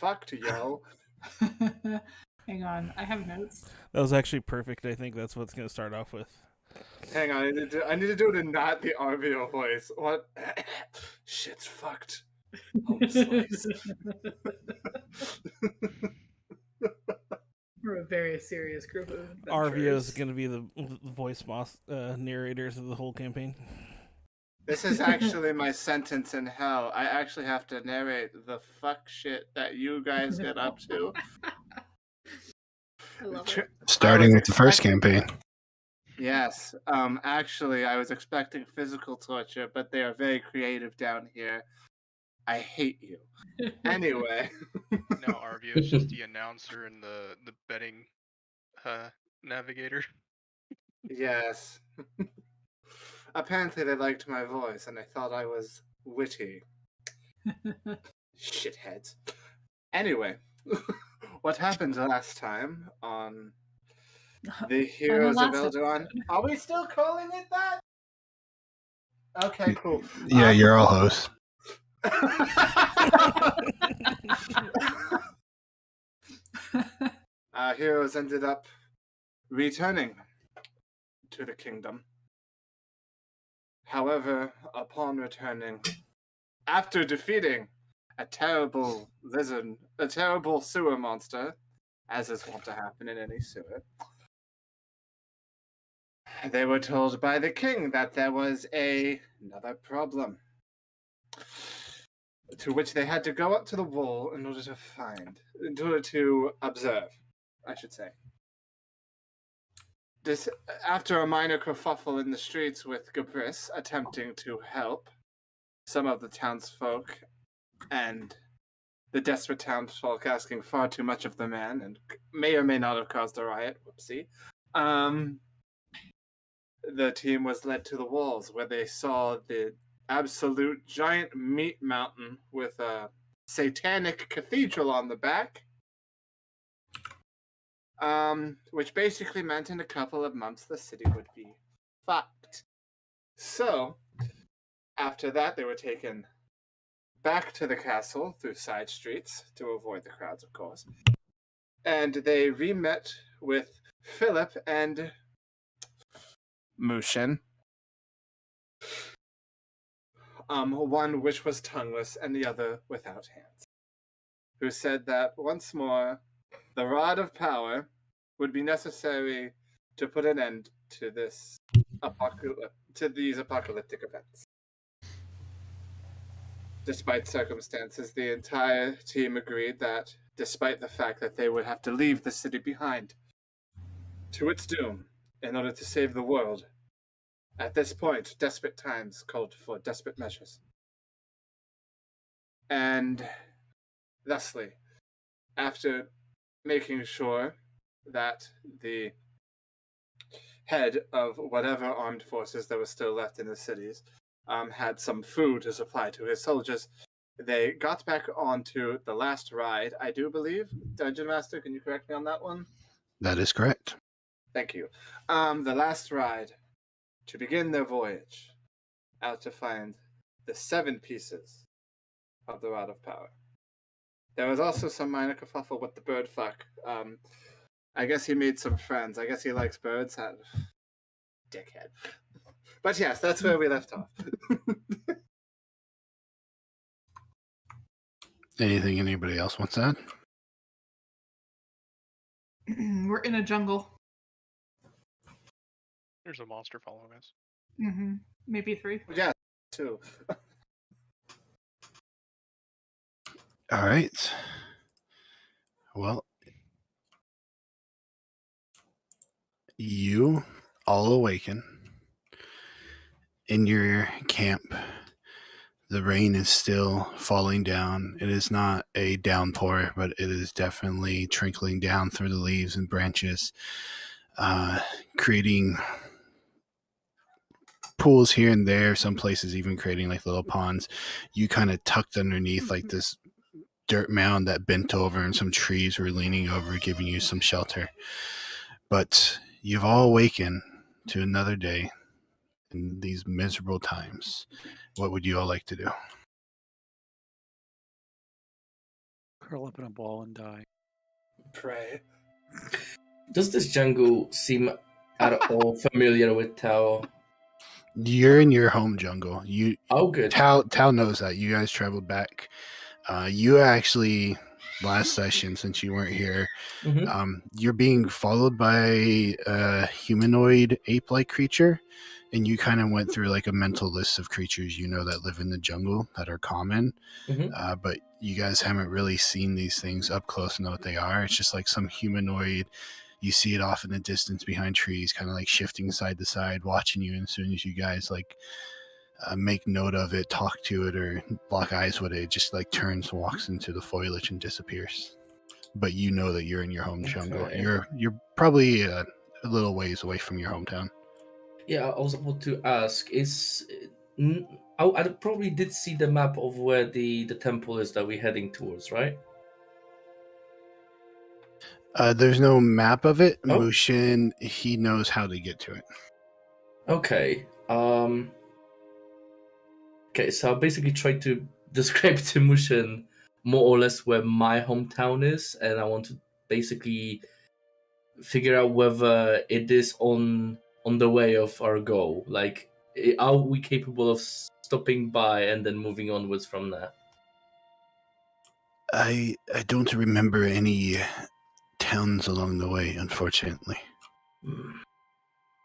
fucked, yo. Hang on, I have notes. That was actually perfect. I think that's what's going to start off with. Hang on, I need to do it in not the RVO voice. What? Shit's fucked. Home slice. We're a very serious group of RVO is adventurers. going to be the voice narrators of the whole campaign. This is actually my sentence in hell. I actually have to narrate the fuck shit that you guys get up to. I love it. Starting with the first campaign. Yes. Actually, I was expecting physical torture, but they are very creative down here. I hate you. Anyway. No, RV is just the announcer and the betting navigator. Yes. Apparently they liked my voice, and I thought I was witty. Shitheads. Anyway, what happened last time on the Heroes of Eldaron? Are we still calling it that? Okay, cool. Yeah, you're all hosts. Heroes ended up returning to the kingdom. However, upon returning, after defeating a terrible sewer monster, as is wont to happen in any sewer, they were told by the king that there was another problem, to which they had to go up to the wall in order to observe, I should say. After a minor kerfuffle in the streets with Gabris attempting to help some of the townsfolk, and the desperate townsfolk asking far too much of the man, and may or may not have caused a riot, whoopsie, the team was led to the walls, where they saw the absolute giant meat mountain with a satanic cathedral on the back, which basically meant in a couple of months the city would be fucked. So, after that, they were taken back to the castle through side streets to avoid the crowds, of course. And they re-met with Philip and Mushin. One which was tongueless and the other without hands, who said that once more the rod of power would be necessary to put an end to these apocalyptic events. Despite circumstances, the entire team agreed that, despite the fact that they would have to leave the city behind to its doom in order to save the world, at this point, desperate times called for desperate measures. And thusly, after making sure that the head of whatever armed forces that was still left in the cities had some food to supply to his soldiers, they got back onto the last ride, I do believe. Dungeon Master, can you correct me on that one? That is correct. Thank you. The last ride to begin their voyage out to find the 7 pieces of the Rod of Power. There was also some minor kerfuffle with the bird fuck. I guess he made some friends. I guess he likes birds. Dickhead. But yes, that's where we left off. Anything anybody else wants to add? We're in a jungle. There's a monster following us. Mm-hmm. Maybe 3. Yeah, 2. All right. Well, you all awaken in your camp. The rain is still falling down. It is not a downpour, but it is definitely trickling down through the leaves and branches, creating pools here and there, some places even creating like little ponds. You kind of tucked underneath like this dirt mound that bent over, and some trees were leaning over, giving you some shelter. But you've all awakened to another day in these miserable times. What would you all like to do? curl up in a ball and die. Pray. Does this jungle seem at all familiar with Tao? You're in your home jungle. Oh, good. Tal knows that. You guys traveled back. You actually, last session, since you weren't here, Mhm. you're being followed by a humanoid ape-like creature, and you kind of went through like a mental list of creatures you know that live in the jungle that are common. But you guys haven't really seen these things up close and know what they are. It's just like some humanoid. You see it off in the distance behind trees, kind of like shifting side to side, watching you. And as soon as you guys like make note of it, talk to it, or lock eyes with it, it just like turns, walks into the foliage, and disappears. But you know that you're in your home jungle. Okay. You're probably a little ways away from your hometown. Yeah, I was about to ask. I probably did see the map of where the temple is that we're heading towards, right? There's no map of it. Oh. Mushin, he knows how to get to it. Okay. Okay, so I basically tried to describe to Mushin more or less where my hometown is, and I want to basically figure out whether it is on the way of our goal. Like, are we capable of stopping by and then moving onwards from there? I don't remember any towns along the way, unfortunately.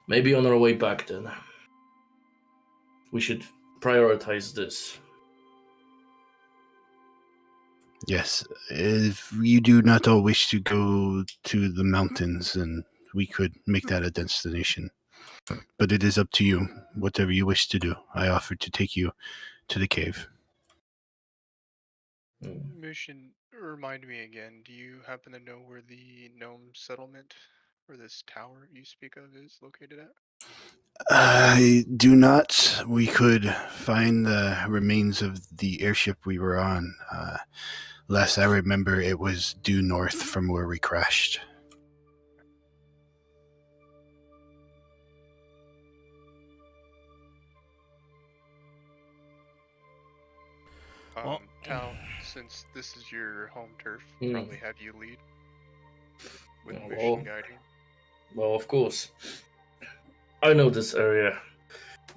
Maybe on our way back then. We should prioritize this. Yes, if you do not all wish to go to the mountains, then we could make that a destination. But it is up to you. Whatever you wish to do, I offer to take you to the cave. Mushin, remind me again, do you happen to know where the gnome settlement, where this tower you speak of, is located at? I do not. We could find the remains of the airship we were on. Last I remember, it was due north from where we crashed. Well- Tal, since this is your home turf, Mm. probably have you lead with Oh, mission guiding. Well, of course. I know this area.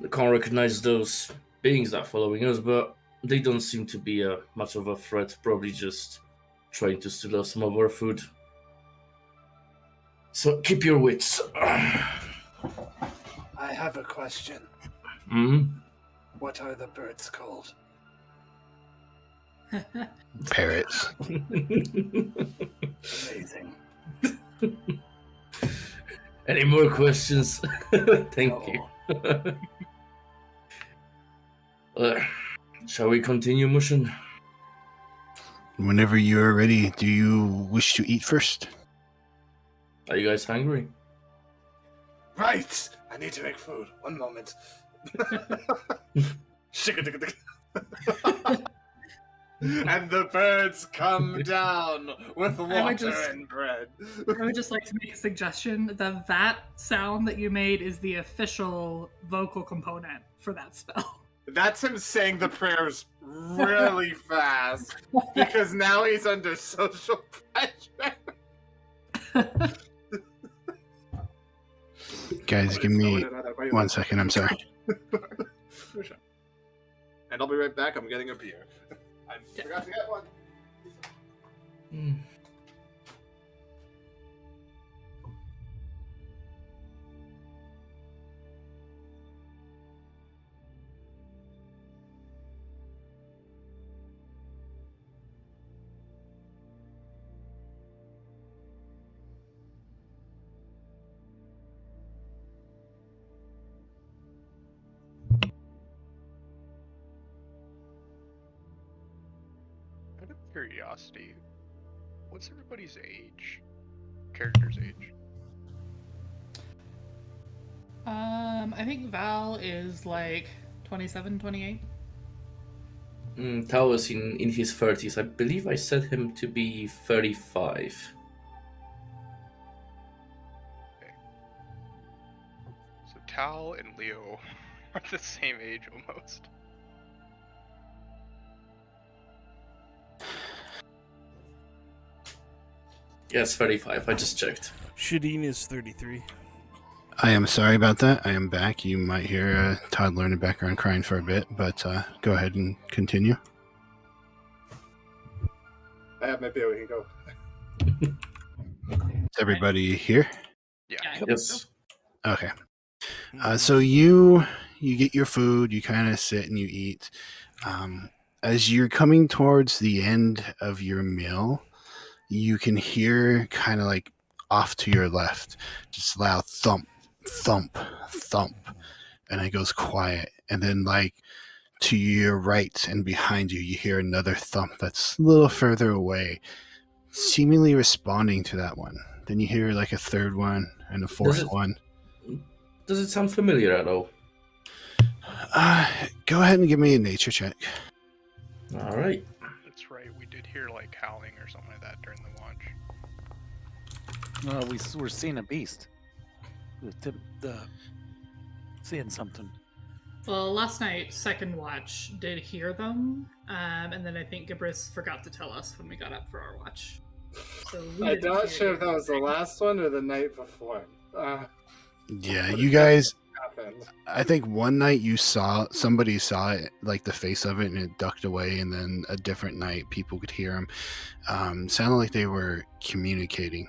I can't recognize those beings that are following us, but they don't seem to be much of a threat. Probably just trying to steal us some of our food. So keep your wits. I have a question. What are the birds called? Parrots. Amazing. Any more questions? Thank you. Shall we continue, Mushin? Whenever you are ready, do you wish to eat first? Are you guys hungry? Right! I need to make food. One moment. And the birds come down with water and bread. I would just like to make a suggestion. The "vat" sound that you made is the official vocal component for that spell. That's him saying the prayers really fast because now he's under social pressure. Guys, give me 1 second. I'm sorry. And I'll be right back. I'm getting a beer. I forgot to get one. Out of curiosity, what's everybody's age? Character's age? I think Val is like 27, 28. Tao is in his 30s. I believe I set him to be 35. So Tal and Leo are the same age almost. Yes, 35. I just checked. Shadeen is 33. I am sorry about that. I am back. You might hear a toddler in the background crying for a bit, but go ahead and continue. I have my beer. We can go. Is everybody here? Yeah. I think Yes. so. Okay. So you get your food, you kind of sit and you eat. As you're coming towards the end of your meal, you can hear kind of like off to your left, just loud thump, thump, thump, and it goes quiet. And then like to your right and behind you, you hear another thump that's a little further away, seemingly responding to that one. Then you hear like a third one and a fourth one. Does it sound familiar at all? Go ahead and give me a nature check. All right. That's right. We did hear like howling or something like that during the watch. We're seeing a beast. Seeing something. Well, last night, second watch did hear them, and then I think Gabris forgot to tell us when we got up for our watch. So we I'm didn't not hear sure if that was the anything. last one or the night before. Yeah, you guys. Happened. I think one night somebody saw it, like the face of it, and it ducked away. And then a different night, people could hear them. Sounded like they were communicating.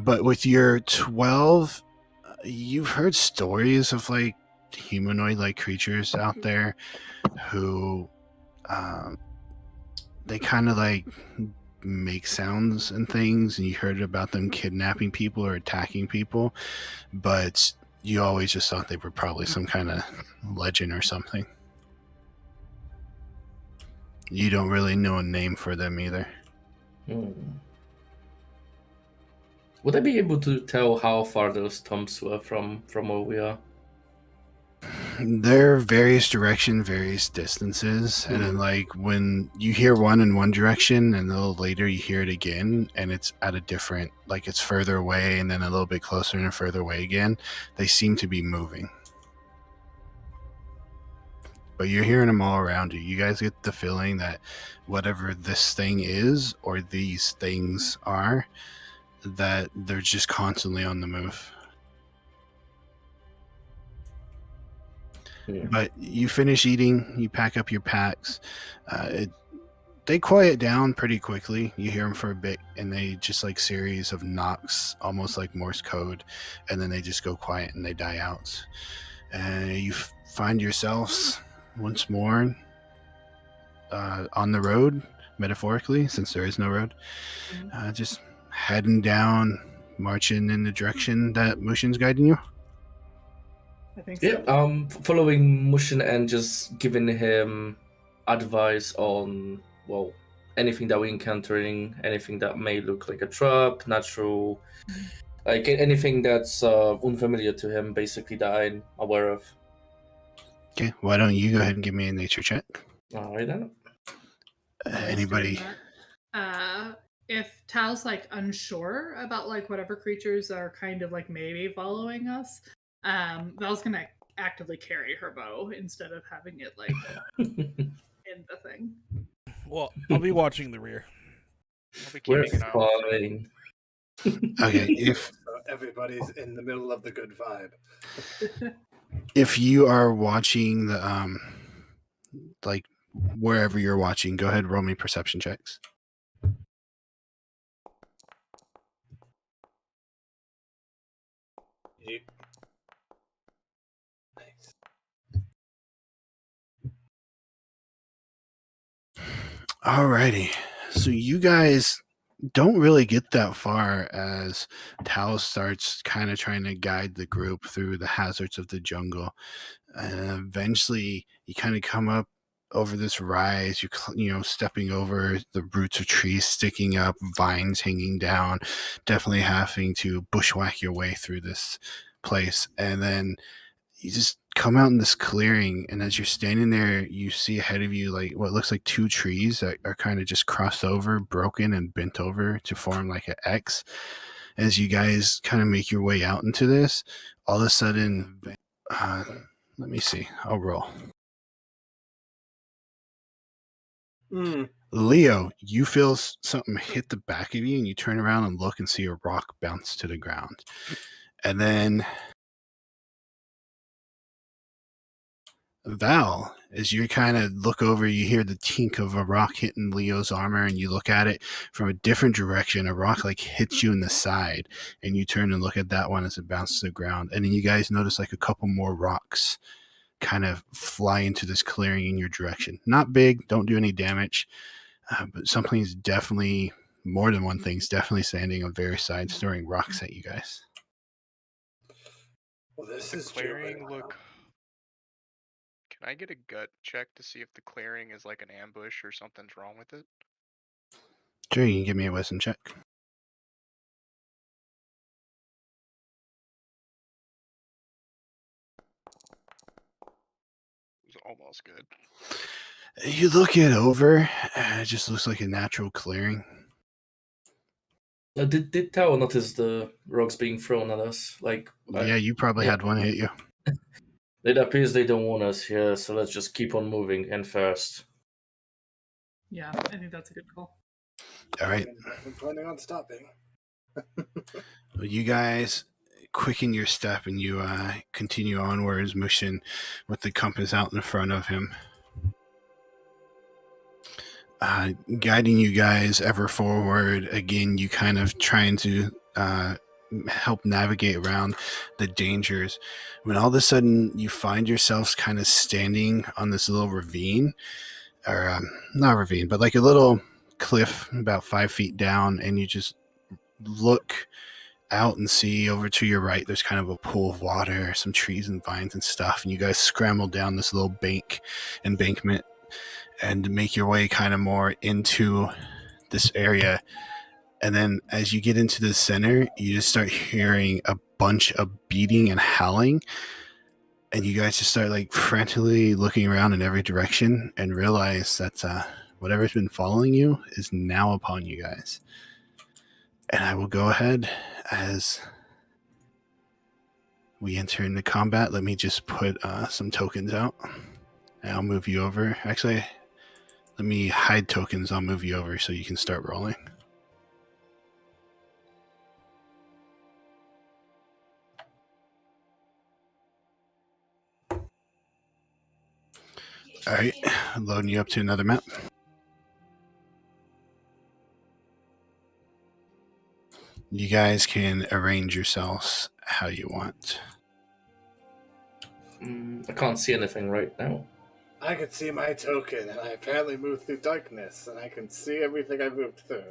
But with your 12, you've heard stories of like humanoid-like creatures out there who they kind of like make sounds and things, and you heard about them kidnapping people or attacking people, but you always just thought they were probably some kind of legend or something. You don't really know a name for them either. Would I be able to tell how far those thumps were from where we are? They're various direction, various distances, and then like when you hear one in one direction and a little later you hear it again and it's at a different, like it's further away and then a little bit closer and further away again, they seem to be moving. But you're hearing them all around you. You guys get the feeling that whatever this thing is or these things are, that they're just constantly on the move. Yeah. But you finish eating, you pack up your packs. They quiet down pretty quickly. You hear them for a bit, and they just like series of knocks, almost like Morse code, and then they just go quiet and they die out. And you find yourselves once more on the road, metaphorically, since there is no road, just heading down, marching in the direction that Mushin's guiding you. I think so. Yeah, following Mushin and just giving him advice on, well, anything that we're encountering, anything that may look like a trap, natural, like anything that's unfamiliar to him, basically, that I'm aware of. Okay, why don't you go ahead and give me a nature check? All right, then. Anybody? If Tao's like unsure about like whatever creatures are kind of like maybe following us, Val's gonna actively carry her bow instead of having it like in the thing. Well, I'll be watching the rear. I'll be We're keeping an eye on fine. Okay, if So everybody's in the middle of the good vibe. if you are watching the like wherever you're watching, go ahead and roll me perception checks. Nice. Alrighty, so you guys don't really get that far as Tao starts kind of trying to guide the group through the hazards of the jungle. Eventually, you kind of come up over this rise. You're stepping over the roots of trees sticking up, vines hanging down, definitely having to bushwhack your way through this place. And then you just come out in this clearing, and as you're standing there, you see ahead of you like what looks like two trees that are kind of just crossed over, broken, and bent over to form like an X. As you guys kind of make your way out into this, all of a sudden, let me see. I'll roll. Leo, you feel something hit the back of you, and you turn around and look and see a rock bounce to the ground. And then Val, as you kind of look over, you hear the tink of a rock hitting Leo's armor, and you look at it from a different direction. A rock like hits you in the side, and you turn and look at that one as it bounces to the ground. And then you guys notice like a couple more rocks kind of fly into this clearing in your direction. Not big, don't do any damage, but something's definitely, more than one thing's definitely standing on various sides, throwing rocks at you guys. Well, this The is clearing Joe. look. Can I get a gut check to see if the clearing is like an ambush or something's wrong with it? Sure, you can give me a wisdom check. It was almost good. You look it over, it just looks like a natural clearing. Did Tao notice the rocks being thrown at us? Like, Yeah, you probably had one hit you. it appears they don't want us here, so let's just keep on moving and fast. Yeah, I think that's a good call. All right. I'm planning on stopping. Well, you guys quicken your step and you continue onwards, Mushin, with the compass out in front of him. Guiding you guys ever forward. Again, you kind of trying to help navigate around the dangers. When all of a sudden you find yourselves kind of standing on this little ravine, or not ravine, but like a little cliff about 5 feet down, and you just look out and see over to your right there's kind of a pool of water, some trees and vines and stuff, and you guys scramble down this little embankment and make your way kind of more into this area. And then as you get into the center, you just start hearing a bunch of beating and howling, and you guys just start like frantically looking around in every direction and realize that whatever's been following you is now upon you guys. And I will go ahead as we enter into combat. Let me just put some tokens out, and I'll move you over. Actually, let me hide tokens. I'll move you over so you can start rolling. All right, I'm loading you up to another map. You guys can arrange yourselves how you want. I can't see anything right now. I can see my token, and I apparently moved through darkness, and I can see everything I moved through.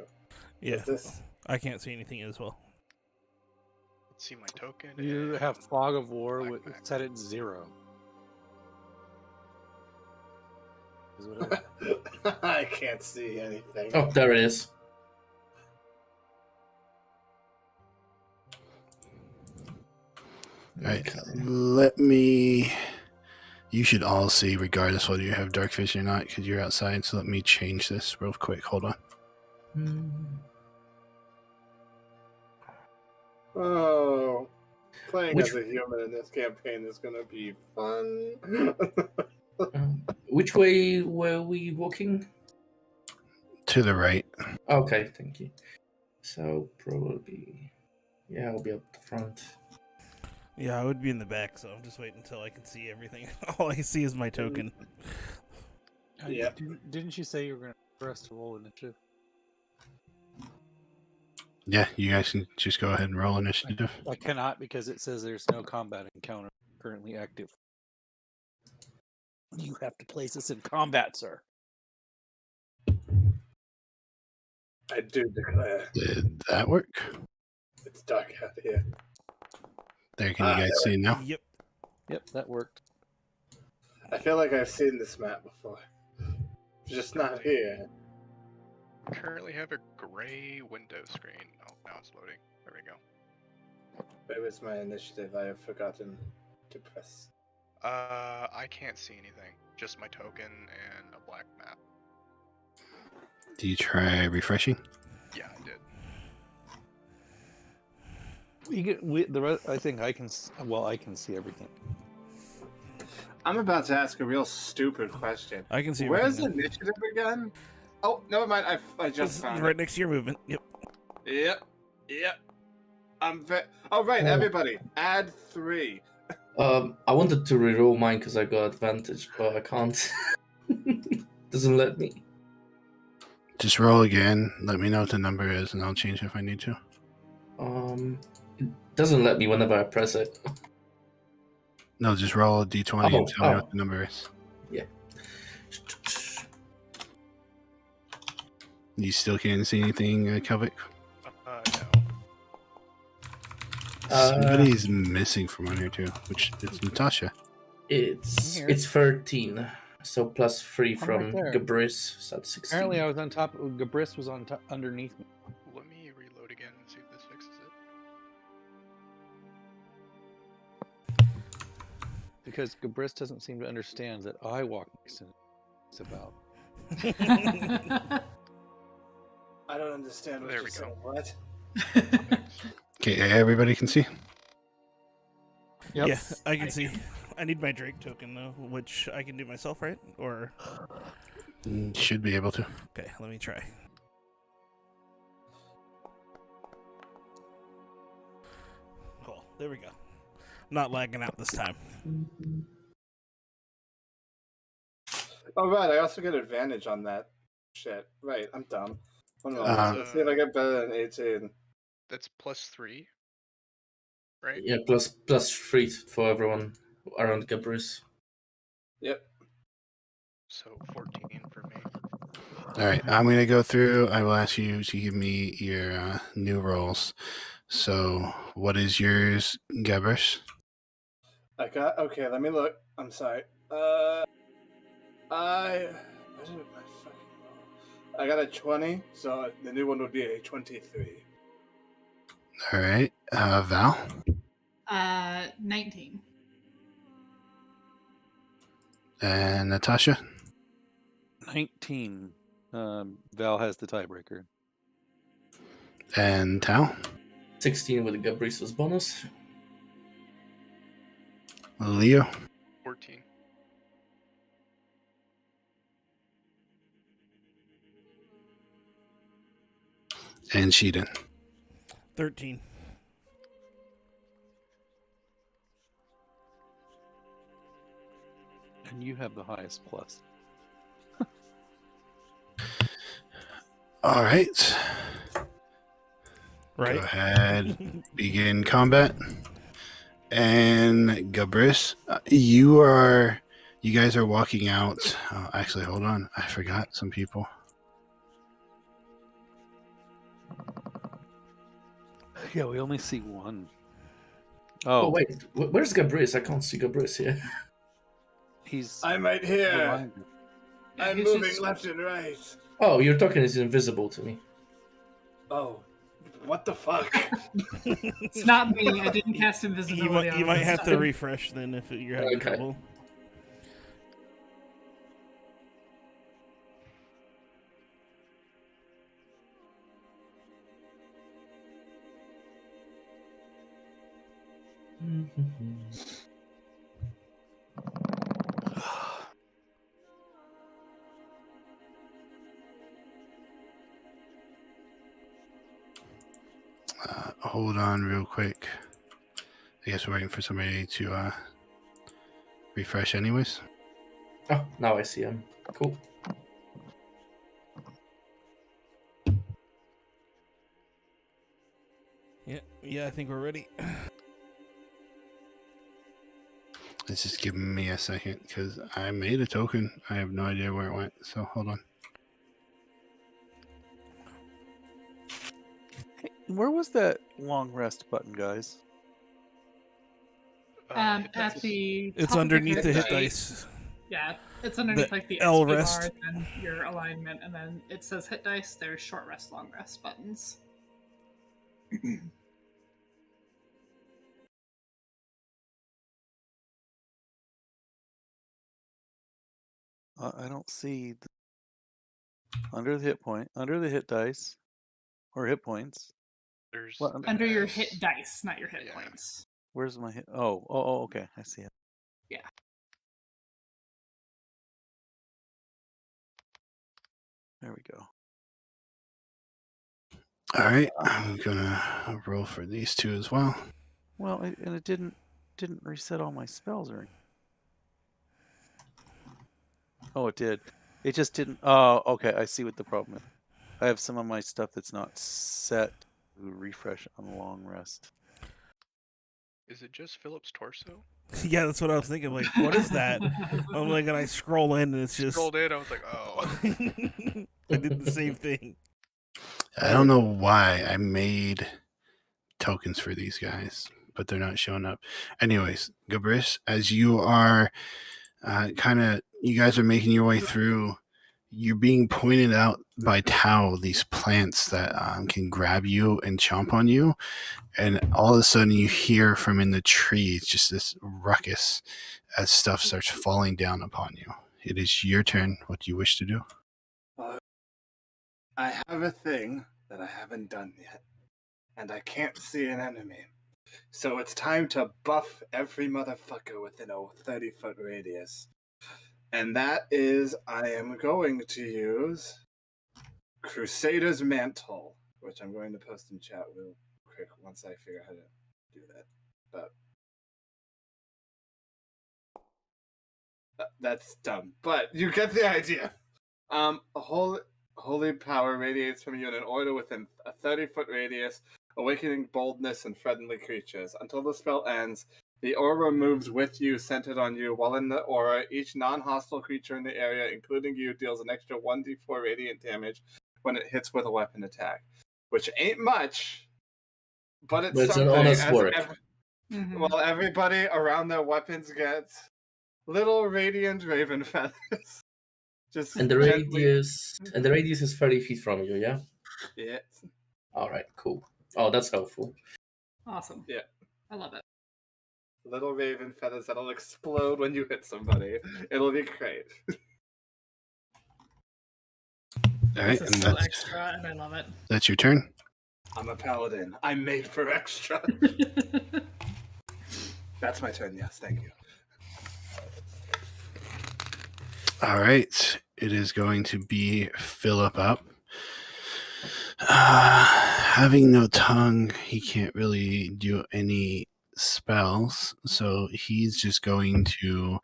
Yeah, Is this... I can't see anything as well. Let's see my token. You and have Fog of War Black with Mac. set at 0. Is what it is. I can't see anything. Oh, there it is. All right, Okay. let me... You should all see, regardless whether you have dark vision or not, because you're outside. So let me change this real quick. Hold on. Oh, playing Which- as a human in this campaign is going to be fun. Which way were we walking? To the right. Okay, thank you. So probably, yeah, I'll be up the front. Yeah, I would be in the back, so I'm just waiting until I can see everything. All I see is my token. Yep. Didn't you say you were going to for us to roll initiative? Yeah, you guys can just go ahead and roll initiative. I cannot because it says there's no combat encounter currently active. You have to place us in combat, sir. I do declare Did that work? it's dark out here. There, can you guys see now? Yep. Yep, that worked. I feel like I've seen this map before. Just not here. Currently have a gray window screen. Oh, now it's loading. There we go. Where was my initiative? I have forgotten to press. I can't see anything. Just my token and a black map. Do you try refreshing? Yeah, I did. I think I can. Well, I can see everything. I'm about to ask a real stupid question. I can see Where's everything. initiative again? Oh, never mind. I just It's found right it. next to your movement. Yep. Yep. All right, everybody, add 3. I wanted to reroll mine because I got advantage, but I can't. Doesn't let me. Just roll again. Let me know what the number is, and I'll change it if I need to. It doesn't let me whenever I press it. No, just roll a d20 and tell me what the number is. Yeah. You still can't see anything, Kelvic? No. Somebody's missing from on here too, which is Natasha. It's 13, so plus 3 I'm from right there. Gabris, so that's 16. Apparently, I was on top. Gabris was on underneath me. Let me reload again and see if this fixes it. Because Gabris doesn't seem to understand that I walk next to him. It's about. I don't understand what There you're we go. saying. What? Okay, everybody can see. Yep. Yeah, I can see. I need my Drake token though, which I can do myself, right? Or Should be able to. okay, let me try. Cool. There we go. Not lagging out this time. Oh, right. I also get advantage on that shit. Right. I'm dumb. Hold on. Let's see if I get better than 18. That's plus 3, right? Yeah, plus 3 for everyone around Gabris. Yep. So 14 for me. All right, I'm going to go through. I will ask you to give me your new rolls. So, what is yours, Gabrish? I got. Okay, let me look. I'm sorry. What did my fucking roll? I got a 20, so the new one would be a 23. All right, Val? 19. And Natasha? 19. Val has the tiebreaker. And Tao? 16 with Gabris's bonus. Leo? 14. And Sheedan? 13. And you have the highest plus. All right. Right. Go ahead. Begin combat. And Gabris, you guys are walking out. Actually, hold on. I forgot some people. Yeah, we only see one. Oh, wait. Where's Gabris? I can't see Gabris here. He's. I'm right here. behind you. Yeah, I'm he's moving just- left and right. Oh, your token is invisible to me. Oh, what the fuck? It's not me. I didn't cast invisibility. You on might this have to time. refresh then if you're having Okay. trouble. Hold on real quick. I guess we're waiting for somebody to refresh anyways. Oh, now I see him. Cool. Yeah, I think we're ready. It's just giving me a second because I made a token. I have no idea where it went. So hold on. Hey, where was that long rest button, guys? Hit At dice. the It's top of underneath your the hit sheet. dice. Yeah, it's underneath The like the L XP rest. bar, and then your alignment, and then it says hit dice. There's short rest, long rest buttons. I don't see under the hit dice, or hit points. There's What, the Under your S. hit dice, not your hit Yeah. points. Where's my hit? Oh, okay, I see it. There we go. All right, I'm gonna roll for these two as well. Well, and it didn't reset all my spells or anything. Oh, it did. It just didn't. Oh, okay. I see what the problem is. I have some of my stuff that's not set to refresh on a long rest. Is it just Philip's torso? Yeah, that's what I was thinking. Like, what is that? I'm like, and I scroll in, and it's just. Scrolled in, I was like, oh. I did the same thing. I don't know why I made tokens for these guys, but they're not showing up. Anyways, Gabris, as you are you guys are making your way through, you're being pointed out by Tao these plants that can grab you and chomp on you, and all of a sudden you hear from in the trees just this ruckus as stuff starts falling down upon you. It is your turn. What do you wish to do? I have a thing that I haven't done yet, and I can't see an enemy. So it's time to buff every motherfucker within a 30-foot radius. And that is, I am going to use Crusader's Mantle, which I'm going to post in chat real quick once I figure out how to do that. But that's dumb. But you get the idea. Holy power radiates from you in an order within a 30-foot radius, awakening boldness in friendly creatures. Until the spell ends, the aura moves with you, centered on you. While in the aura, each non-hostile creature in the area, including you, deals an extra 1d4 radiant damage when it hits with a weapon attack. Which ain't much, but it's But it's an something. honest work. While everybody around their weapons gets little radiant raven feathers. Just And the gently... radius is 30 feet from you, yeah? Yeah. All right, cool. Oh, that's helpful. Awesome. Yeah. I love it. Little raven feathers that'll explode when you hit somebody. It'll be great. All right, This is so extra, and I love it. That's your turn. I'm a paladin. I'm made for extra. That's my turn, yes, thank you. All right, it is going to be Philip up. Having no tongue, he can't really do any spells, so he's just going to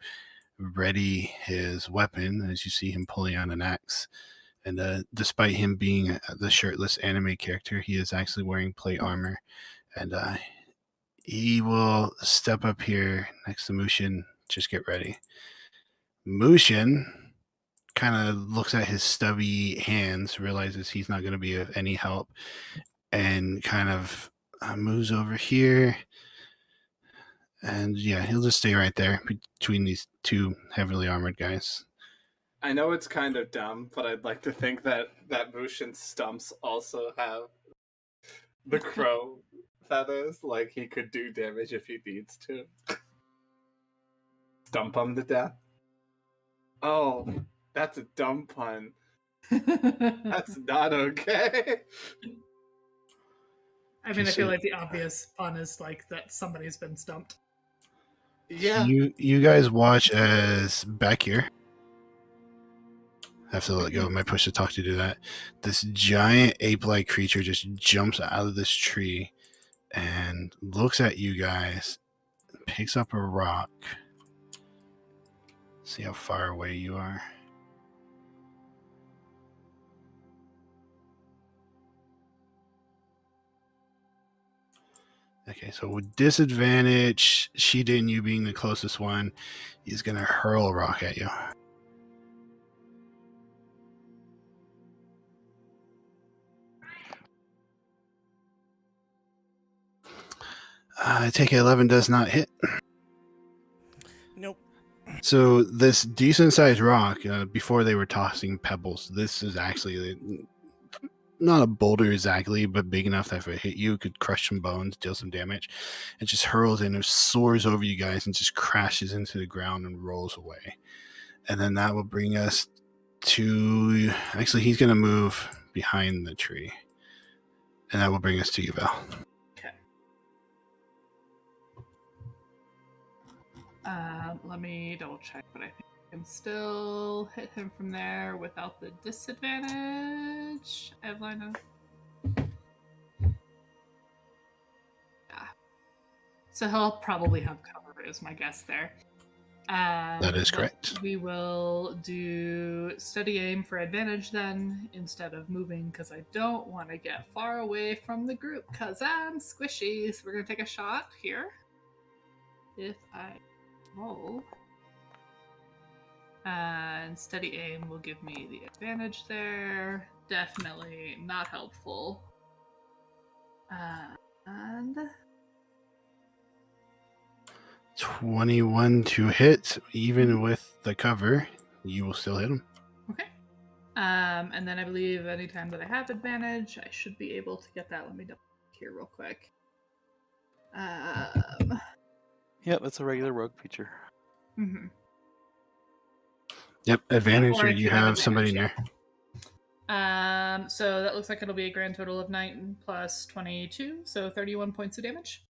ready his weapon as you see him pulling out an axe. And despite him being the shirtless anime character, he is actually wearing plate armor. And he will step up here next to Mushin. Just get ready. Mushin kind of looks at his stubby hands, realizes he's not going to be of any help, and kind of moves over here. And yeah, he'll just stay right there between these two heavily armored guys. I know it's kind of dumb, but I'd like to think that Mushin's stumps also have the crow feathers. Like, he could do damage if he needs to. Stump him to death. Oh, that's a dumb pun. That's not okay. I mean, I feel like the obvious pun is like that somebody's been stumped. Yeah. You guys watch as back here. I have to let go of my push to talk to do that. This giant ape-like creature just jumps out of this tree and looks at you guys, picks up a rock. See how far away you are. Okay, so with disadvantage, Sheeta and you being the closest one, he's going to hurl a rock at you. I take it 11 does not hit. Nope. So this decent-sized rock, before they were tossing pebbles, this is actually not a boulder exactly, but big enough that if it hit you, it could crush some bones, deal some damage. It just hurls in, it soars over you guys and just crashes into the ground and rolls away. And then that will bring us to... Actually, he's going to move behind the tree. And that will bring us to you, Val. Let me double check what I think can still hit him from there without the disadvantage. I have line of. Yeah. So he'll probably have cover, is my guess there. That is but correct. We will do steady aim for advantage then, instead of moving, because I don't want to get far away from the group, because I'm squishy. So we're going to take a shot here. If I roll. And steady aim will give me the advantage there. Definitely not helpful. And 21 to hit, even with the cover, you will still hit him. okay. And then I believe anytime that I have advantage, I should be able to get that. Let me double check here real quick. Yep, it's a regular rogue feature. Mm-hmm. Yep, advantage, or or if you you have have somebody advantage, near. So that looks like it'll be a grand total of 9 plus 22, so 31 points of damage.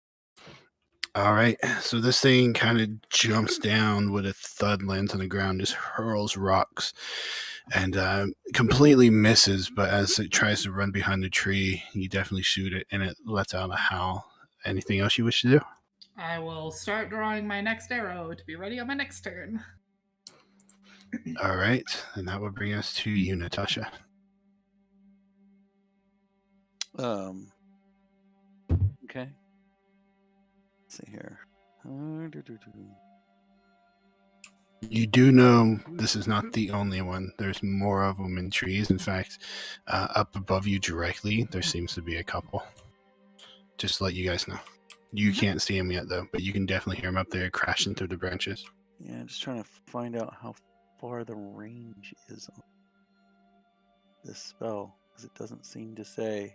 All right, so this thing kind of jumps down with a thud, lands on the ground, just hurls rocks, and completely misses. But as it tries to run behind the tree, you definitely shoot it, and it lets out a howl. Anything else you wish to do? I will start drawing my next arrow to be ready on my next turn. All right, and that would bring us to you, Natasha. Okay. Let's see here. You do know this is not the only one. There's more of them in trees. In fact, up above you directly, there seems to be a couple. Just to let you guys know. You can't see them yet, though, but you can definitely hear them up there crashing through the branches. Yeah, I'm just trying to find out how far the range is on this spell, because it doesn't seem to say.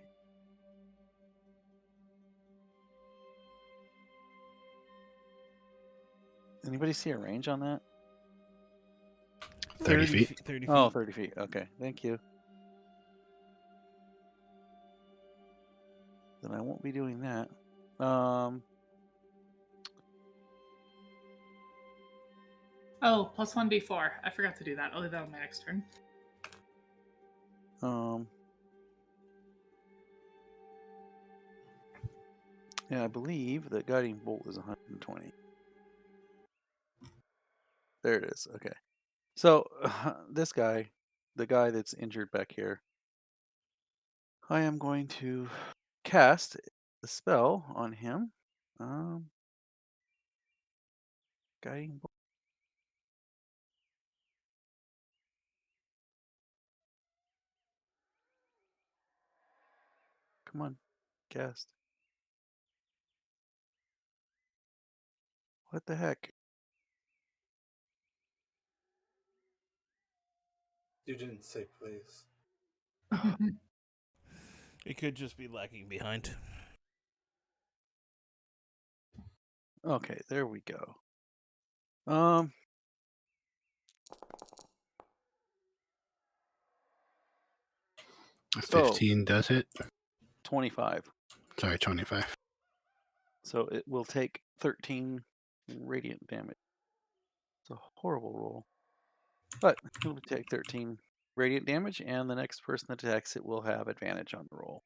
Anybody see a range on that? 30 feet. 30 feet. Oh, 30 feet. Okay, thank you. Then I won't be doing that. Oh, plus 1d4. I forgot to do that. I'll do that on my next turn. Yeah, I believe that guiding bolt is 120. There it is. Okay. So this guy, the guy that's injured back here, I am going to cast the spell on him. Guiding bolt. Come on, cast. What the heck? You didn't say please. It could just be lagging behind. Okay, there we go. 15 does hit. 25. Sorry, 25. So it will take 13 radiant damage. It's a horrible roll. But it will take 13 radiant damage, and the next person that attacks it will have advantage on the roll.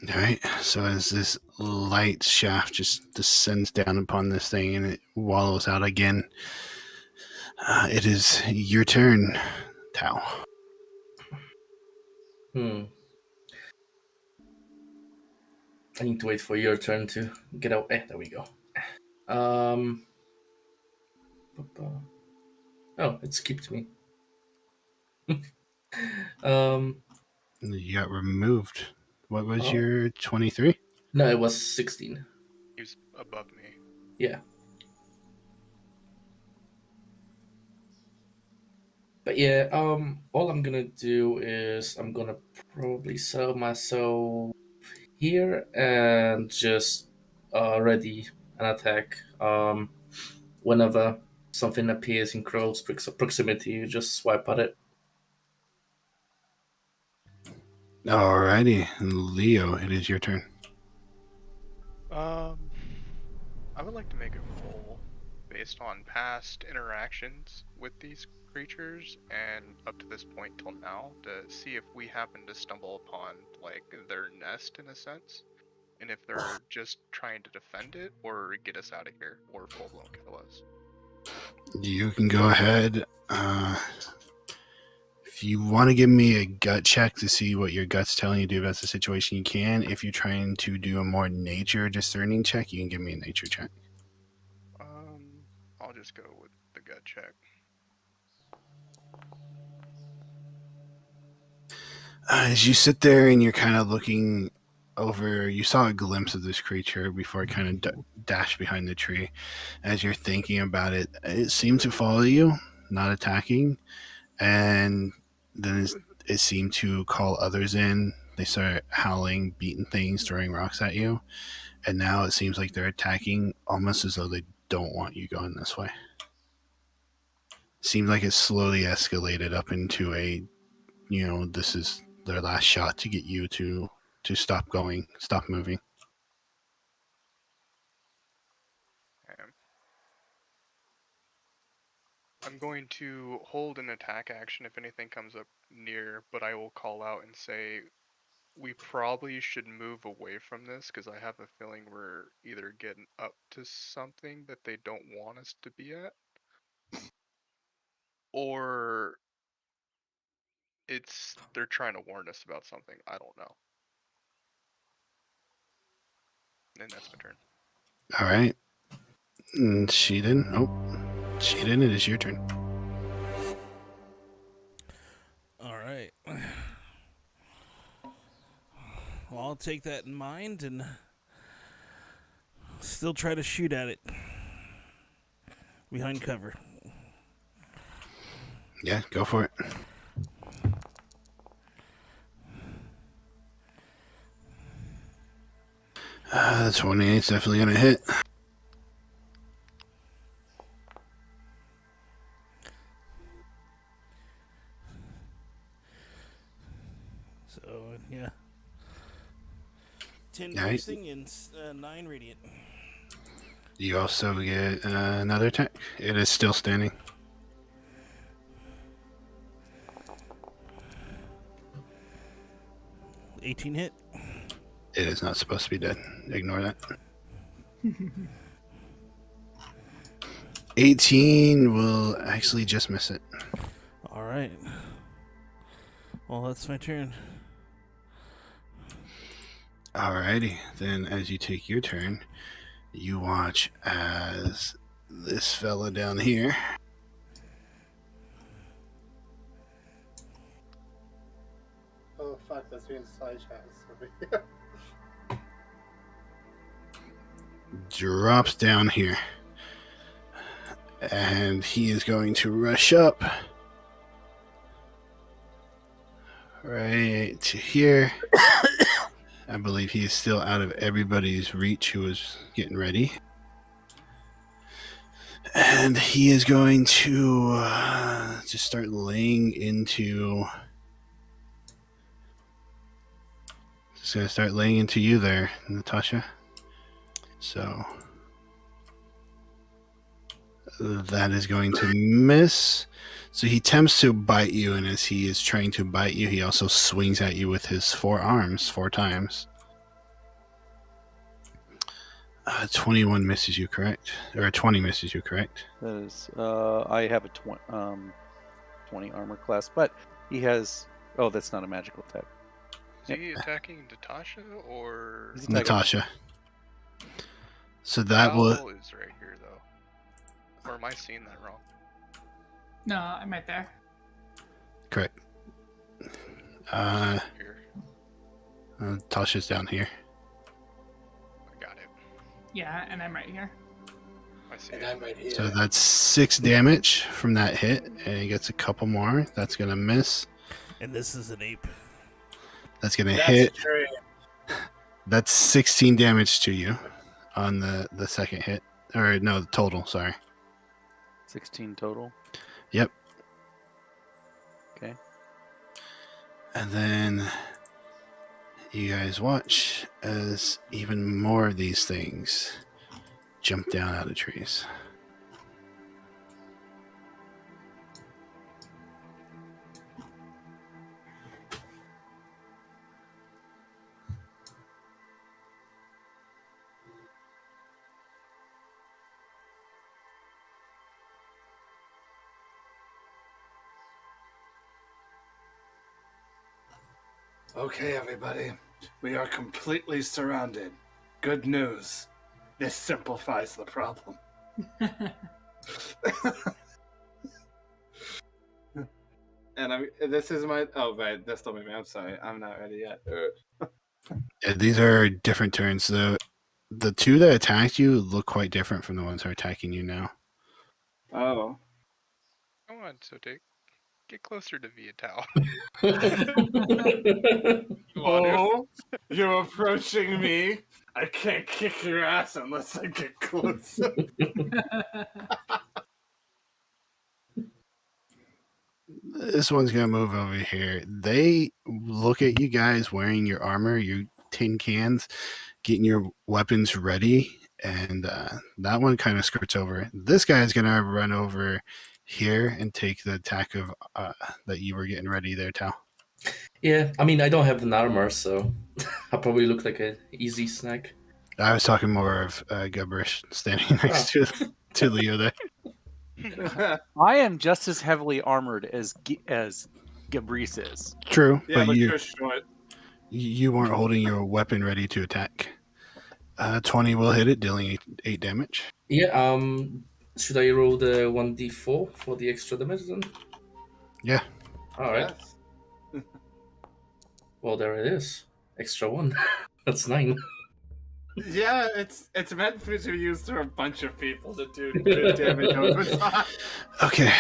All right, so as this light shaft just descends down upon this thing and it wallows out again, it is your turn, Tao. I need to wait for your turn to get out. There we go. Oh, it skipped me. You got removed. What was your 23? No, it was 16. He was above me. Yeah. But yeah, all I'm gonna do is I'm gonna probably sell myself here and just ready an attack. Whenever something appears in close proximity, you just swipe at it. Alrighty, Leo, it is your turn. I would like to make a roll based on past interactions with these creatures and up to this point till now to see if we happen to stumble upon like their nest in a sense, and if they're just trying to defend it or get us out of here or full blown kill us. You can go ahead. If you want to give me a gut check to see what your gut's telling you to do about the situation, you can. If you're trying to do a more nature discerning check, you can give me a nature check. I'll just go with the gut check. As you sit there and you're kind of looking over, you saw a glimpse of this creature before it kind of dashed behind the tree. As you're thinking about it, it seemed to follow you, not attacking, and then it seemed to call others in. They started howling, beating things, throwing rocks at you, and now it seems like they're attacking almost as though they don't want you going this way. Seems like it slowly escalated up into a, this is their last shot to get you to stop going, stop moving. I'm going to hold an attack action if anything comes up near, but I will call out and say we probably should move away from this because I have a feeling we're either getting up to something that they don't want us to be at, or they're trying to warn us about something. I don't know. And that's my turn. All right. Sheeden. Oh, Sheeden, it is your turn. All right. Well, I'll take that in mind and still try to shoot at it behind cover. Yeah, go for it. 28's definitely going to hit. So, yeah. 10 All right. piercing and 9 radiant. You also get another attack. It is still standing. $18 hit. It is not supposed to be dead. Ignore that. 18 will actually just miss it. All right. Well, that's my turn. Alrighty. Then as you take your turn, you watch as this fella down here Oh fuck, that's being side chats over here. drops down here. And he is going to rush up right to here. I believe he is still out of everybody's reach who is getting ready. And he is going to just start laying into... Just going to start laying into you there, Natasha. So... that is going to miss. So he attempts to bite you, and as he is trying to bite you, he also swings at you with his 4 arms 4 times. 21 misses you, correct? Or 20 misses you, correct? That is, I have a 20 armor class, but he has. Oh, that's not a magical attack. Is he attacking Natasha or He's attacking Natasha. So that was. Val is right here though. Or am I seeing that wrong? No, I'm right there. Correct. Here. Tasha's down here. I got it. Yeah, and I'm right here. I see And it. I'm right here. So that's 6 damage from that hit, and he gets a couple more. That's going to miss. And this is an ape. That's going to That's hit. true. That's 16 damage to you on the second hit. Or no, the total, sorry. 16 total. Yep. Okay. And then you guys watch as even more of these things jump down out of trees. Okay, everybody. We are completely surrounded. Good news. This simplifies the problem. And this is my... Oh, right. That's not me. I'm sorry. I'm not ready yet. Yeah, these are different turns. The two that attacked you look quite different from the ones that are attacking you now. Oh. Come on, Sotik. Get closer to me, Tao. You want to? Oh, you're approaching me. I can't kick your ass unless I get closer. This one's gonna move over here. They look at you guys wearing your armor, your tin cans, getting your weapons ready, and that one kind of skirts over. This guy's gonna run over here and take the attack of that you were getting ready there, Tal. Yeah, I mean, I don't have an armor, so I probably look like an easy snack. I was talking more of Gubrish standing next to Leo there. I am just as heavily armored as Gabrice is. True, Yeah, but you you're short. you weren't holding your weapon ready to attack. 20 will hit it, dealing 8 damage. Yeah, should I roll the 1d4 for the extra damage then? Yeah. Alright. Yes. Well, there it is. Extra 1. That's 9. Yeah, it's meant for to be used to a bunch of people to do good damage over time. Okay,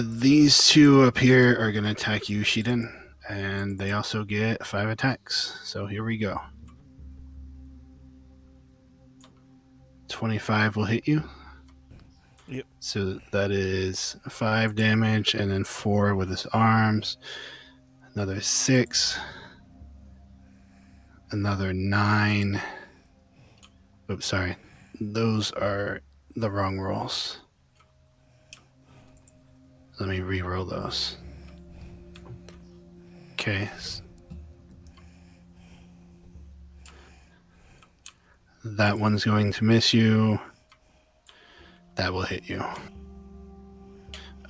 these two up here are going to attack you, Shiden, and they also get 5 attacks. So here we go. 25 will hit you. Yep. So that is 5 damage, and then 4 with his arms. Another 6. Another 9. Oops, sorry. Those are the wrong rolls. Let me re-roll those. Okay. That one's going to miss you. That will hit you.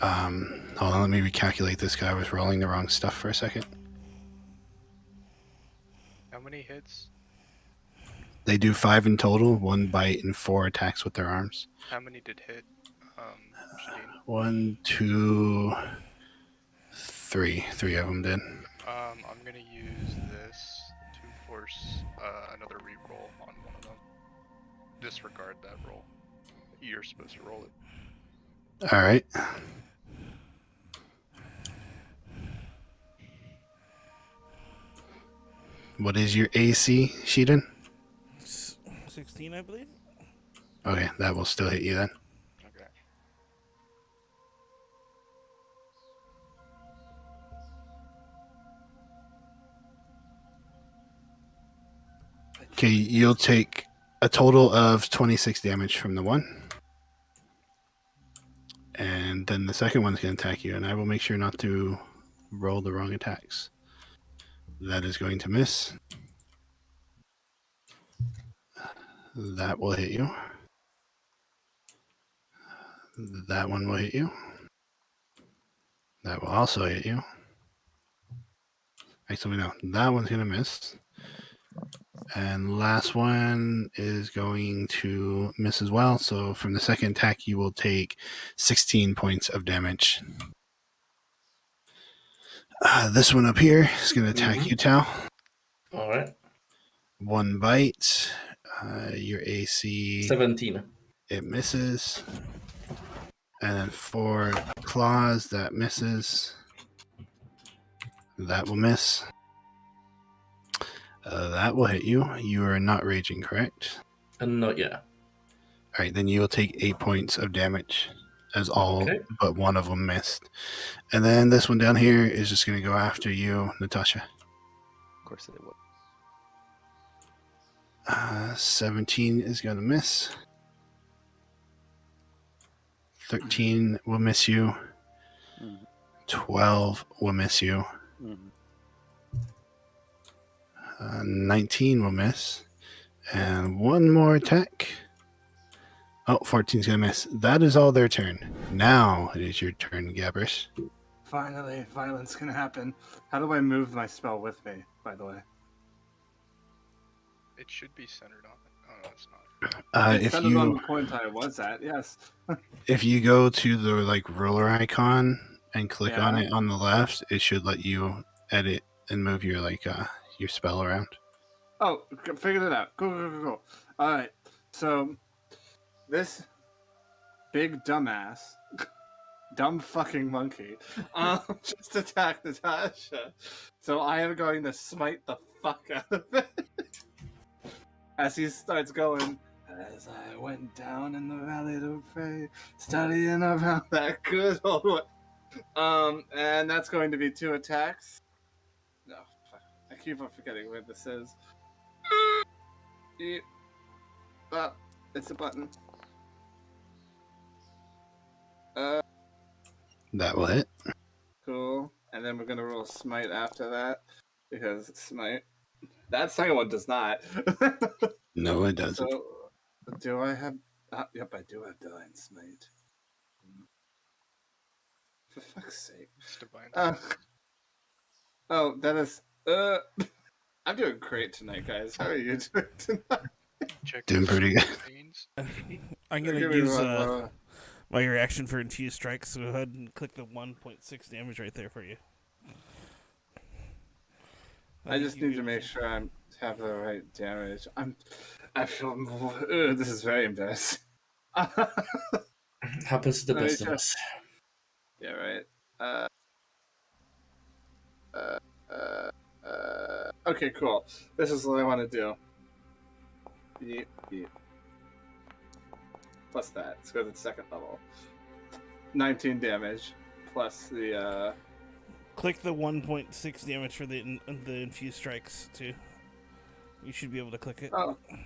Hold on, let me recalculate this guy. I was rolling the wrong stuff for a second. How many hits? They do 5 in total, 1 bite and 4 attacks with their arms. How many did hit? Shadeen? 1, 2, 3. 3 of them did. I'm gonna use this to force another reroll on one of them. Disregard that roll. You're supposed to roll it. All right. What is your AC, Shiden? 16, I believe. Okay, that will still hit you then. Okay. Okay, you'll take a total of 26 damage from the one. And then the second one's going to attack you, and I will make sure not to roll the wrong attacks. That is going to miss. That will hit you. That one will hit you. That will also hit you. Actually, no. That one's going to miss. And last one is going to miss as well. So from the second attack, you will take 16 points of damage. This one up here is going to attack you, Tao. All right. 1 bite. Your AC 17. It misses. And then 4 claws. That misses. That will miss. That will hit you. You are not raging, correct? Not yet. All right, then you will take 8 points of damage, as all but one of them missed. And then this one down here is just going to go after you, Natasha. Of course they would. 17 is going to miss. 13 will miss you. 12 will miss you. 19 will miss. And one more attack. Oh, 14 is going to miss. That is all their turn. Now it is your turn, Gabrus. Finally, violence can happen. How do I move my spell with me? by the way. It should be centered on it. Oh, no, it's not. It's If centered on you the point I was at, yes. if you go to the like ruler icon and click on Yeah. it on the left, it should let you edit and move your your spell around. Oh, figured it out. Cool. All right. So, this big dumbass, dumb fucking monkey, just attacked Natasha. So I am going to smite the fuck out of it as he starts going. As I went down in the valley to pray, studying around that good old way. And that's going to be 2 attacks. No, fuck. I keep on forgetting where this is. Oh, it's a button. That will hit. Cool. And then we're gonna roll smite after that because smite. That second one does not. No, it doesn't. So, do I have? Yep, I do have divine smite. For fuck's sake. It's divine. Oh, that is. I'm doing great tonight, guys. How are you doing tonight? Check Doing pretty good. means. I'm gonna Give me use one more. my reaction for infused strike. So go ahead and click the 1.6 damage right there for you. I just need to make sure I have the right damage. I feel more. This is very embarrassing. Happens to the Let me best of us. Yeah, right. Okay, cool. This is what I want to do. Yeep. Plus that. Let's go to the second level. 19 damage. Plus the, Click the 1.6 damage for the infused strikes too. You should be able to click it. Oh. There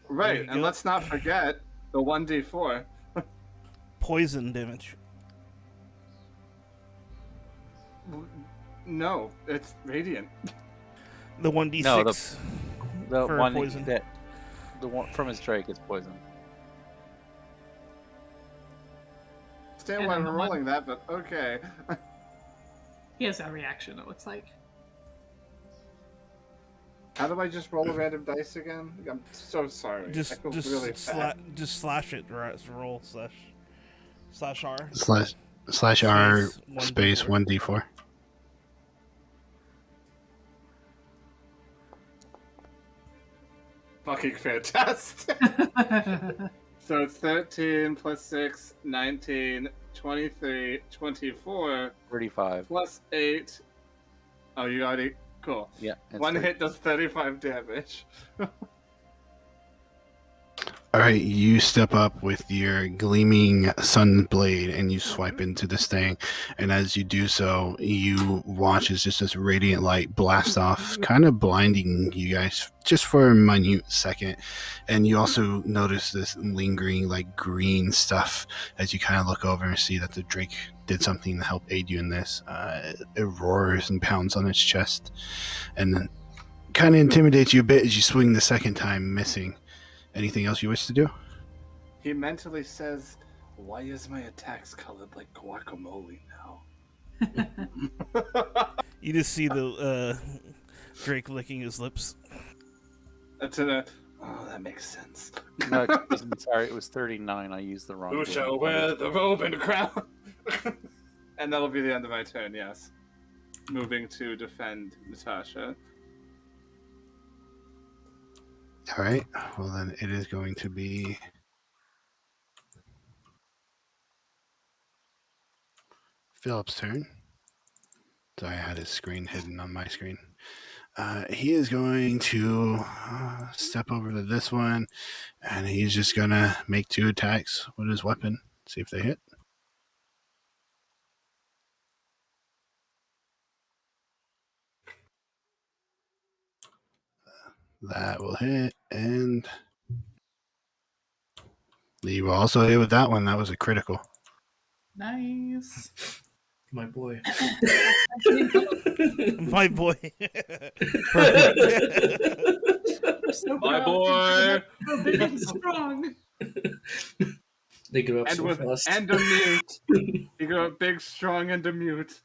Right, you and go. let's not forget the 1d4. Poison damage. No, it's radiant. The 1d6 No, the for one poison. that the one from his strike is poison. Stand And why then I'm the one- rolling that, but okay. He has that reaction, it looks like. How do I just roll a random dice again? I'm so sorry. I Just feel really bad. just slash it. Roll slash R. Slash R Space space 1d4. 1d4. Fucking fantastic. So it's 13 plus 6, 19, 23, 24, 35. plus 8. Oh, you already... Cool. Yeah. it's One 30. hit does 35 damage. All right, you step up with your gleaming sun blade and you swipe into this thing. And as you do so, you watch as just this radiant light blast off, kind of blinding you guys just for a minute second. And you also notice this lingering, like green stuff as you kind of look over and see that the Drake did something to help aid you in this. It roars and pounds on its chest and then kind of intimidates you a bit as you swing the second time, missing. Anything else you wish to do? He mentally says, why is my attacks colored like guacamole now? You just see the Drake licking his lips. Oh, that makes sense. No, excuse me, sorry, it was 39. I used the wrong. Who damage. shall wear the robe and crown? And that'll be the end of my turn, yes. Moving to defend Natasha. All right. Well, then it is going to be Philip's turn. So I had his screen hidden on my screen. He is going to step over to this one, and he's just going to make 2 attacks with his weapon. See if they hit. That will hit, and you will also hit with that one. That was a critical. Nice. My boy. My boy. We're so My proud. boy! So big and strong. They grow up And, so fast. and a mute. You go big, strong, and a mute.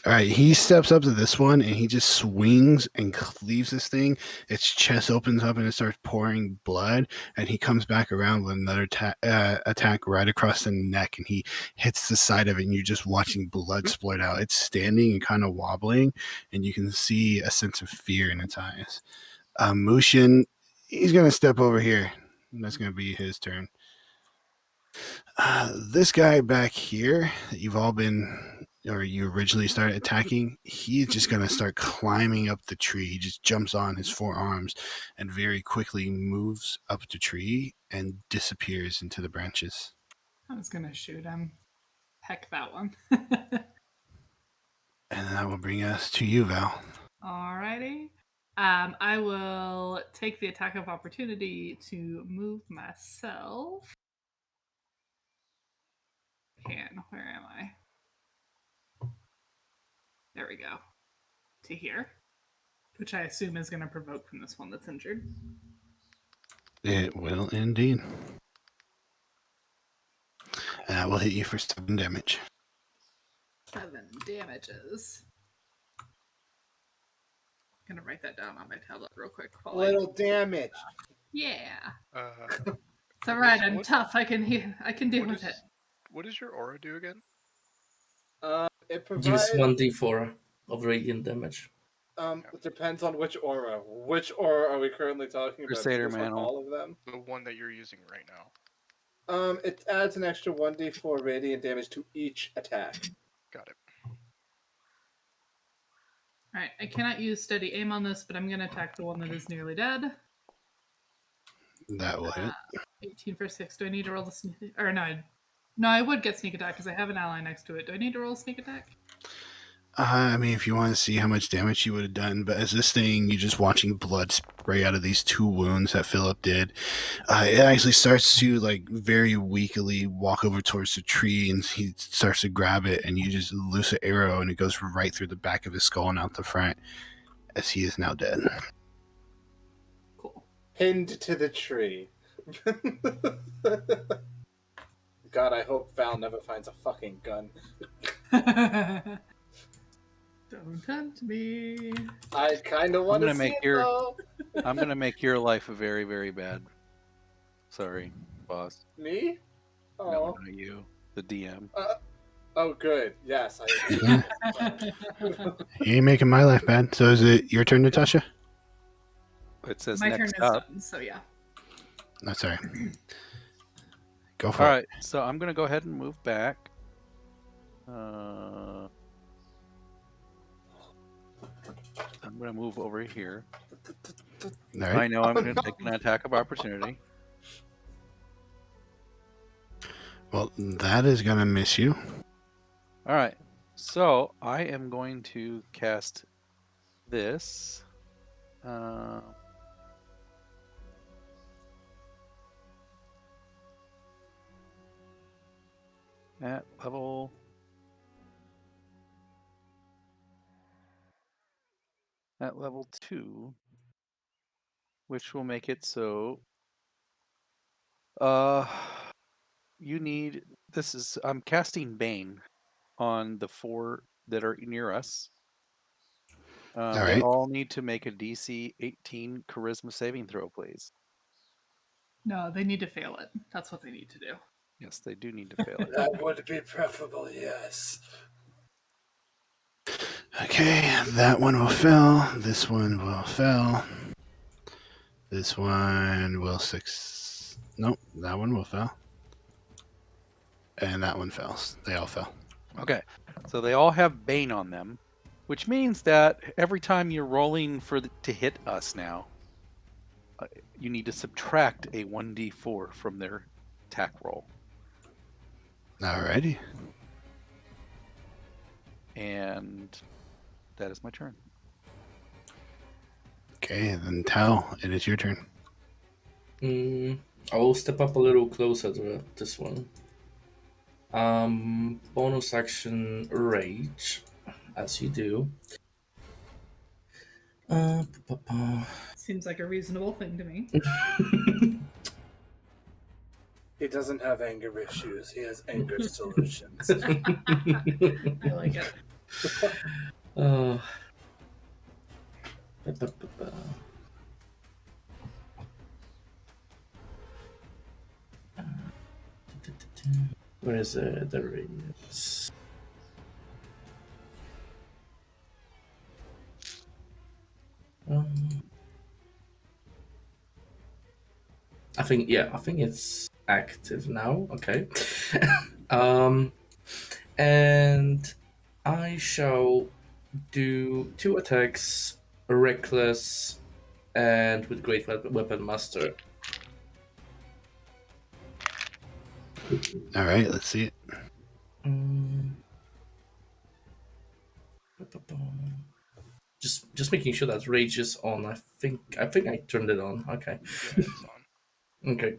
All right, he steps up to this one and he just swings and cleaves this thing. Its chest opens up and it starts pouring blood. And he comes back around with another attack right across the neck, and he hits the side of it. And you're just watching blood splurt out. It's standing and kind of wobbling, and you can see a sense of fear in its eyes. Mushin, he's gonna step over here. That's gonna be his turn. This guy back here that you've all been, or you originally started attacking, he's just going to start climbing up the tree. He just jumps on his forearms and very quickly moves up the tree and disappears into the branches. I was going to shoot him. Heck that one. And that will bring us to you, Val. Alrighty. I will take the attack of opportunity to move myself. Where am I? There we go. To here. Which I assume is going to provoke from this one that's injured. It will indeed. And that will hit you for 7 damage. 7 damages. I'm going to write that down on my tablet real quick. Little damage. Yeah. Uh, It's alright, I'm what- tough. I can deal with it. What does your aura do again? It Use provides. 1d4 of radiant damage. It depends on which aura. Which aura are we currently talking about? Crusader Just like Mantle. all of them. The one that you're using right now. It adds an extra 1d4 radiant damage to each attack. Got it. Alright, I cannot use steady aim on this, but I'm going to attack the one that is nearly dead. That will hit. 18 for 6. Do I need to roll the sneak? Or no, I would get sneak attack because I have an ally next to it. Do I need to roll sneak attack? I mean, if you want to see how much damage you would have done, but as this thing, you're just watching blood spray out of these 2 wounds that Philip did. It actually starts to, like, very weakly walk over towards the tree, and he starts to grab it, and you just loose an arrow, and it goes right through the back of his skull and out the front, as he is now dead. Cool. Pinned to the tree. God, I hope Val never finds a fucking gun. Don't tempt me. I kind of want to see it, though. I'm gonna make your life very, very bad. Sorry, boss. Me? Oh. No, not you. The DM. Oh, good. Yes, I agree. You ain't making my life bad. So is it your turn, Natasha? It says My turn next is up. done, so yeah. No, sorry. Go for All it. right, so I'm gonna go ahead and move back. I'm gonna move over here. All I right. know I'm gonna take an attack of opportunity. Well, that is going to miss you. All right, so I am going to cast this. At level 2, which will make it so you need I'm casting Bane on the 4 that are near us. They right. all need to make a DC 18 charisma saving throw, please. No, they need to fail it. That's what they need to do. Yes, they do need to fail it. That would be preferable, yes. Okay, that one will fail. This one will fail. This one will Nope, that one will fail. And that one fails. They all fail. Okay, so they all have Bane on them, which means that every time you're rolling to hit us now, you need to subtract a 1d4 from their attack roll. Alrighty. And that is my turn. Okay, then Tal, it is your turn. I will step up a little closer to this one. Bonus action rage, as you do. Seems like a reasonable thing to me. He doesn't have anger issues. He has anger solutions. I like it. Uh, where is the radius? I think it's active now. Okay. And I shall do 2 attacks, reckless, and with great weapon master. All right, let's see it. Just making sure that rage is on. I think I turned it on. Okay. Yeah, it's on. Okay.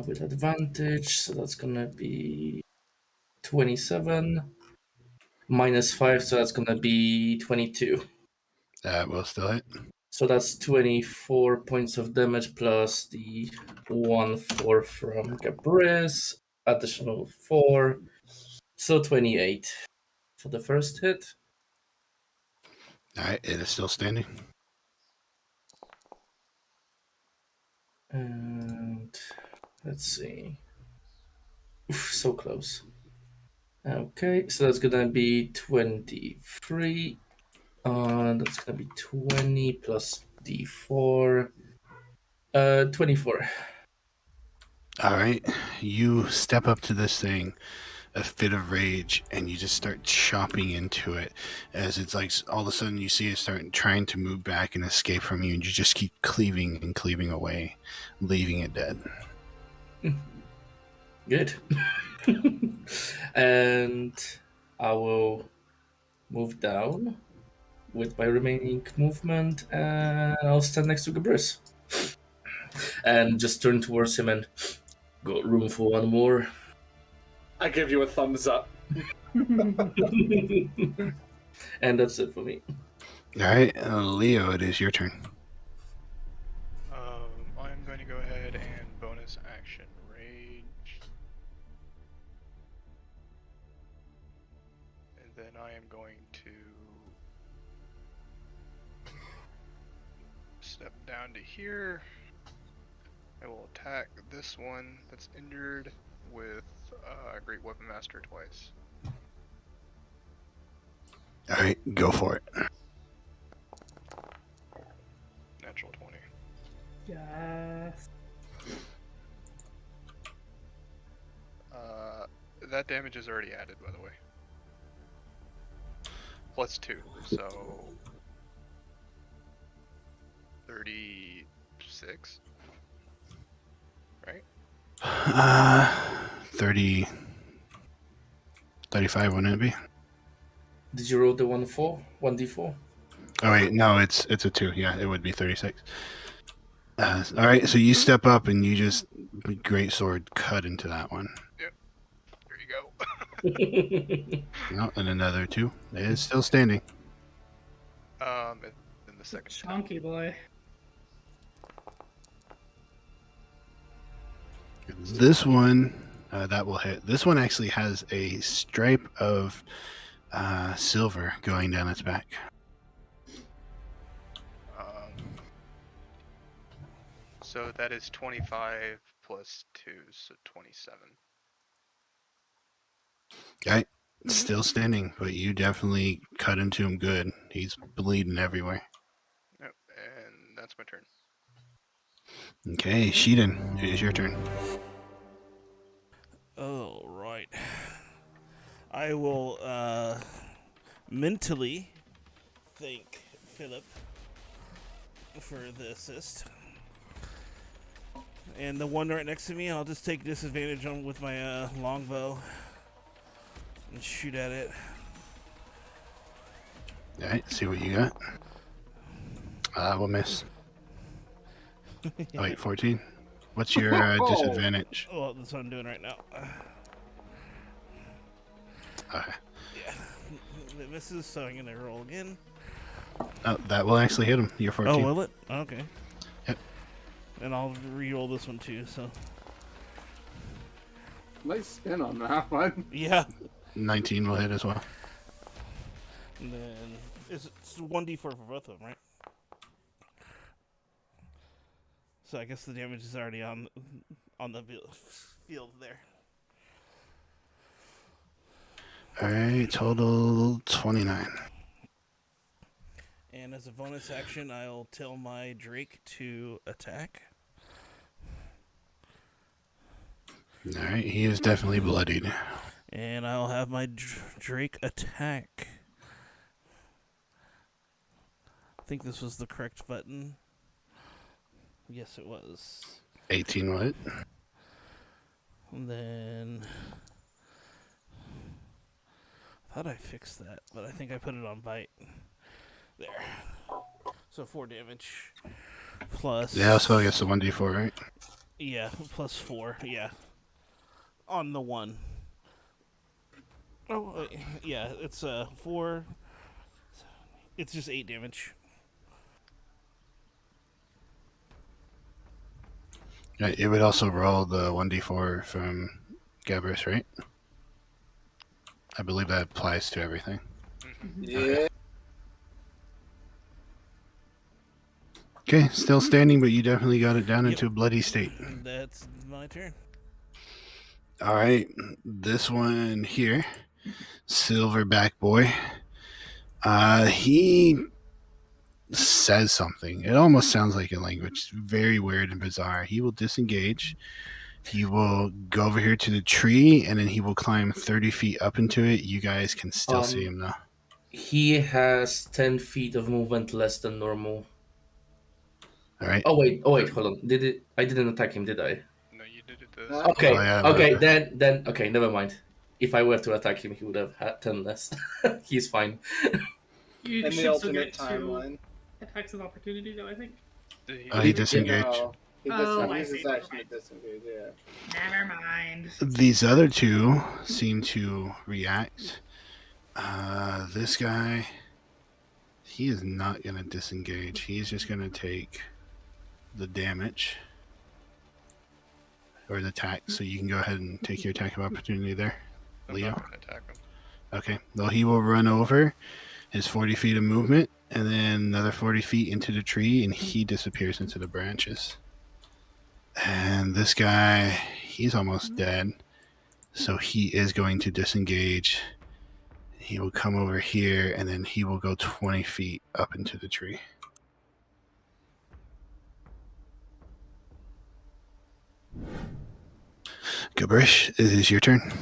With advantage, so that's gonna be 27 minus 5, so that's gonna be 22. That will still hit. So that's 24 points of damage plus the 1/4 from Gabriz, additional 4, so 28 for the first hit. All right, it is still standing. And let's see. Oof, so close. Okay, so that's gonna be 23. That's gonna be 20 plus D4. 24. All right, you step up to this thing, a fit of rage, and you just start chopping into it as it's like all of a sudden you see it starting trying to move back and escape from you, and you just keep cleaving and cleaving away, leaving it dead. Good. And I will move down with my remaining movement, and I'll stand next to Gabriz. And just turn towards him and got room for one more. I give you a thumbs up. And that's it for me. All right, Leo, it is your turn. I'm going to go ahead and bonus action rage. And then I am going to step down to here. I will attack this one that's injured with Great Weapon Master twice. All right, go for it. Natural 20. Yes. That damage is already added, by the way. Plus 2, so 36. Right? 30, 35, wouldn't it be? Did you roll the 1d4? Oh wait, no, it's a 2. Yeah, it would be 36. All right, so you step up and you just great sword cut into that one. Yep. There you go. No, and another 2. It is still standing. In the second. Chonky boy. This one, that will hit. This one actually has a stripe of silver going down its back. So that is 25 plus 2, so 27. Okay, still standing, but you definitely cut into him good. He's bleeding everywhere. Yep, and that's my turn. Okay, Sheedan, it is your turn. All right. I will mentally thank Philip for the assist. And the one right next to me, I'll just take disadvantage on with my longbow and shoot at it. All right, see what you got. We'll miss. Oh, wait, 14. What's your disadvantage? Well, that's what I'm doing right now. Okay. Yeah, it misses, so I'm gonna roll again. Oh, that will actually hit him. You're 14. Oh, will it? Okay. Yep. And I'll re-roll this one too, so. Nice spin on that one. Yeah. 19 will hit as well. And then it's 1d4 for both of them, right? So I guess the damage is already on the field there. Alright, total 29. And as a bonus action, I'll tell my Drake to attack. Alright, he is definitely bloodied. And I'll have my Drake attack. I think this was the correct button. Yes, it was. 18 what? And then I thought I fixed that, but I think I put it on bite. There. So 4 damage. Plus... Yeah, so I guess the 1d4, right? Yeah, plus 4, yeah. On the 1. Oh, yeah, it's 4. It's just 8 damage. Right, it would also roll the 1d4 from Gabrus, right? I believe that applies to everything. Yeah. Okay, still standing, but you definitely got it down Yep. into a bloody state. That's my turn. All right, this one here, Silverback Boy. He says something. It almost sounds like a language. Very weird and bizarre. He will disengage. He will go over here to the tree, and then he will climb 30 feet up into it. You guys can still see him though. He has 10 feet of movement less than normal. All right. Oh wait, hold on. I didn't attack him, did I? No, you did it. Okay, Oh, yeah, okay, then okay, never mind. If I were to attack him, he would have had 10 less. He's fine. You In the should still alternate get 2 timeline. attacks of opportunity, though, I think. He disengaged. No, he Oh, I uses see. action to disengage, yeah. Never mind. These other two seem to react. This guy, he is not going to disengage. He's just going to take the damage or the attack. So you can go ahead and take your attack of opportunity there, Leo. I'm not gonna attack him. Okay. Well, he will run over his 40 feet of movement and then another 40 feet into the tree, and he disappears into the branches. And this guy, he's almost dead. So he is going to disengage. He will come over here, and then he will go 20 feet up into the tree. Gabrish, it is your turn.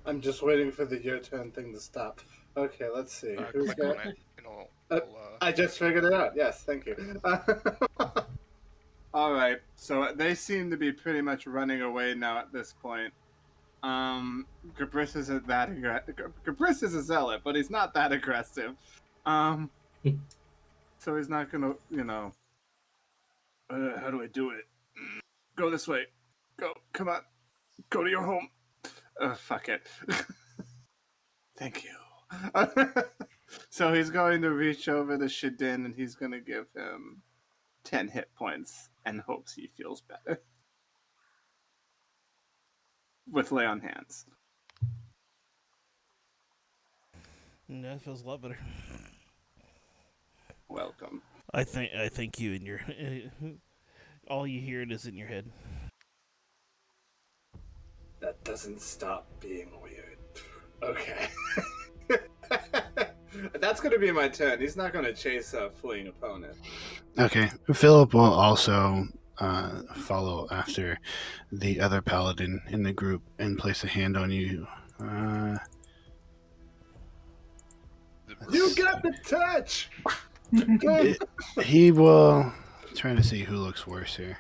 I'm just waiting for the your turn thing to stop. Okay, let's see. Who's Click got... on it, and I just figured it out. Yes, thank you. All right, so they seem to be pretty much running away now at this point. Gabris isn't that aggressive. Gabris is a zealot, but he's not that aggressive. So he's not gonna, how do I do it? Go this way. Go, come on. Go to your home. Fuck it. Thank you. So he's going to reach over to Shadin, and he's going to give him 10 hit points and hopes he feels better. With lay on hands. Yeah, it feels a lot better. Welcome. I think you and your all you hear it is in your head. That doesn't stop being weird. Okay. That's going to be my turn. He's not going to chase a fleeing opponent. Okay. Philip will also follow after the other paladin in the group and place a hand on you. You got the touch! He will try to see who looks worse here.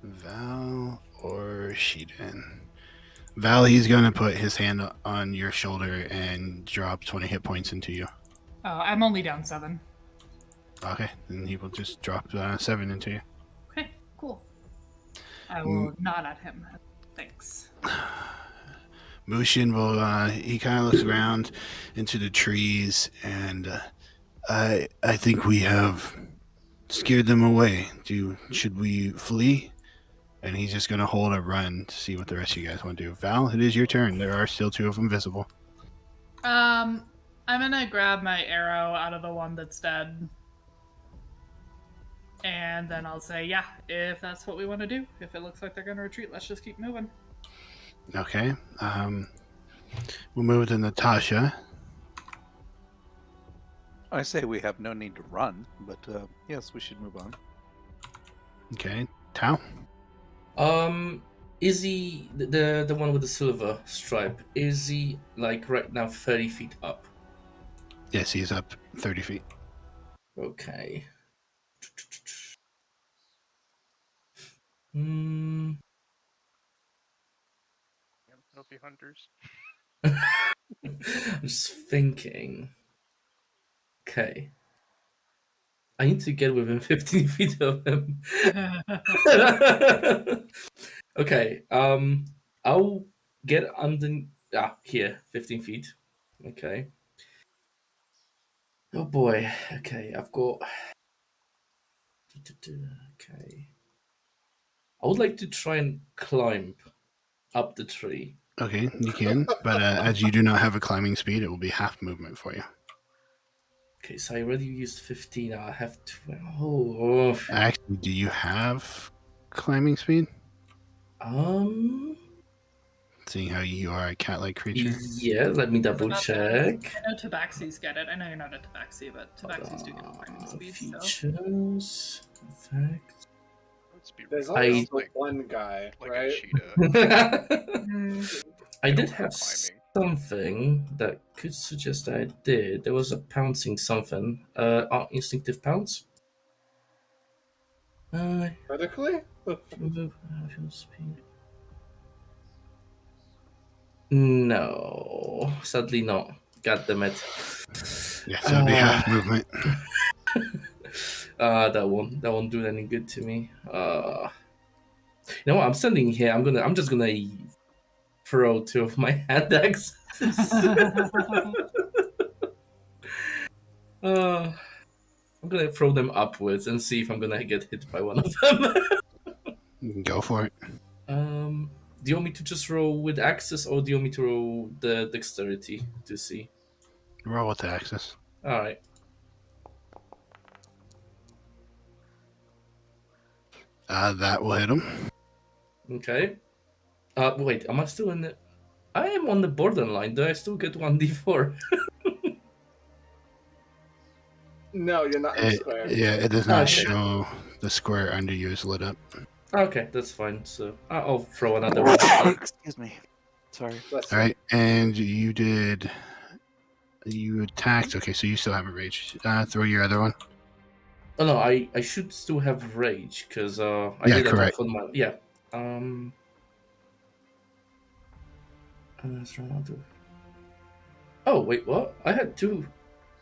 Val or Shiden? Val, he's going to put his hand on your shoulder and drop 20 hit points into you. Oh, I'm only down 7. Okay, then he will just drop 7 into you. Okay, cool. I will nod at him. Thanks. Mushin will, he kind of looks around into the trees and I think we have scared them away. Should we flee? And he's just gonna hold a run to see what the rest of you guys want to do. Val, it is your turn. There are still 2 of them visible. I'm gonna grab my arrow out of the one that's dead. And then I'll say, yeah, if that's what we want to do. If it looks like they're gonna retreat, let's just keep moving. Okay. We'll move to Natasha. I say we have no need to run, but yes, we should move on. Okay. Tao. Is he the one with the silver stripe? Is he like right now 30 feet up? Yes, he's up 30 feet. Okay. Trophy hunters. I'm just thinking. Okay. I need to get within 15 feet of him. Okay. I'll get under. Here, 15 feet. Okay. Oh boy. Okay, I've got. Okay. I would like to try and climb up the tree. Okay, you can, but as you do not have a climbing speed, it will be half movement for you. Okay, so I already used 15. I have 12. Oh. Actually, do you have climbing speed? Seeing how you are a cat-like creature. Yeah, let me double check. I know tabaxis get it. I know you're not a tabaxi, but tabaxis do get climbing speed. So. Features. Effects. Let's be There's real. always Like one guy, a right? cheetah. I did don't have have climbing. something that could suggest that I did. There was a pouncing something. Instinctive pounce. Vertically? Speed. No, sadly not. God damn it. Yeah, so it'd be half movement. That won't do any good to me. You know what? I'm standing here. I'm just gonna throw 2 of my hand axes. I'm gonna throw them upwards and see if I'm gonna get hit by one of them. You can go for it. Do you want me to just roll with axes, or do you want me to roll the dexterity to see? Roll with the axis. All right. That will hit him. Okay. Wait, am I still in the... I am on the borderline. Do I still get 1d4? No, you're not in the square. Yeah, it does not Okay. show the square under you is lit up. Okay, that's fine. So I'll throw another one. Excuse me. Sorry. Bless All you. right, and you attacked. Okay, so you still have a rage. Throw your other one. Oh no, I should still have rage because I Yeah, did correct. attack on my let's run out of... Oh wait, what? I had 2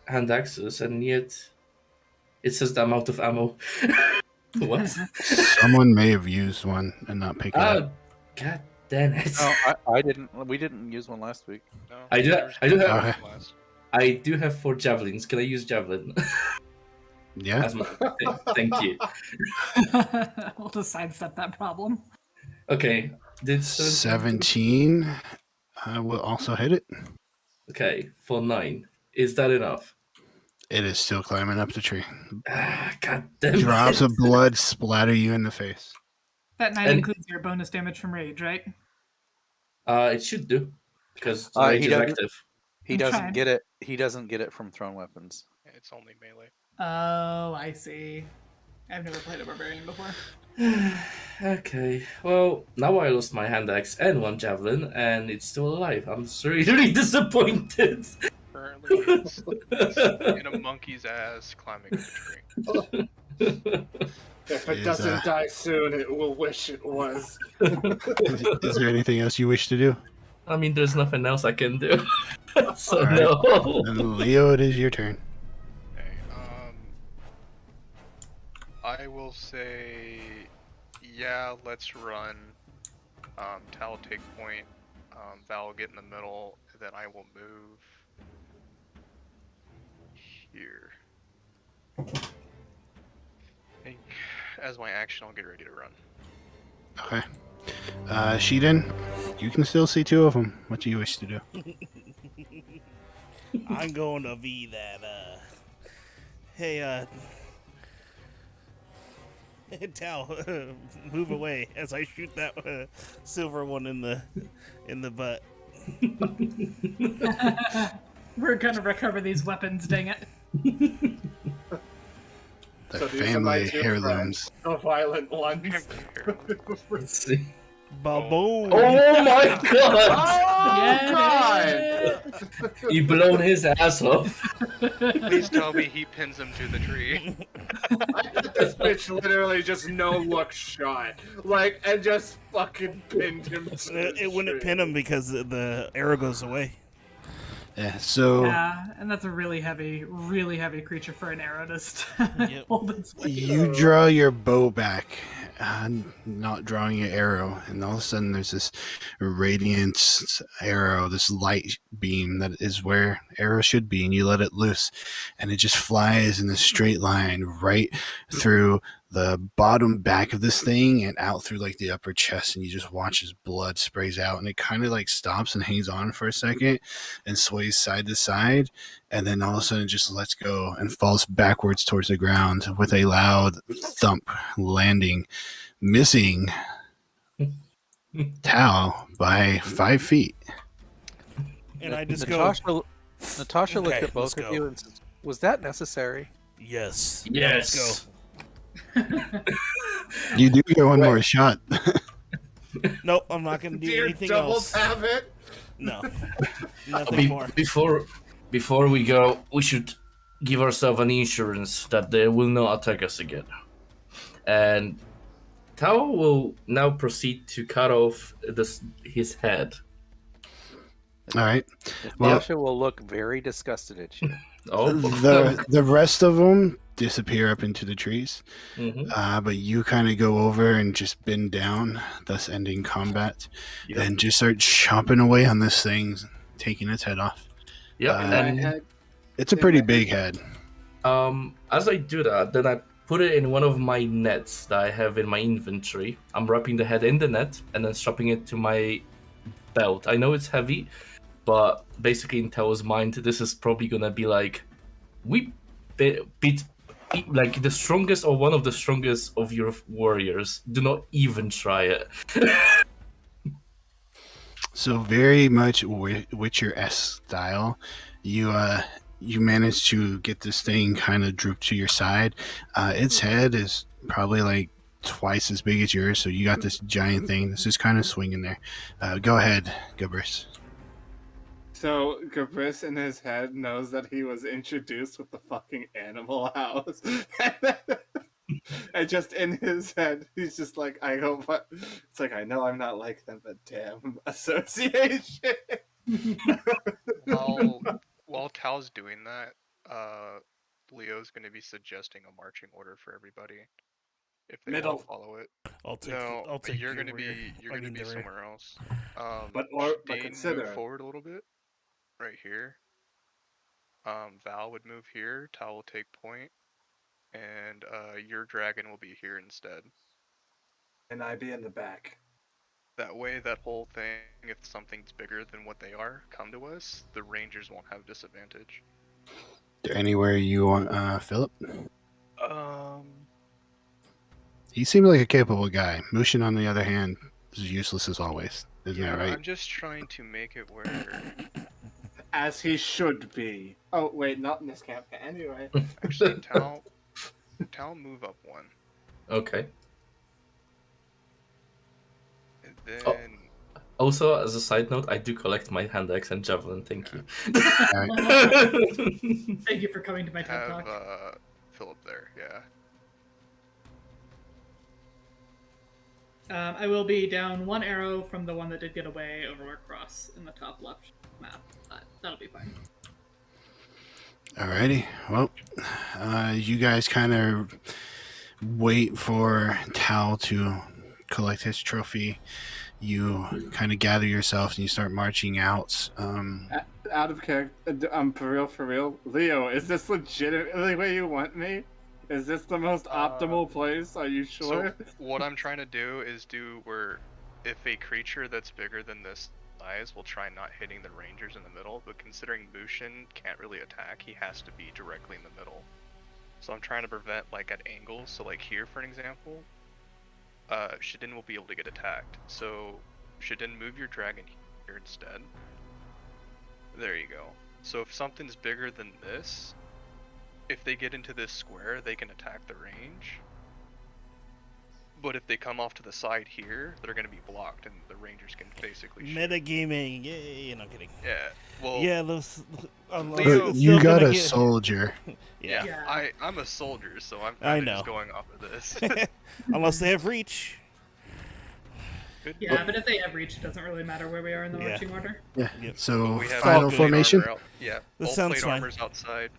hand axes and yet it says that I'm out of ammo. What? Someone may have used one and not picked it up. God damn it! No, I didn't. We didn't use one last week. No, I do- there's I do no have- Okay. last. I do have 4 javelins. Can I use javelin? Yeah. As my... Thank you. We'll just sidestep that problem. Okay, did 17 will also hit it. Okay, for 9. Is that enough? It is still climbing up the tree. God damn Drops it. of blood splatter you in the face. That 9 And- includes your bonus damage from rage, right? It should do because the He rage is doesn't- active. He I'm doesn't trying. get it. He doesn't get it from thrown weapons. It's only melee. Oh, I see. I've never played a barbarian before. Okay, well, now I lost my hand axe and 1 javelin, and it's still alive. I'm really disappointed. Currently, it's in a monkey's ass climbing up a tree. If it Is, doesn't die soon, it will wish it was. Is there anything else you wish to do? I mean, there's nothing else I can do. So Alright. no. And Leo, it is your turn. Okay, I will say, yeah, let's run. Tal will take point. Val will get in the middle, and then I will move here. As my action, I'll get ready to run. Okay. Sheeden, you can still see two of them. What do you wish to do? I'm going to be that. Hey, Tal, move away as I shoot that silver one in the butt. We're gonna recover these weapons, dang it. The So these are family my two heirlooms. The violent ones. Let's see. Ba-boom! Oh my god! Yeah. He blown his ass off. Please tell me he pins him to the tree. This bitch literally just no look shot. Like, and just fucking pinned him to the It wouldn't tree. pin him because the arrow goes away. Yeah, so Yeah, and that's a really heavy creature for an arrow to Yep. hold its weight. you draw your bow back, not drawing your arrow, and all of a sudden there's this radiant arrow, this light beam that is where arrow should be, and you let it loose, and it just flies in a straight line right through the bottom back of this thing and out through like the upper chest, and you just watch as blood sprays out, and it kind of like stops and hangs on for a second and sways side to side, and then all of a sudden it just lets go and falls backwards towards the ground with a loud thump, landing, missing Tao by 5 feet. And I just go, Natasha looked Okay, at both let's of go. you and says, "Was that necessary?" yes. Yes. Let's go. You do get one more shot. Nope, I'm not going to do Dear anything double else. tap it. No. Nothing more. Before we go, we should give ourselves an insurance that they will not attack us again. And Tao will now proceed to cut off his head. All right. Well, Natasha will look very disgusted at you. Oh, the rest of them disappear up into the trees, Mhm. but you kind of go over and just bend down, thus ending combat, Yep. and just start chopping away on this thing, taking its head off. Yep. In my and head, It's a pretty big head. as I do that, then I put it in one of my nets that I have in my inventory. I'm wrapping the head in the net and then strapping it to my belt. I know it's heavy, but basically in Tao's mind, this is probably gonna be like, we beat like the strongest or one of the strongest of your warriors. Do not even try it. So very much Witcher-esque style. You manage to get this thing kind of drooped to your side. Its head is probably like twice as big as yours, so you got this giant thing. This is kind of swinging there. Go ahead, Gabris. So Gabris in his head knows that he was introduced with the fucking animal house. And just in his head, he's just like, I hope it's like, I know I'm not like them, but damn association. While Tal's doing that, Leo's going to be suggesting a marching order for everybody if they Middle. won't follow it. I'll take No, the you're going to rear. be I mean, the rear. somewhere else. But Dean, consider move forward a little bit, right here. Val would move here. Tal will take point, and your dragon will be here instead. and I be in the back. That way, that whole thing, if something's bigger than what they are, come to us. The rangers won't have disadvantage. There anywhere you want, Philip? He seems like a capable guy. Mushin, on the other hand, is useless as always. Isn't Yeah, that right? I'm just trying to make it where. As he should be. Oh, wait, not in this campaign. Anyway. Actually, Tal move up one. Okay. And then. Oh. Also, as a side note, I do collect my hand axe and javelin. Thank you. Thank you for coming to my TED Have Talk. Philip there, yeah. I will be down one arrow from the one that did get away over across in the top left map. That'll be fine. Alrighty. Well, you guys kind of wait for Tal to collect his trophy. You kind of gather yourself and you start marching out. out of character. For real. Leo, is this legitimately where you want me? Is this the most optimal place? Are you sure? So what I'm trying to do is do where if a creature that's bigger than this size will try not hitting the rangers in the middle, but considering Mushin can't really attack, he has to be directly in the middle. So I'm trying to prevent like at angles. So like here, for an example, Shadin will be able to get attacked. So Shadin, move your dragon here instead. There you go. So if something's bigger than this, if they get into this square, they can attack the range. But if they come off to the side here, they're going to be blocked, and the rangers can basically shoot. Metagaming, yay! No kidding. Yeah. Well. Yeah, those. Leo- But you got a soldier. Yeah. Yeah. I'm a soldier, so I'm I kind of know. just going off of this. Unless they have reach. Good. Yeah, but if they have reach, it doesn't really matter where we are in the Yeah. marching order. Yeah. Yep. So We have final plate formation. armor yeah. That Both sounds plate fine. armor's outside.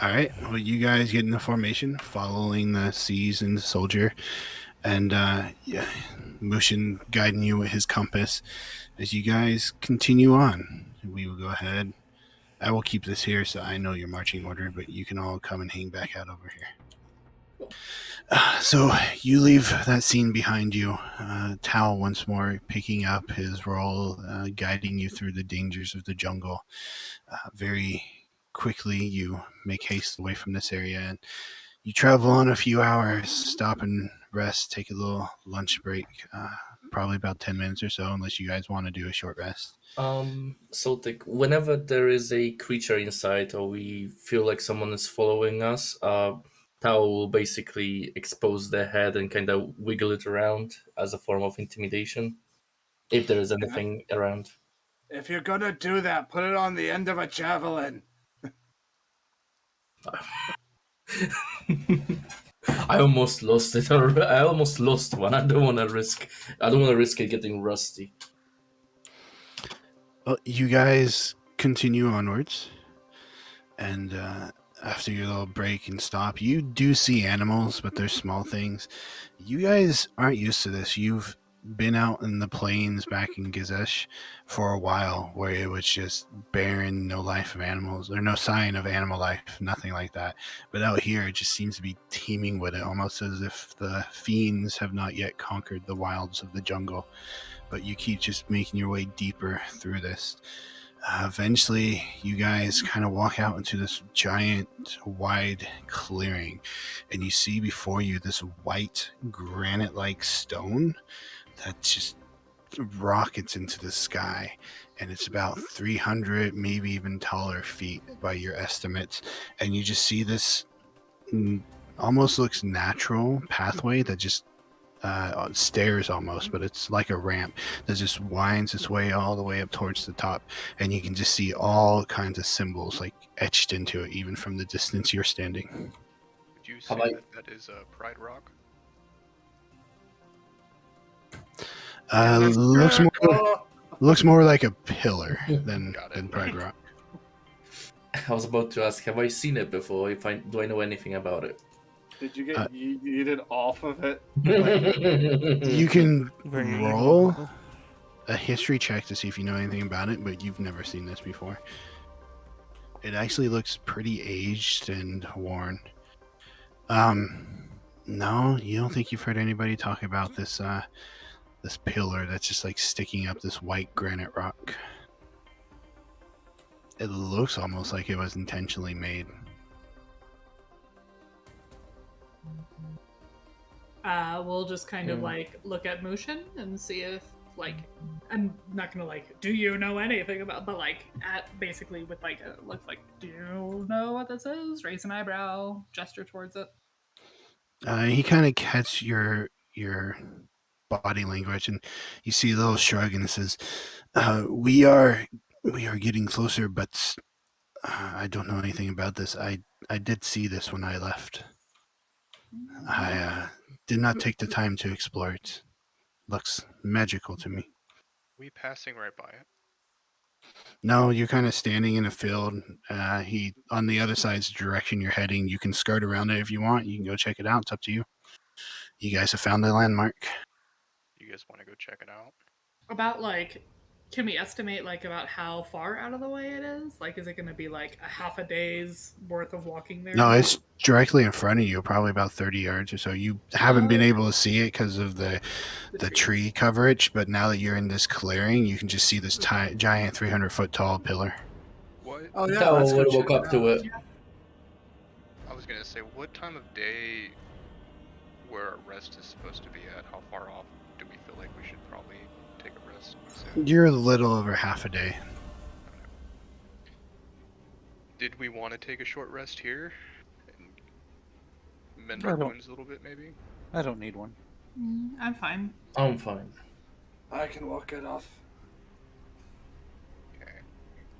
All right. Well, you guys get in the formation, following the C's and the soldier, and Mushin guiding you with his compass as you guys continue on. We will go ahead. I will keep this here so I know your marching order, but you can all come and hang back out over here. So you leave that scene behind you. Tao once more picking up his role, guiding you through the dangers of the jungle. Very quickly, you make haste away from this area, and you travel on a few hours, stop and rest, take a little lunch break, probably about 10 minutes or so, unless you guys want to do a short rest. So whenever there is a creature inside or we feel like someone is following us, Tao will basically expose their head and kind of wiggle it around as a form of intimidation, if there is anything around. If you're gonna do that, put it on the end of a javelin. I almost lost it. I almost lost one. I don't want to risk it getting rusty. Well, you guys continue onwards, and after your little break and stop, you do see animals, but they're small things. You guys aren't used to this. You've been out in the plains back in Gizesh for a while, where it was just barren, no life of animals, or no sign of animal life, nothing like that. But out here, it just seems to be teeming with it, almost as if the fiends have not yet conquered the wilds of the jungle. But you keep just making your way deeper through this. Eventually, you guys kind of walk out into this giant, wide clearing, and you see before you this white, granite-like stone that just rockets into the sky, and it's about 300, maybe even taller feet by your estimates. And you just see this almost looks natural pathway that just stairs almost, but it's like a ramp that just winds its way all the way up towards the top, and you can just see all kinds of symbols like etched into it, even from the distance you're standing. Would you say that is a Pride Rock? Looks more like a pillar than Pride Rock. I was about to ask, have I seen it before? Do I know anything about it? Did you get yeeted off of it? You can Very roll evil. a history check to see if you know anything about it, but you've never seen this before. It actually looks pretty aged and worn. No, you don't think you've heard anybody talk about this this pillar that's just like sticking up this white granite rock. It looks almost like it was intentionally made. We'll just kind of like look at Mushin and see if like I'm not gonna like, do you know anything about, but like at basically with like a look like, do you know what this is? Raise an eyebrow, gesture towards it. He kind of catches your body language, and you see a little shrug, and it says, "We are getting closer, but I don't know anything about this. I did see this when I left. I did not take the time to explore it. Looks magical to me." We passing right by it. No, you're kind of standing in a field. He on the other side's direction you're heading. You can skirt around it if you want. You can go check it out. It's up to you. You guys have found the landmark. You guys want to go check it out? About like Can we estimate like about how far out of the way it is? Like, is it going to be like a half a day's worth of walking there? No, it's directly in front of you, probably about 30 yards or so. You haven't been able to see it because of the tree coverage, but now that you're in this clearing, you can just see this giant 300-foot tall pillar. What? Oh yeah, Tao let's go will check walk up to it. I was gonna say, what time of day where our rest is supposed to be at? How far off do we feel like we should probably take a rest? soon? You're a little over half a day. Did we want to take a short rest here and mend our wounds a little bit, maybe? I don't need one. I'm fine. I'm fine. I can walk it off. Okay.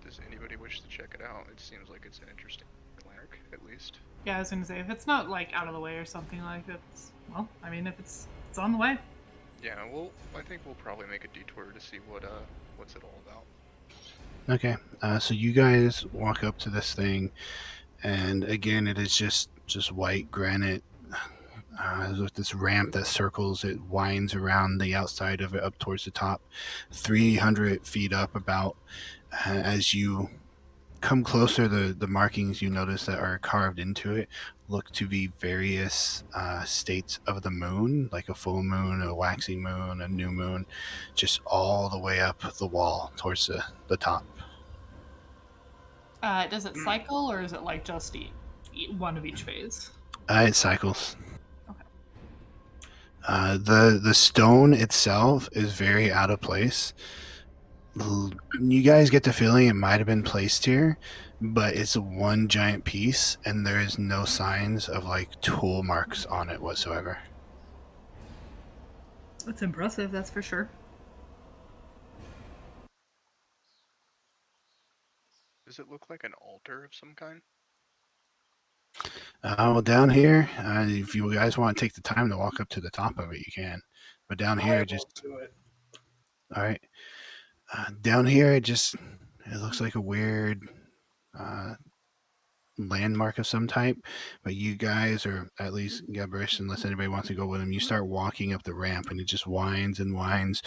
Does anybody wish to check it out? It seems like it's an interesting landmark, at least. Yeah, I was gonna say if it's not like out of the way or something like it's well, I mean if it's on the way. Yeah, well, I think we'll probably make a detour to see what's it all about. Okay, so you guys walk up to this thing, and again, it is just white granite with this ramp that circles. It winds around the outside of it up towards the top, 300 feet up about. As you come closer, the markings you notice that are carved into it look to be various states of the moon, like a full moon, a waxing moon, a new moon, just all the way up the wall towards the top. Does it cycle or is it like just one of each phase? It cycles. Okay. The stone itself is very out of place. You guys get the feeling it might have been placed here, but it's one giant piece, and there is no signs of like tool marks on it whatsoever. That's impressive, that's for sure. Does it look like an altar of some kind? Well, down here, if you guys want to take the time to walk up to the top of it, you can. But down here, just do it. all right. Down here, it looks like a weird landmark of some type. But you guys, or at least Gabrish, unless anybody wants to go with him, you start walking up the ramp, and it just winds and winds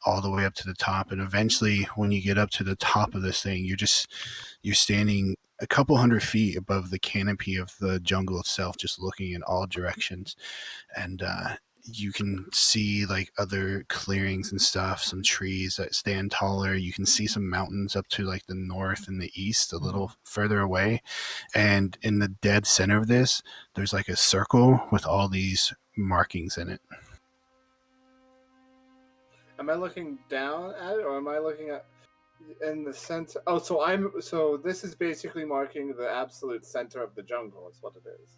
all the way up to the top. And eventually, when you get up to the top of this thing, you're standing a couple hundred feet above the canopy of the jungle itself, just looking in all directions. And you can see like other clearings and stuff, some trees that stand taller. You can see some mountains up to like the north and the east, a little further away. And in the dead center of this, there's like a circle with all these markings in it. Am I looking down at it, or am I looking at in the center? Oh, so this is basically marking the absolute center of the jungle. Is what it is.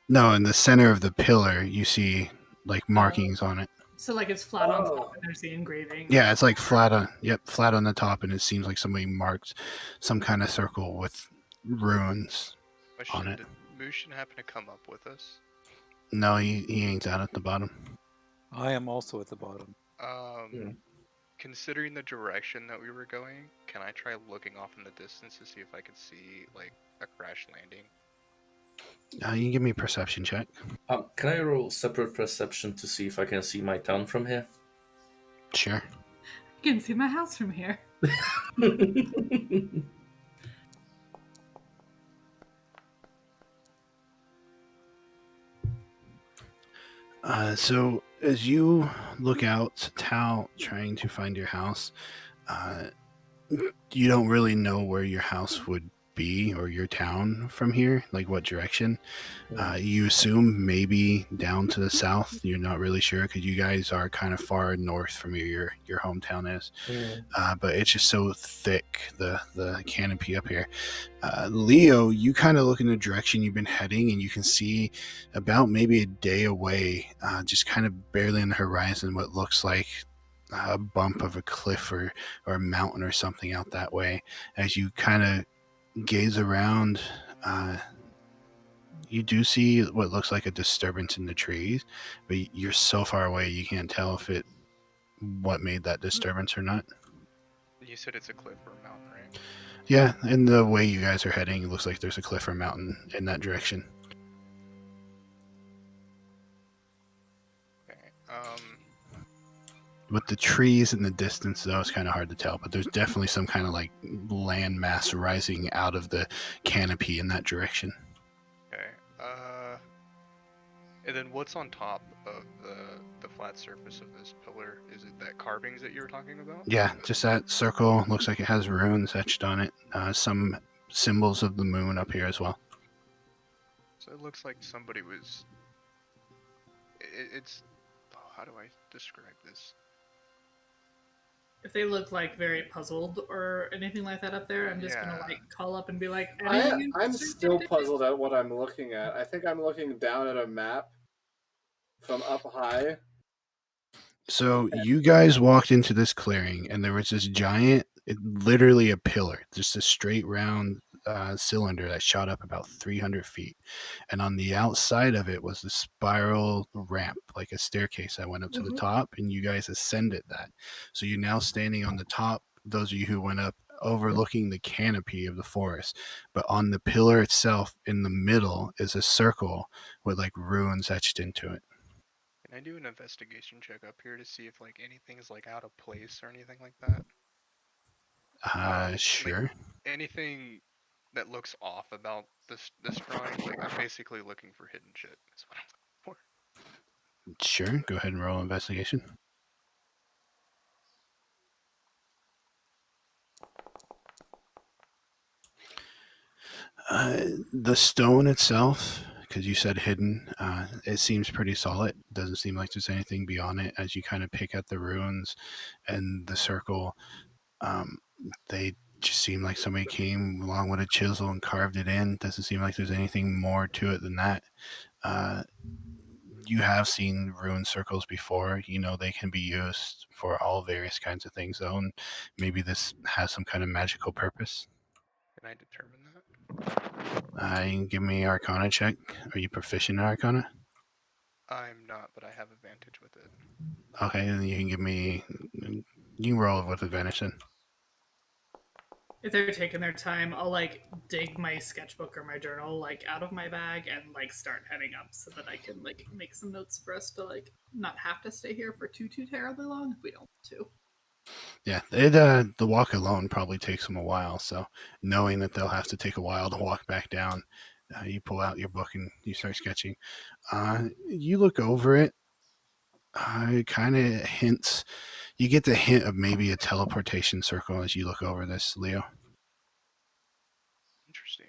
No, in the center of the pillar, you see like markings on it. So like it's flat on top and there's the engraving. Yeah, it's like flat on the top, and it seems like somebody marked some kind of circle with runes on it. Did Mushin happen to come up with us? No, he ain't out at the bottom. I am also at the bottom. Considering the direction that we were going, can I try looking off in the distance to see if I could see like a crash landing? You can give me a perception check. Can I roll separate perception to see if I can see my town from here? Sure. You can see my house from here. So as you look out, Tao, trying to find your house, you don't really know where your house would be or your town from here, like what direction. You assume maybe down to the south. You're not really sure because you guys are kind of far north from where your hometown is. But it's just so thick, the canopy up here. Leo, you kind of look in the direction you've been heading, and you can see about maybe a day away, just kind of barely on the horizon, what looks like a bump of a cliff or a mountain or something out that way. As you kind of gaze around, you do see what looks like a disturbance in the trees, but you're so far away you can't tell if what made that disturbance or not. You said it's a cliff or a mountain, right? Yeah, and the way you guys are heading, it looks like there's a cliff or mountain in that direction. Okay. With the trees in the distance, though, it's kind of hard to tell. But there's definitely some kind of like land mass rising out of the canopy in that direction. Okay. And then what's on top of the flat surface of this pillar? Is it that carvings that you were talking about? Yeah, just that circle. Looks like it has runes etched on it. Some symbols of the moon up here as well. So it looks like somebody was. It's. Oh, how do I describe this? If they look like very puzzled or anything like that up there, I'm just gonna Yeah. like call up and be like, I'm "Anything still interesting?" puzzled at what I'm looking at. I think I'm looking down at a map from up high. So you guys walked into this clearing, and there was this giant, literally a pillar, just a straight round cylinder that shot up about 300 feet. And on the outside of it was the spiral ramp, like a staircase that went up to the top, and you guys ascended that. So you're now standing on the top, those of you who went up, overlooking the canopy of the forest. But on the pillar itself, in the middle, is a circle with like runes etched into it. Can I do an investigation check up here to see if like anything's like out of place or anything like that? Sure. Like, anything that looks off about this drawing, like I'm basically looking for hidden shit. Is what I'm looking for. Sure. Go ahead and roll investigation. The stone itself, because you said hidden, it seems pretty solid. Doesn't seem like there's anything beyond it. As you kind of pick at the runes and the circle, they just seem like somebody came along with a chisel and carved it in. Doesn't seem like there's anything more to it than that. You have seen rune circles before. You know they can be used for all various kinds of things, though, and maybe this has some kind of magical purpose. Can I determine that? You can give me Arcana check. Are you proficient in Arcana? I'm not, but I have advantage with it. Okay, then you can give me. You can roll with advantage then. If they're taking their time, I'll like dig my sketchbook or my journal like out of my bag and like start heading up so that I can like make some notes for us to like not have to stay here for too terribly long if we don't want to. Yeah, the walk alone probably takes them a while. So knowing that they'll have to take a while to walk back down, you pull out your book and you start sketching. You look over it. It kind of hints. You get the hint of maybe a teleportation circle as you look over this, Leo. Interesting.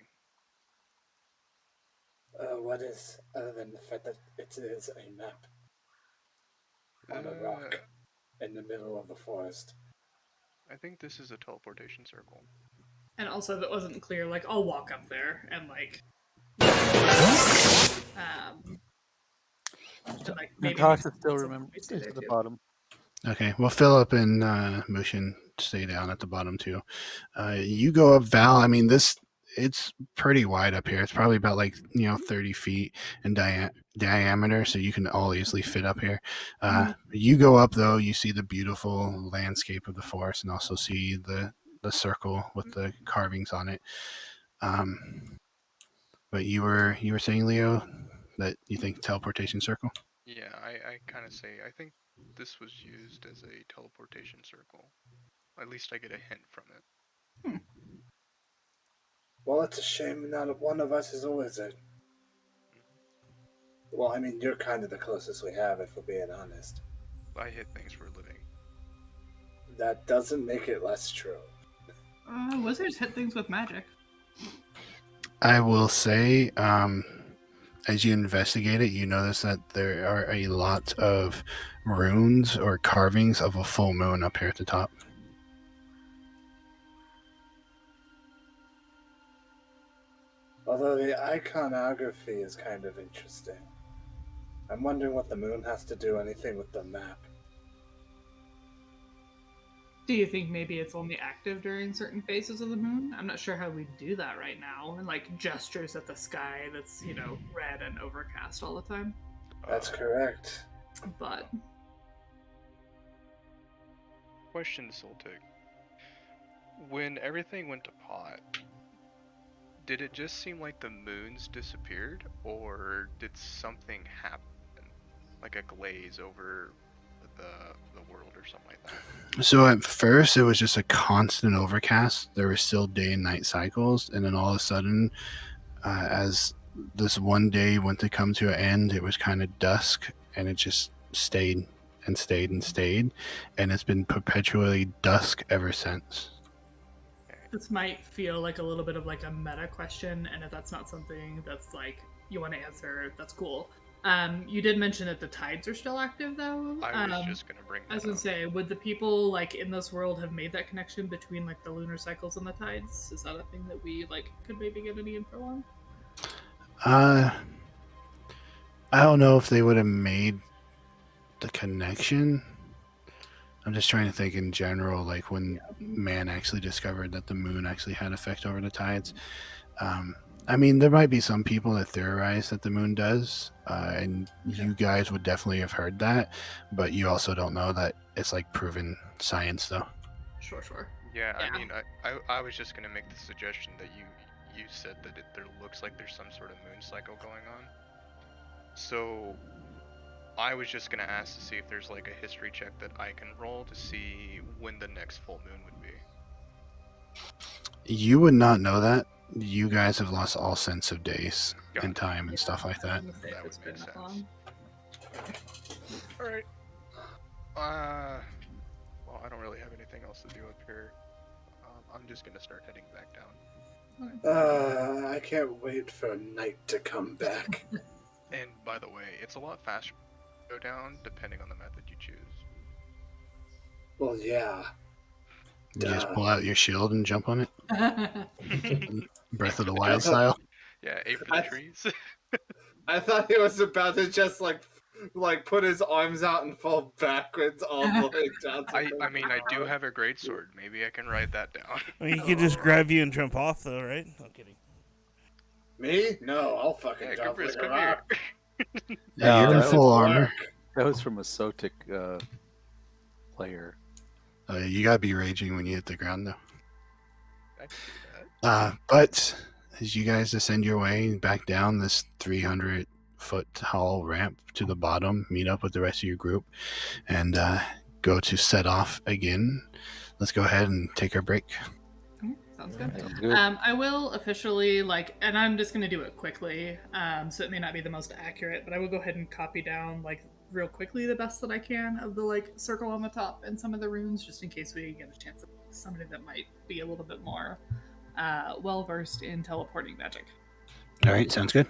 What is, other than the fact that it is a map on a rock in the middle of the forest? I think this is a teleportation circle. And also, if it wasn't clear, like I'll walk up there and like, maybe Natasha still remember is at the bottom. Okay, well, Philip and Mushin stay down at the bottom too. You go up, Val. I mean, it's pretty wide up here. It's probably about 30 feet in diameter, so you can all easily fit up here. You go up though, you see the beautiful landscape of the forest, and also see the circle with the carvings on it. But you were saying, Leo, that you think teleportation circle? Yeah, I kind of say I think this was used as a teleportation circle. At least I get a hint from it. Well, it's a shame not one of us is a wizard. Well, I mean, you're kind of the closest we have, if we're being honest. I hit things for a living. That doesn't make it less true. Wizards hit things with magic. I will say, as you investigate it, you notice that there are a lot of runes or carvings of a full moon up here at the top. Although the iconography is kind of interesting. I'm wondering what the moon has to do anything with the map. Do you think maybe it's only active during certain phases of the moon? I'm not sure how we do that right now. And like gestures at the sky that's, red and overcast all the time. That's correct. But Question, Soltic. When everything went to pot, did it just seem like the moons disappeared, or did something happen? Like a glaze over the world or something like that? So at first, it was just a constant overcast. There were still day and night cycles, and then all of a sudden, as this one day went to come to an end, it was kind of dusk, and it just stayed and stayed and stayed, and it's been perpetually dusk ever since. This might feel like a little bit of like a meta question, and if that's not something that's like you want to answer, that's cool. You did mention that the tides are still active, though. I was just gonna bring that I was gonna up. say, would the people like in this world have made that connection between like the lunar cycles and the tides? Is that a thing that we like could maybe get any info on? I don't know if they would have made the connection. I'm just trying to think in general, like when man actually discovered that the moon actually had effect over the tides. I mean, there might be some people that theorize that the moon does, and you guys would definitely have heard that, but you also don't know that it's like proven science, though. Sure. Yeah, Yeah. I mean, I was just gonna make the suggestion that you said that there looks like there's some sort of moon cycle going on. So I was just gonna ask to see if there's like a history check that I can roll to see when the next full moon would be. You would not know that. You guys have lost all sense of days and Gotcha. time and stuff like that. I was gonna say, if That it's would been make that sense. long. All right. Well, I don't really have anything else to do up here. I'm just gonna start heading back down. I can't wait for night to come back. And by the way, it's a lot faster to go down depending on the method you choose. Well, yeah. You just Duh. pull out your shield and jump on it. Breath of the Wild thought- style. Yeah, aim for the trees. I thought he was about to just like put his arms out and fall backwards all the way down. To I mean, I do have a greatsword. Maybe I can write that down. I mean, you could just grab you and jump off, though, right? No kidding. Me? No, I'll fucking Yeah, jump Goobers, like a come here. rock. Yeah, you're in that full was armor. work. That was from a Sotic player. You gotta be raging when you hit the ground, though. I can do that. But as you guys descend your way back down this 300-foot tall ramp to the bottom, meet up with the rest of your group, and go to set off again. Let's go ahead and take our break. Sounds good. Sounds good. I will officially and I'm just gonna do it quickly. So it may not be the most accurate, but I will go ahead and copy down real quickly the best that I can of the circle on the top and some of the runes, just in case we get a chance of somebody that might be a little bit more well versed in teleporting magic. All right, sounds good.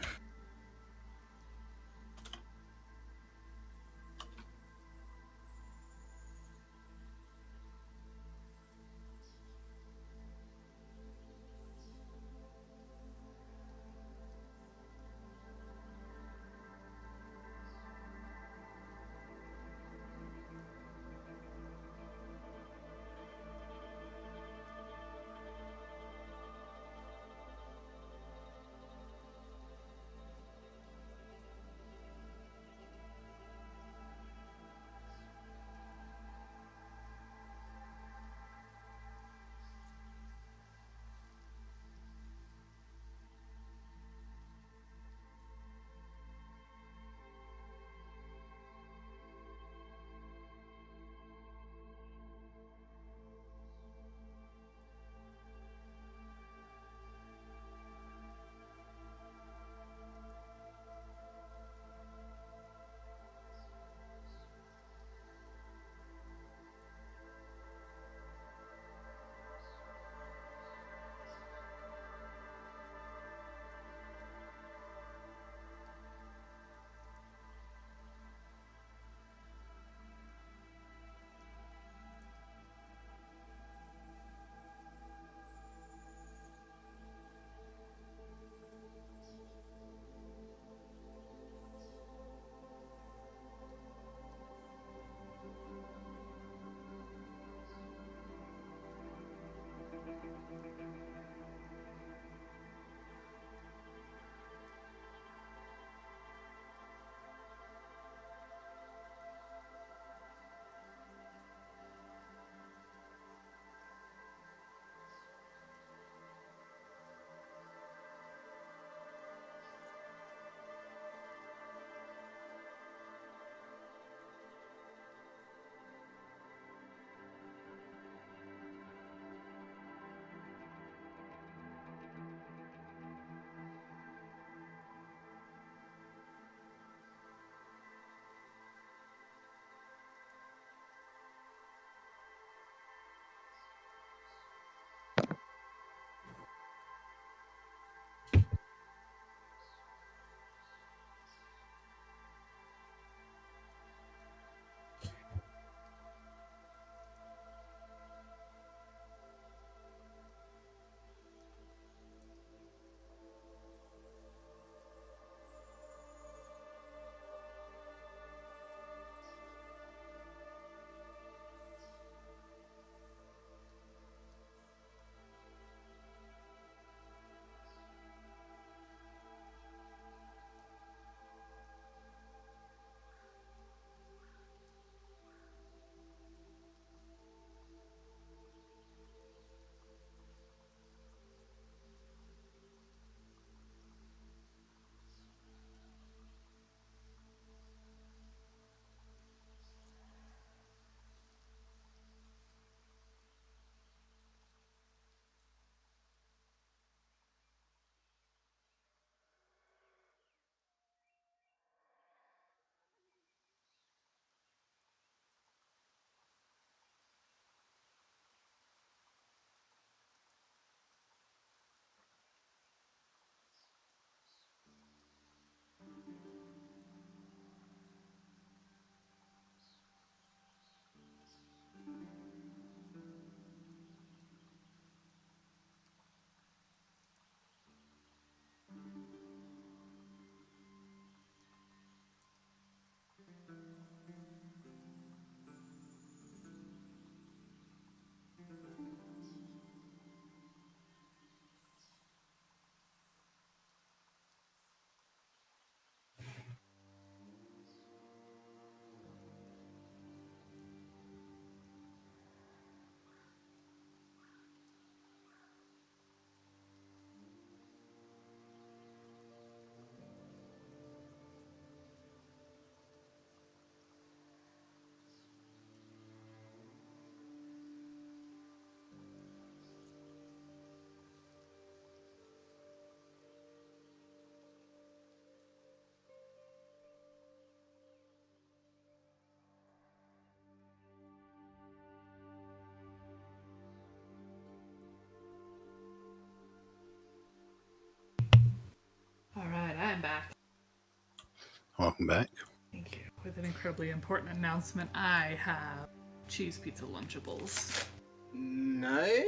Welcome back. Thank you. With an incredibly important announcement, I have cheese pizza Lunchables. Nice.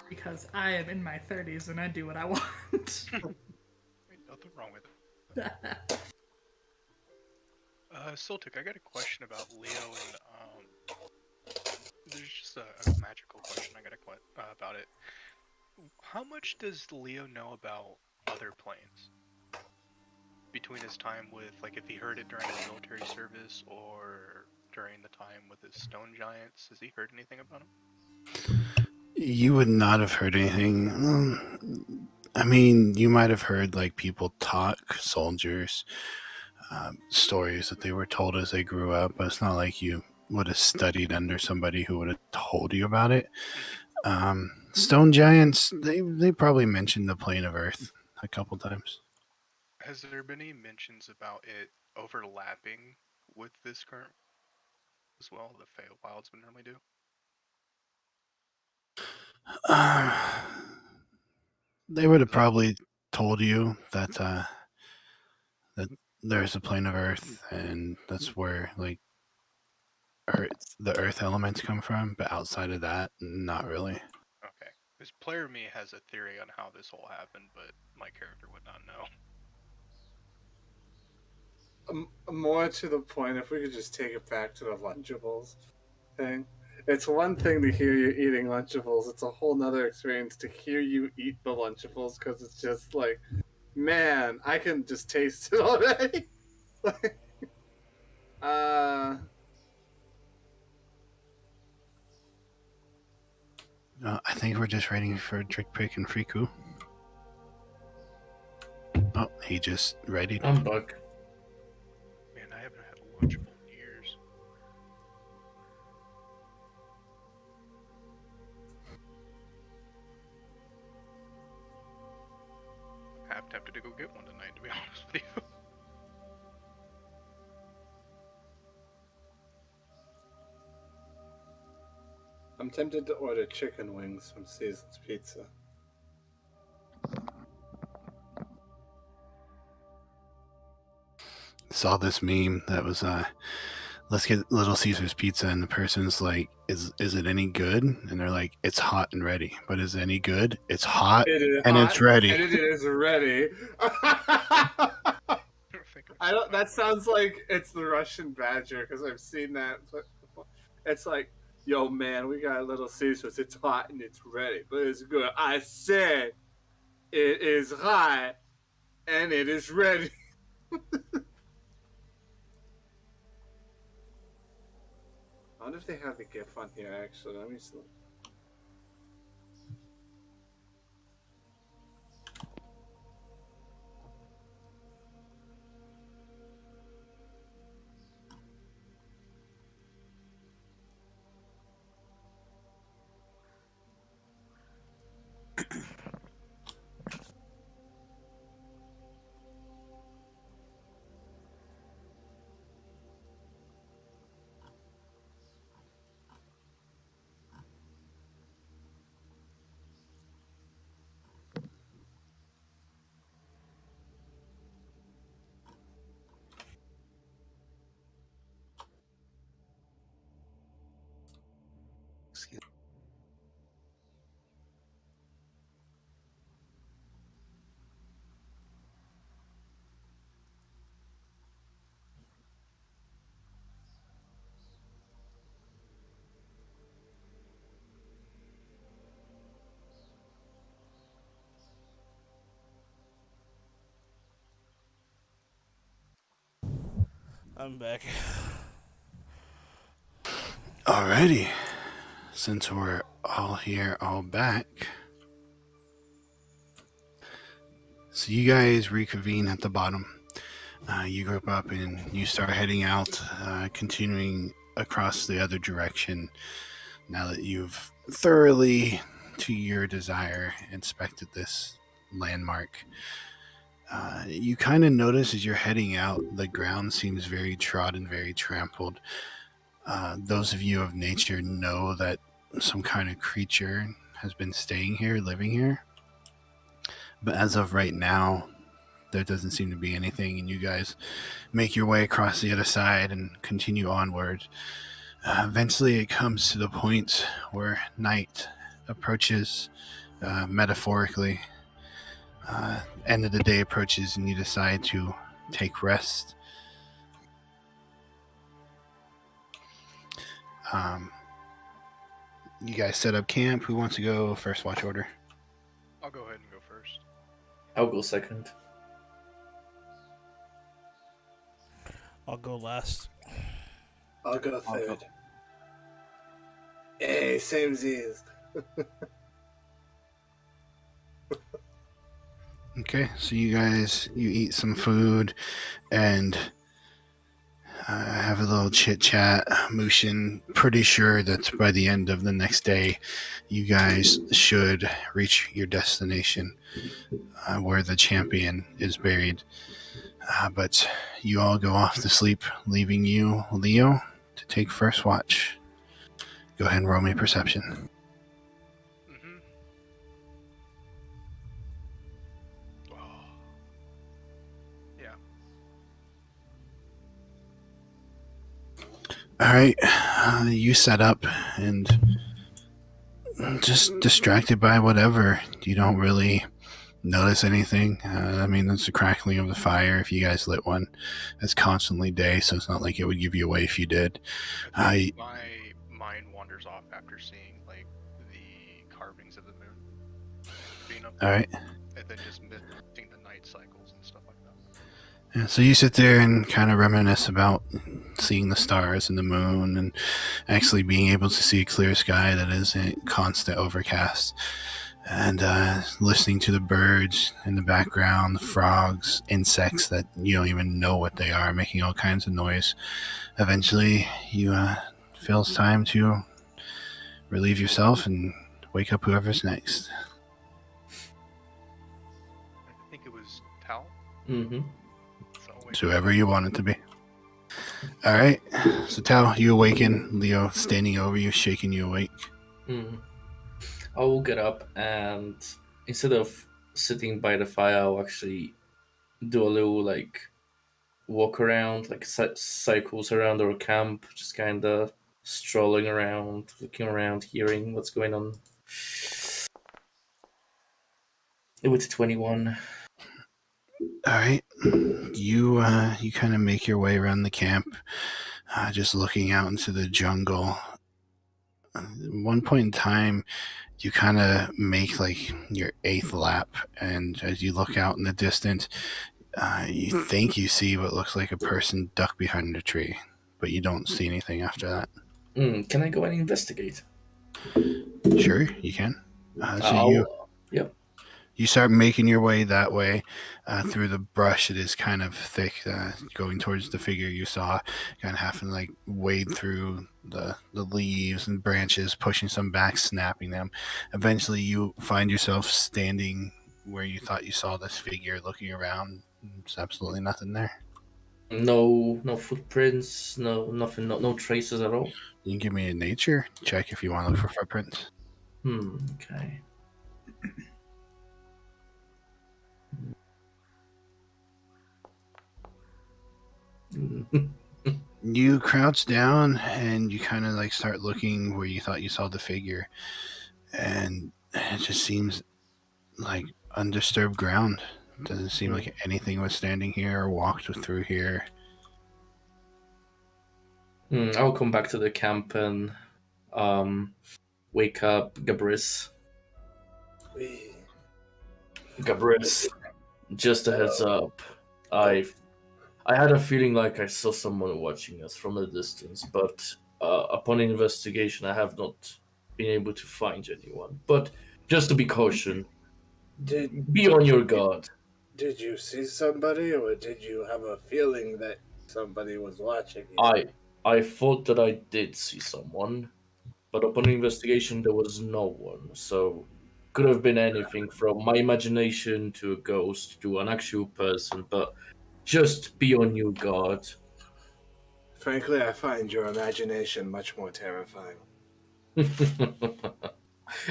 Because I am in my 30s and I do what I want. Ain't nothing wrong with it. Soltic, I got a question about Leo and there's just a magical question I got about it. How much does Leo know about other planes? Between his time with, like, if he heard it during his military service or during the time with his stone giants, has he heard anything about them? You would not have heard anything. I mean, you might have heard like people talk, soldiers, stories that they were told as they grew up, but it's not like you would have studied under somebody who would have told you about it. Stone giants, they probably mentioned the plane of Earth a couple times. Has there been any mentions about it overlapping with this current as well, the Feywilds would normally do? They would have probably told you that that there's a plane of Earth, and that's where like the Earth elements come from. But outside of that, not really. Okay. Because player me has a theory on how this all happened, but my character would not know. More to the point, if we could just take it back to the Lunchables thing. It's one thing to hear you eating Lunchables. It's a whole nother experience to hear you eat the Lunchables, because it's just like, man, I can just taste it already. I think we're just waiting for Trick Prick and Friku. Oh, he just readied. I'm back. Man, I haven't had a Lunchable in years. I'm half tempted to go get one tonight, to be honest with you. I'm tempted to order chicken wings from Seasons Pizza. Saw this meme that was let's get Little Caesar's pizza, and the person's like, is it any good? And they're like, it's hot and ready. But is it any good? It's hot and it's ready. And it is ready. I don't. That sounds like it's the Russian Badger, because I've seen that. It's like, yo, man, we got Little Caesars. It's hot and it's ready, but it's good. I said it is hot and it is ready. I wonder if they have the GIF on here, actually. Let me see. I'm back. Alrighty. Since we're all here, all back. So you guys reconvene at the bottom. You group up and you start heading out, continuing across the other direction. Now that you've thoroughly, to your desire, inspected this landmark, you kind of notice as you're heading out, the ground seems very trodden, very trampled. Those of you of nature know that some kind of creature has been staying here, living here. But as of right now, there doesn't seem to be anything, and you guys make your way across the other side and continue onward. Eventually, it comes to the point where night approaches, metaphorically. End of the day approaches, and you decide to take rest. You guys set up camp. Who wants to go first watch order? I'll go ahead and go first. I'll go second. I'll go last. I'll go third. Hey, same Z's. Okay, so you eat some food and have a little chit chat. Mushin, pretty sure that by the end of the next day, you guys should reach your destination, where the champion is buried. But you all go off to sleep, leaving you, Leo, to take first watch. Go ahead and roll me perception. All right, you set up and just distracted by whatever. You don't really notice anything. I mean, it's the crackling of the fire. If you guys lit one, it's constantly day, so it's not like it would give you away if you did. My mind wanders off after seeing like the carvings of the moon being up there, All right. and then just missing the night cycles and stuff like that. Yeah, so you sit there and kind of reminisce about seeing the stars and the moon and actually being able to see a clear sky that isn't constant overcast, and listening to the birds in the background, the frogs, insects that you don't even know what they are, making all kinds of noise. Eventually, you feel it's time to relieve yourself and wake up whoever's next. I think it was Tal. Mm-hmm. It's whoever you want it to be. All right. So, Tal, you awaken. Leo standing over you, shaking you awake. I will get up, and instead of sitting by the fire, I'll actually do a little like walk around, like cycles around our camp, just kind of strolling around, looking around, hearing what's going on. It was 21. All right. You kind of make your way around the camp, just looking out into the jungle. At one point in time, you kind of make like your 8th lap, and as you look out in the distance, you think you see what looks like a person ducked behind a tree, but you don't see anything after that. Can I go and investigate? Sure, you can. Yep. You start making your way that way through the brush. It is kind of thick, going towards the figure you saw, kind of having to like wade through the leaves and branches, pushing some back, snapping them. Eventually, you find yourself standing where you thought you saw this figure, looking around. There's absolutely nothing there. No footprints, nothing, no traces at all. You can give me a nature check if you want to look for footprints. Okay. You crouch down and you kind of like start looking where you thought you saw the figure, and it just seems like undisturbed ground. Doesn't seem like anything was standing here or walked through here. I'll come back to the camp and wake up Gabris. Gabris, just a heads up. I had a feeling like I saw someone watching us from a distance, but upon investigation, I have not been able to find anyone. But just to be cautious, be on your guard. Did you see somebody, or did you have a feeling that somebody was watching you? I thought that I did see someone, but upon investigation, there was no one. So could have been anything from my imagination to a ghost to an actual person, but just be on your guard. Frankly, I find your imagination much more terrifying.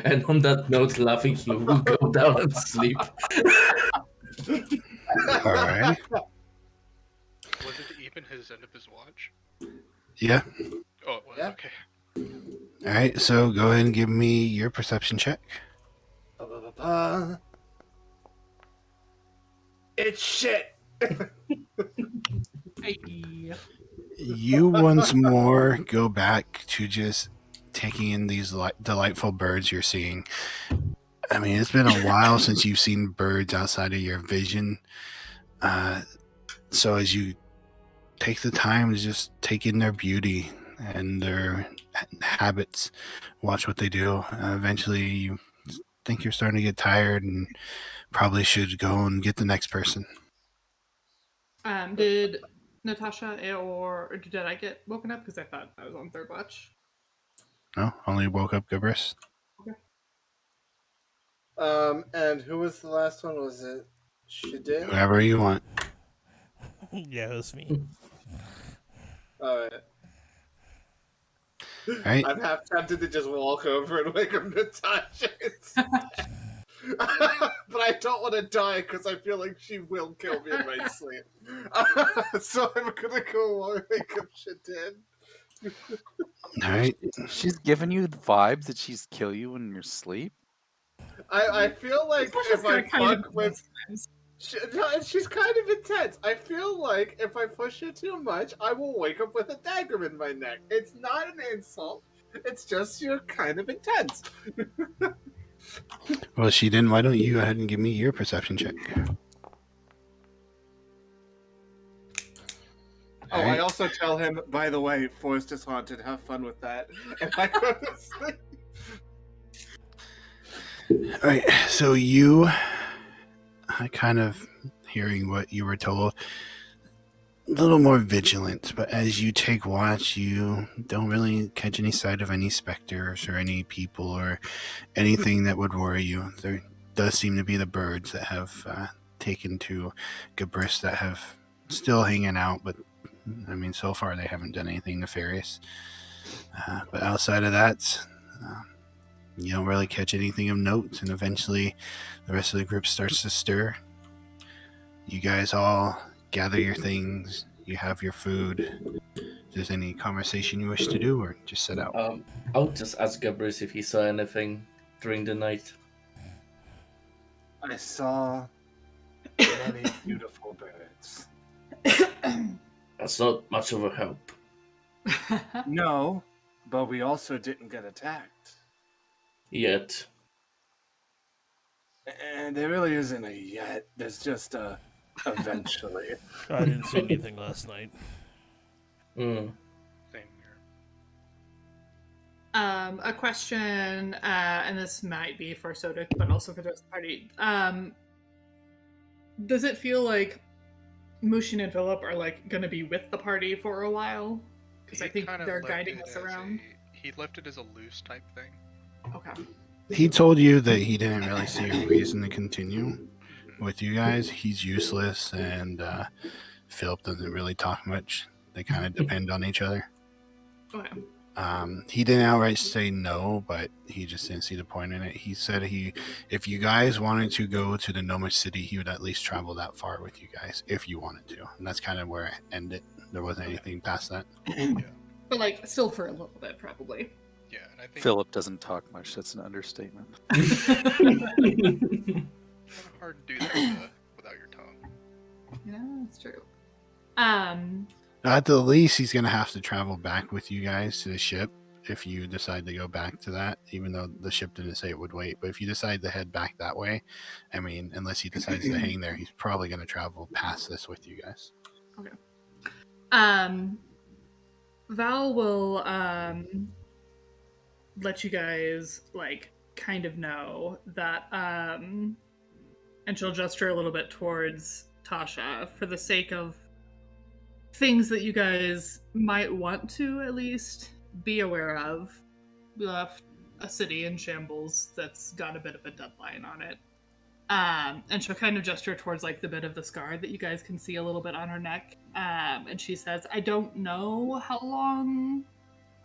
And on that note, laughing, you will go down and sleep. All right. Was it even his end of his watch? Yeah. Oh, it was. Yeah. Okay. All right. So go ahead and give me your perception check. Ba-ba-ba-ba. It's shit. Hey. You once more go back to just taking in these delightful birds you're seeing. I mean, it's been a while since you've seen birds outside of your vision. So as you take the time to just take in their beauty and their habits, watch what they do, eventually you think you're starting to get tired and probably should go and get the next person. Did Natasha or did I get woken up? Because I thought I was on third watch. No, only woke up Gabris. And who was the last one? Was it Shadin? Whoever you want. Yeah, it was me. Alright. Right. I'm half tempted to just walk over and wake up Natasha instead. But I don't want to die because I feel like she will kill me in my sleep. So I'm gonna go wake up Shadin. All right. She's giving you the vibes that she's kill you in your sleep. I feel like Natasha's if I kind of fuck with... she's kind of intense. I feel like if I push her too much, I will wake up with a dagger in my neck. It's not an insult. It's just you're kind of intense. Well, she didn't. Why don't you go ahead and give me your perception check? Oh, Alright. I also tell him, by the way, Forest is haunted. Have fun with that. And I go to sleep. All right, so you, kind of hearing what you were told, a little more vigilant, but as you take watch, you don't really catch any sight of any specters or any people or anything that would worry you. There does seem to be the birds that have taken to Gabris that have still hanging out, but I mean, so far they haven't done anything nefarious. But outside of that, you don't really catch anything of note, and eventually the rest of the group starts to stir. You guys all gather your things, you have your food. If there's any conversation you wish to do, or just sit out. I'll just ask Gabrius if he saw anything during the night. I saw many beautiful birds. That's not much of a help. No, but we also didn't get attacked. Yet. And there really isn't a yet. There's just a eventually. I didn't see anything last night. Mm. Same here. A question, and this might be for Sodic, but also for the rest of the party. Does it feel like Mushin and Philip are like going to be with the party for a while? Because I He think kind of they're left guiding it us as around. He left it as a loose type thing. Okay. He told you that he didn't really see a reason to continue with you guys. He's useless, and Philip doesn't really talk much. They kind of depend on each other. Okay. He didn't outright say no, but he just didn't see the point in it. He said if you guys wanted to go to the Gnomish City, he would at least travel that far with you guys, if you wanted to. And that's kind of where it ended. There wasn't anything past that. But like, still for a little bit, probably. Yeah, and I think Philip doesn't talk much. That's an understatement. it's kind of hard to do that without your tongue. Yeah, that's true. At the least, he's going to have to travel back with you guys to the ship if you decide to go back to that, even though the ship didn't say it would wait. But if you decide to head back that way, I mean, unless he decides to hang there, he's probably going to travel past this with you guys. Okay. Val will let you guys like kind of know that and she'll gesture a little bit towards Tasha for the sake of things that you guys might want to at least be aware of. We left a city in shambles that's got a bit of a deadline on it. And she'll kind of gesture towards like the bit of the scar that you guys can see a little bit on her neck. And she says, I don't know how long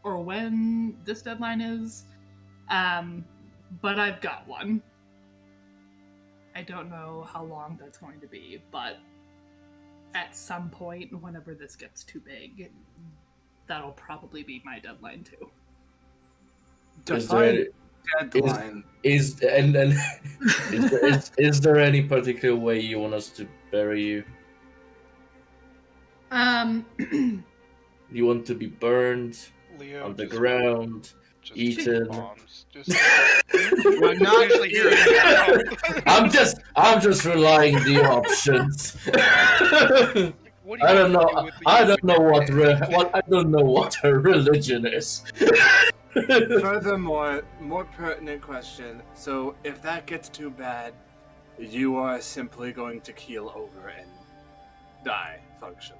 or when this deadline is, but I've got one. I don't know how long that's going to be, but at some point, whenever this gets too big, that'll probably be my deadline too. Define deadline. Is there any particular way you want us to bury you? You want to be burned Leo, on the just ground, just eaten? bombs. Just We're not usually hear it now. I'm just relying the options. What do you I don't want to know. do with the I youth don't know again? what I don't know what her religion is. Furthermore, more pertinent question. So, if that gets too bad, you are simply going to keel over and die functionally.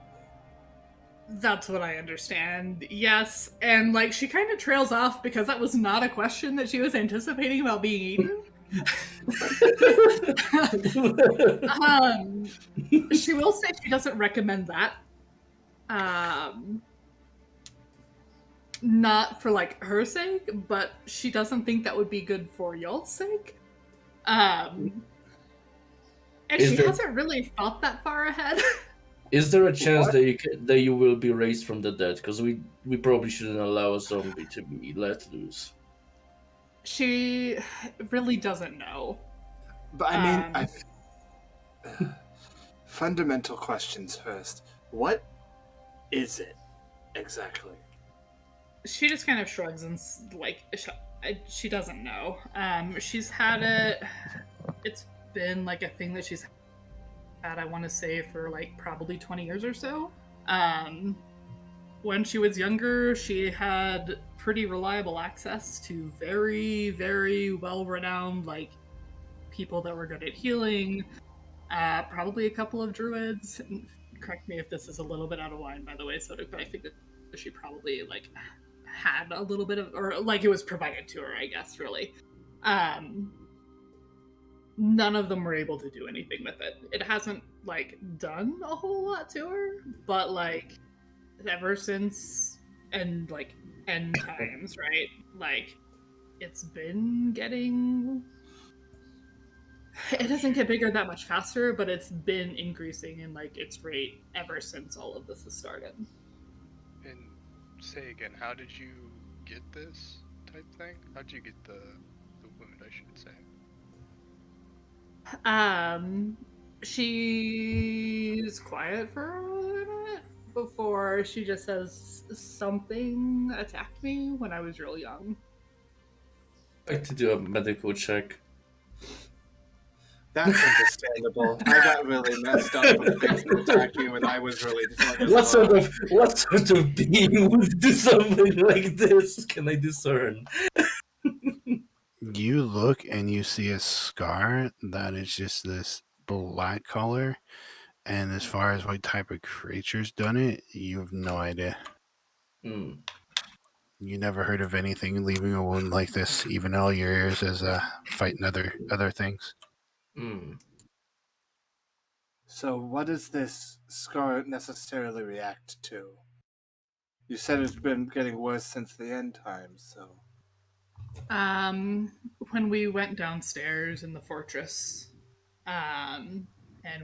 That's what I understand. Yes, and like she kind of trails off because that was not a question that she was anticipating about being eaten. She will say she doesn't recommend that. Not for like her sake, but she doesn't think that would be good for y'all's sake. And she hasn't really thought that far ahead. Is there a chance that you will be raised from the dead? Because we probably shouldn't allow a zombie to be let loose. She really doesn't know. But I mean, fundamental questions first. What is it exactly? She just kind of shrugs and like she doesn't know. She's had it. It's been like a thing that she's had, I want to say, for like probably 20 years or so. When she was younger, she had pretty reliable access to very, very well-renowned like people that were good at healing. Probably a couple of druids. And correct me if this is a little bit out of line, by the way, so I think that she probably like had a little bit of, or like it was provided to her, I guess, really. None of them were able to do anything with it. It hasn't like done a whole lot to her, but like ever since end times, right? Like it's been getting. It doesn't get bigger that much faster, but it's been increasing in like its rate ever since all of this has started. And say again, how did you get this type thing? How did you get the wound, I should say? She's quiet for a minute before she just says something attacked me when I was real young. I'd like to do a medical check. That's understandable. I got really messed up with things that attacked me when I was really young. What sort of being would do something like this? Can I discern? You look and you see a scar that is just this black color, and as far as what type of creature's done it, you have no idea. Hmm. You never heard of anything leaving a wound like this, even all your years as fighting other things. Hmm. So, what does this scar necessarily react to? You said it's been getting worse since the end times, so. When we went downstairs in the fortress, and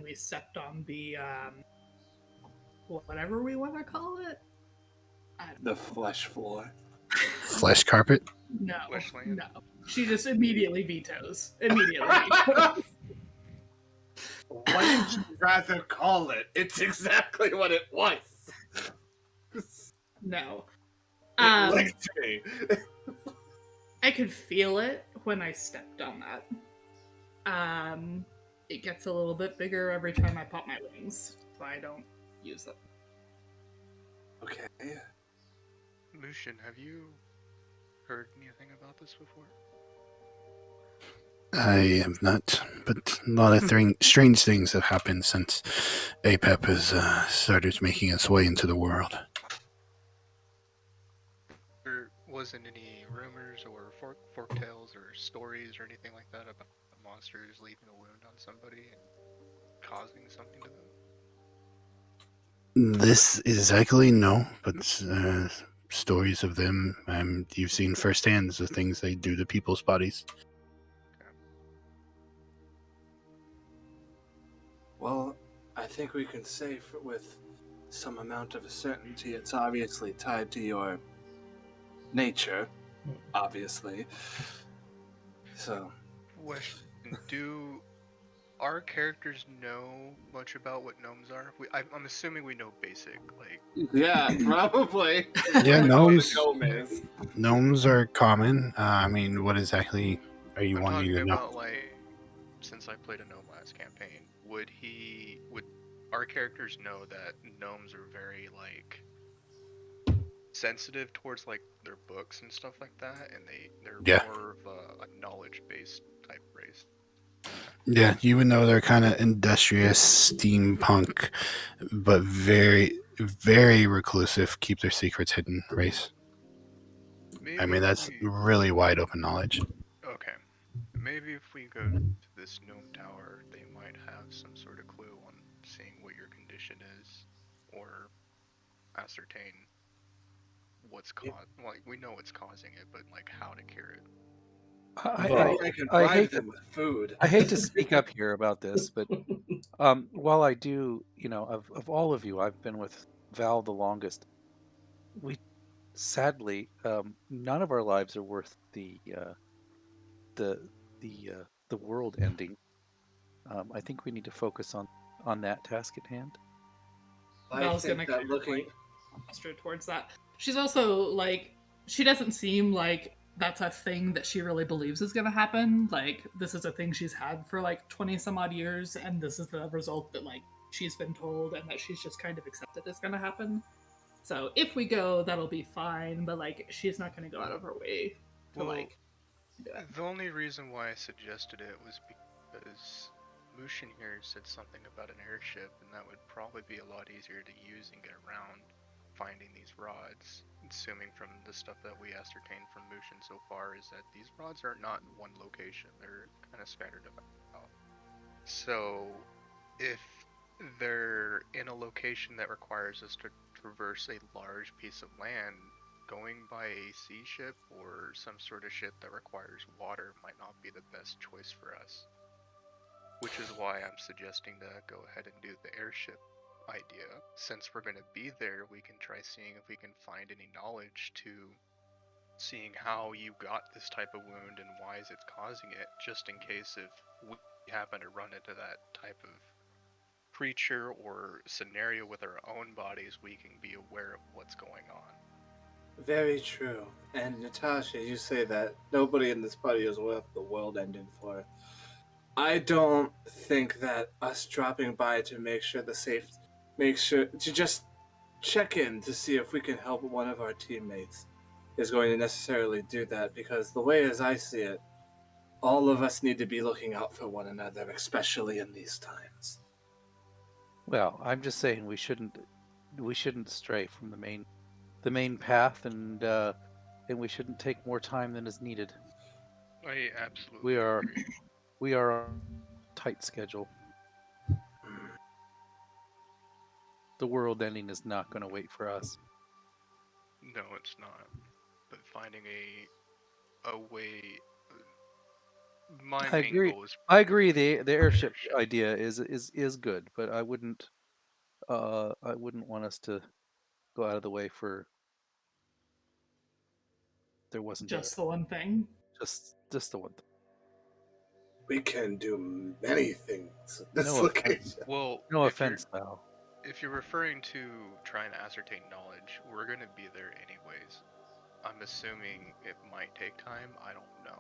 we stepped on the, whatever we want to call it. The flesh floor. Flesh carpet? No, Fleshland? no. She just immediately vetoes. What did you rather call it? It's exactly what it was. No. It licked me. I could feel it when I stepped on that. It gets a little bit bigger every time I pop my wings, so I don't use them. Okay. Mushin, have you heard anything about this before? I have not, but a lot of strange things have happened since APEP has started making its way into the world. There wasn't any rumors or fork tales or stories or anything like that about monsters leaving a wound on somebody and causing something to them? This exactly no, but stories of them, you've seen firsthand the things they do to people's bodies. Well, I think we can say with some amount of certainty it's obviously tied to your nature, obviously. So, Question: do our characters know much about what gnomes are? I'm assuming we know basic, like. yeah, probably. Yeah, We know what gnomes. a gnome is. Gnomes are common. I mean, what exactly are you I'm wanting talking to know? about, like, since I played a gnome last campaign, would our characters know that gnomes are very, like, sensitive towards, like, their books and stuff like that, and they're Yeah. more of a knowledge-based type race? Yeah, you would know they're kind of industrious, steampunk, but very, very reclusive, keep their secrets hidden race. Maybe I mean, that's really wide open knowledge. Okay. Maybe if we go to this gnome tower, they might have some sort of clue on seeing what your condition is, or ascertain what's like, we know what's causing it, but like how to cure it. I can I bribe hate them with food. I hate to speak up here about this, but while I do, of all of you, I've been with Val the longest. We sadly, none of our lives are worth the world ending. I think we need to focus on that task at hand. I Belle's think gonna that kind looking. of like posture towards that. She's also like, she doesn't seem like that's a thing that she really believes is gonna happen. Like, this is a thing she's had for like 20 some odd years, and this is the result that like she's been told and that she's just kind of accepted is gonna happen. So if we go, that'll be fine, but like she's not gonna go out of her way to Well, like do it. The only reason why I suggested it was because Mushin here said something about an airship, and that would probably be a lot easier to use and get around finding these rods. Assuming from the stuff that we ascertained from Mushin so far is that these rods are not in one location, they're kind of scattered about. So if they're in a location that requires us to traverse a large piece of land, going by a sea ship or some sort of ship that requires water might not be the best choice for us. Which is why I'm suggesting to go ahead and do the airship idea. Since we're going to be there, we can try seeing if we can find any knowledge to seeing how you got this type of wound and why is it causing it, just in case if we happen to run into that type of creature or scenario with our own bodies, we can be aware of what's going on. Very true. And Natasha, you say that nobody in this party is worth the world ending for. I don't think that us dropping by to make sure to just check in to see if we can help one of our teammates is going to necessarily do that, because the way as I see it, all of us need to be looking out for one another, especially in these times. Well, I'm just saying we shouldn't stray from the main path, and we shouldn't take more time than is needed. I absolutely agree. We are on a tight schedule. The world ending is not going to wait for us. No, it's not. But finding a way. My I main agree. goal is. I agree. The airship idea is good, but I wouldn't want us to go out of the way for. There wasn't Just the one thing. just the one thing. We can do many things at this No location. offense. Well, No offense, Val. If you're referring to trying to ascertain knowledge, we're going to be there anyways. I'm assuming it might take time. I don't know.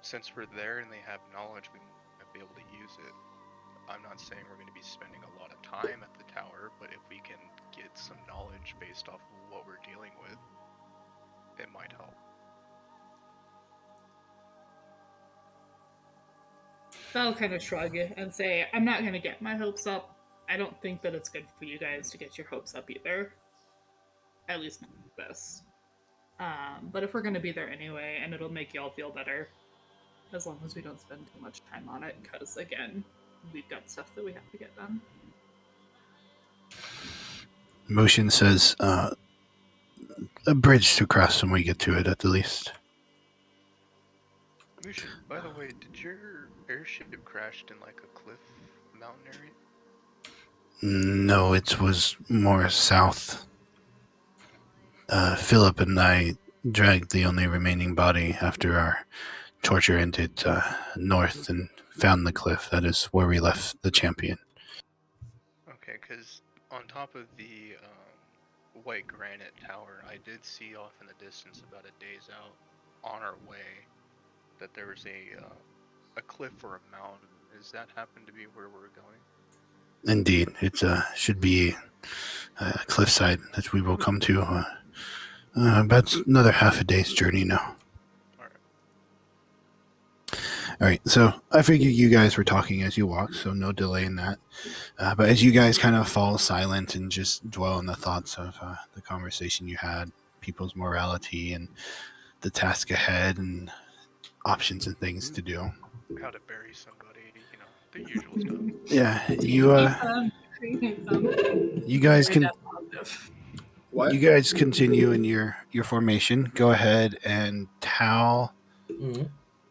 Since we're there and they have knowledge, we might be able to use it. I'm not saying we're going to be spending a lot of time at the tower, but if we can get some knowledge based off of what we're dealing with, it might help. I'll kind of shrug and say, I'm not going to get my hopes up. I don't think that it's good for you guys to get your hopes up either. At least not this. But if we're going to be there anyway, and it'll make y'all feel better, as long as we don't spend too much time on it, because, again, we've got stuff that we have to get done. Motion says a bridge to cross when we get to it, at the least. Mushin, by the way, did your airship crashed in like a cliff mountain area? No, it was more south. Philip and I dragged the only remaining body after our torture ended north and found the cliff. That is where we left the champion. Okay, because on top of the white granite tower, I did see off in the distance about a day's out on our way that there was a cliff or a mountain. Does that happen to be where we're going? Indeed, it should be a cliffside that we will come to about another half a day's journey now. All right, so I figure you guys were talking as you walked, so no delay in that. But as you guys kind of fall silent and just dwell on the thoughts of the conversation you had, people's morality and the task ahead and options and things to do. How to bury somebody, you know, the usual stuff. Yeah, you guys can. What? You guys continue in your formation. Go ahead and Tal.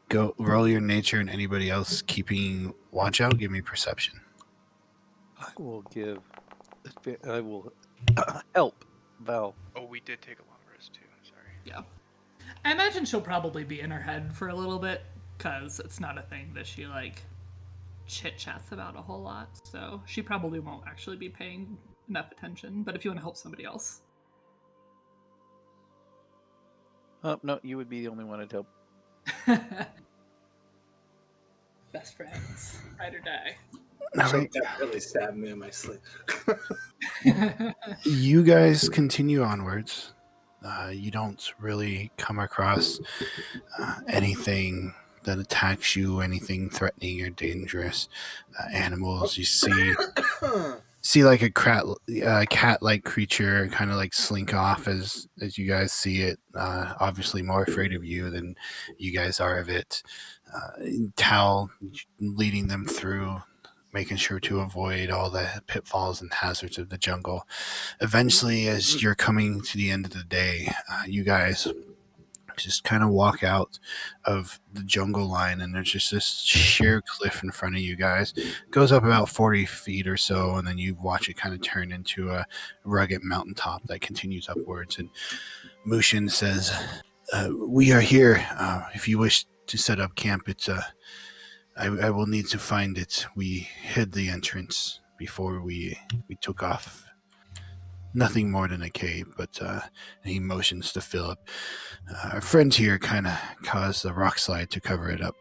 Go roll your nature, and anybody else keeping watch out, give me perception. I will help Val. Oh, we did take a long rest too. Sorry. Yeah. I imagine she'll probably be in her head for a little bit, because it's not a thing that she, like, chit-chats about a whole lot, so she probably won't actually be paying enough attention, but if you want to help somebody else. No, you would be the only one I'd help. Best friends, ride or die. Right. That really stabbed me in my sleep. You guys continue onwards. You don't really come across anything that attacks you, anything threatening or dangerous. Animals you see like a cat-like creature kind of like slink off as you guys see it, obviously more afraid of you than you guys are of it. Tal leading them through, making sure to avoid all the pitfalls and hazards of the jungle. Eventually, as you're coming to the end of the day, you guys just kind of walk out of the jungle line, and there's just this sheer cliff in front of you guys. It goes up about 40 feet or so, and then you watch it kind of turn into a rugged mountaintop that continues upwards. And Mushin says, we are here. If you wish to set up camp, it's I will need to find it. We hid the entrance before we took off. Nothing more than a cave, but he motions to Philip. Our friends here kind of caused the rock slide to cover it up.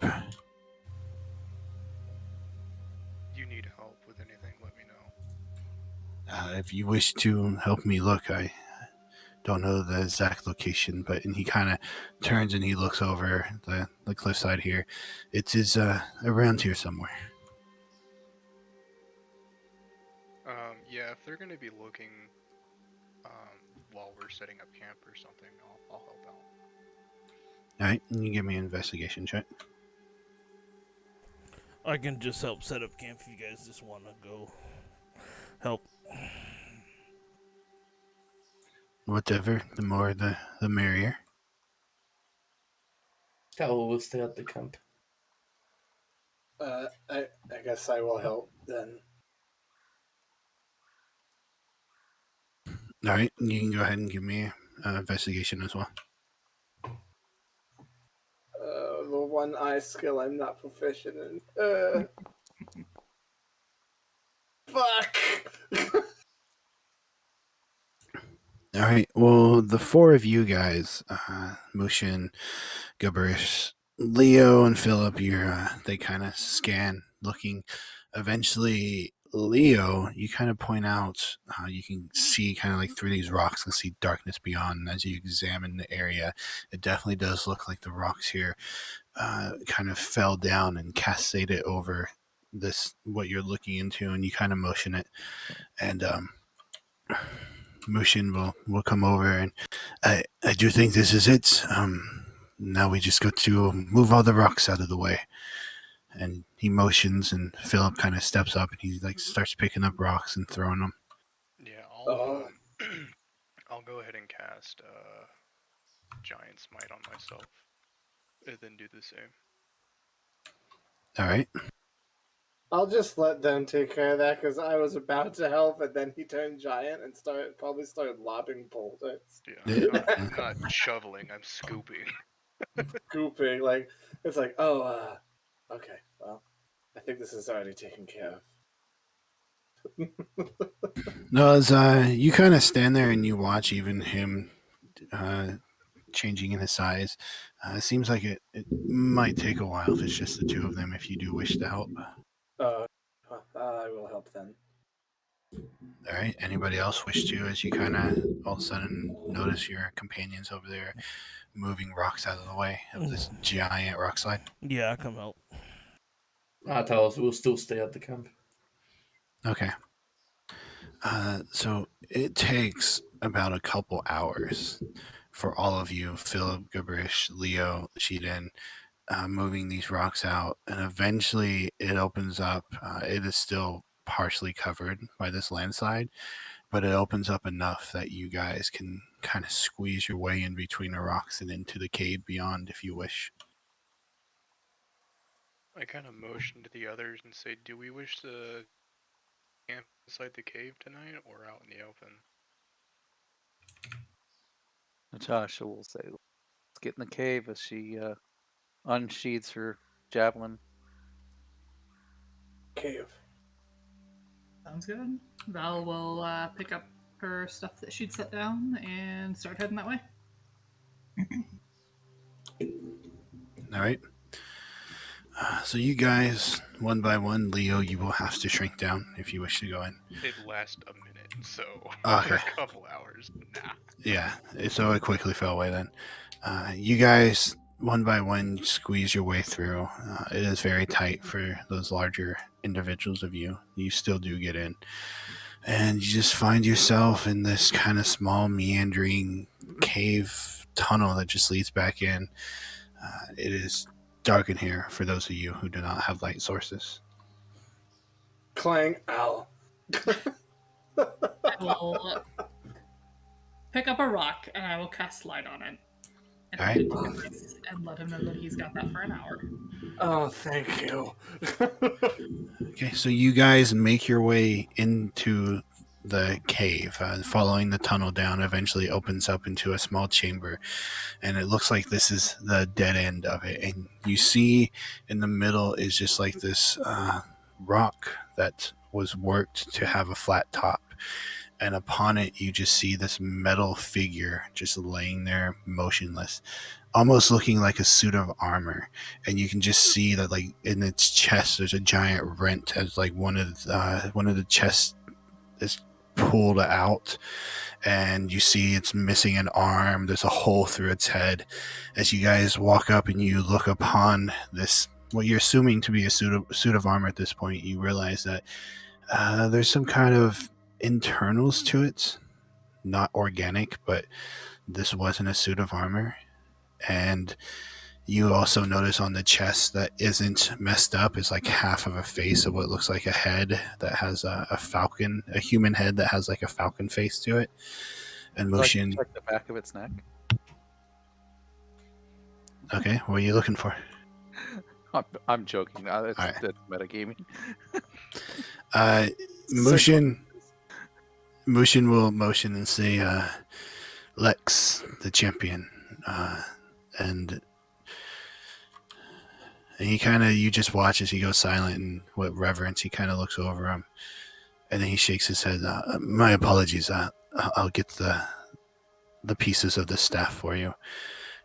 You need help with anything, let me know. If you wish to help me look, I don't know the exact location, but and he kind of turns and he looks over the cliffside here. It is around here somewhere. Yeah, if they're going to be looking while we're setting up camp or something, I'll help out. All right, and you give me an investigation check. I can just help set up camp if you guys just want to go help. Whatever, the more the merrier. Tal will stay at the camp. I guess I will help then. All right, you can go ahead and give me an investigation as well. The one eye skill I'm not proficient in. Fuck! All right, well, the four of you guys, Mushin, Gubberish, Leo, and Philip, they kind of scan, looking. Eventually, Leo, you kind of point out, you can see kind of like through these rocks and see darkness beyond. And as you examine the area, it definitely does look like the rocks here kind of fell down and cascaded over this, what you're looking into, and you kind of motion it. And Mushin will come over, and I do think this is it. Now we just got to move all the rocks out of the way. And he motions, and Philip kind of steps up, and he like starts picking up rocks and throwing them. Yeah, I'll go ahead and cast Giant Smite on myself, and then do the same. All right. I'll just let them take care of that because I was about to help, and then he turned giant and probably started lobbing boulders, Yeah, I'm not shoveling. I'm scooping. scooping. Like it's like, oh, okay, well, I think this is already taken care of. No, as you kind of stand there and you watch even him changing in his size. It seems like it might take a while if it's just the two of them. If you do wish to help, I will help then. all right. Anybody else wish to? As you kind of all of a sudden notice your companions over there moving rocks out of the way of this giant rock slide. Yeah, I come help. Talos will still stay at the camp. Okay. So it takes about a couple hours for all of you, Philip, Gabrish, Leo, Shiden, moving these rocks out, and eventually it opens up. It is still partially covered by this landslide, but it opens up enough that you guys can kind of squeeze your way in between the rocks and into the cave beyond if you wish. I kind of motion to the others and say, "Do we wish to camp inside the cave tonight or out in the open?" Natasha will say, "Let's get in the cave," as she unsheathes her javelin. Cave. Sounds good. Val will pick up her stuff that she'd set down and start heading that way. All right. So you guys, one by one, Leo, you will have to shrink down if you wish to go in. It lasts a minute, so Okay. for a couple hours. Nah. Yeah, so it quickly fell away then. You guys, one by one, squeeze your way through. It is very tight for those larger individuals of you. You still do get in. And you just find yourself in this kind of small, meandering cave tunnel that just leads back in. It is dark in here for those of you who do not have light sources. Clang. Ow. I will pick up a rock and I will cast light on it. And, Alright. and let him know that he's got that for an hour. Oh, thank you. Okay, so you guys make your way into the cave, following the tunnel down. Eventually opens up into a small chamber, and it looks like this is the dead end of it. And you see in the middle is just like this rock that was worked to have a flat top, and upon it you just see this metal figure just laying there motionless, almost looking like a suit of armor. And you can just see that, like, in its chest there's a giant rent as like one of the chests is pulled out, and you see it's missing an arm. There's a hole through its head. As you guys walk up and you look upon this, what you're assuming to be a suit of armor at this point, you realize that there's some kind of internals to it, not organic, but this wasn't a suit of armor. And you also notice on the chest that isn't messed up is like half of a face of what looks like a head that has a falcon, a human head that has like a falcon face to it. And motion. Check the back of its neck. Okay, what are you looking for? I'm joking. That's All right. metagaming. Motion will motion and say, Lex, the champion. And he kind of, you just watch as he goes silent, and with reverence, he kind of looks over him. And then he shakes his head. My apologies. I'll get the pieces of the staff for you.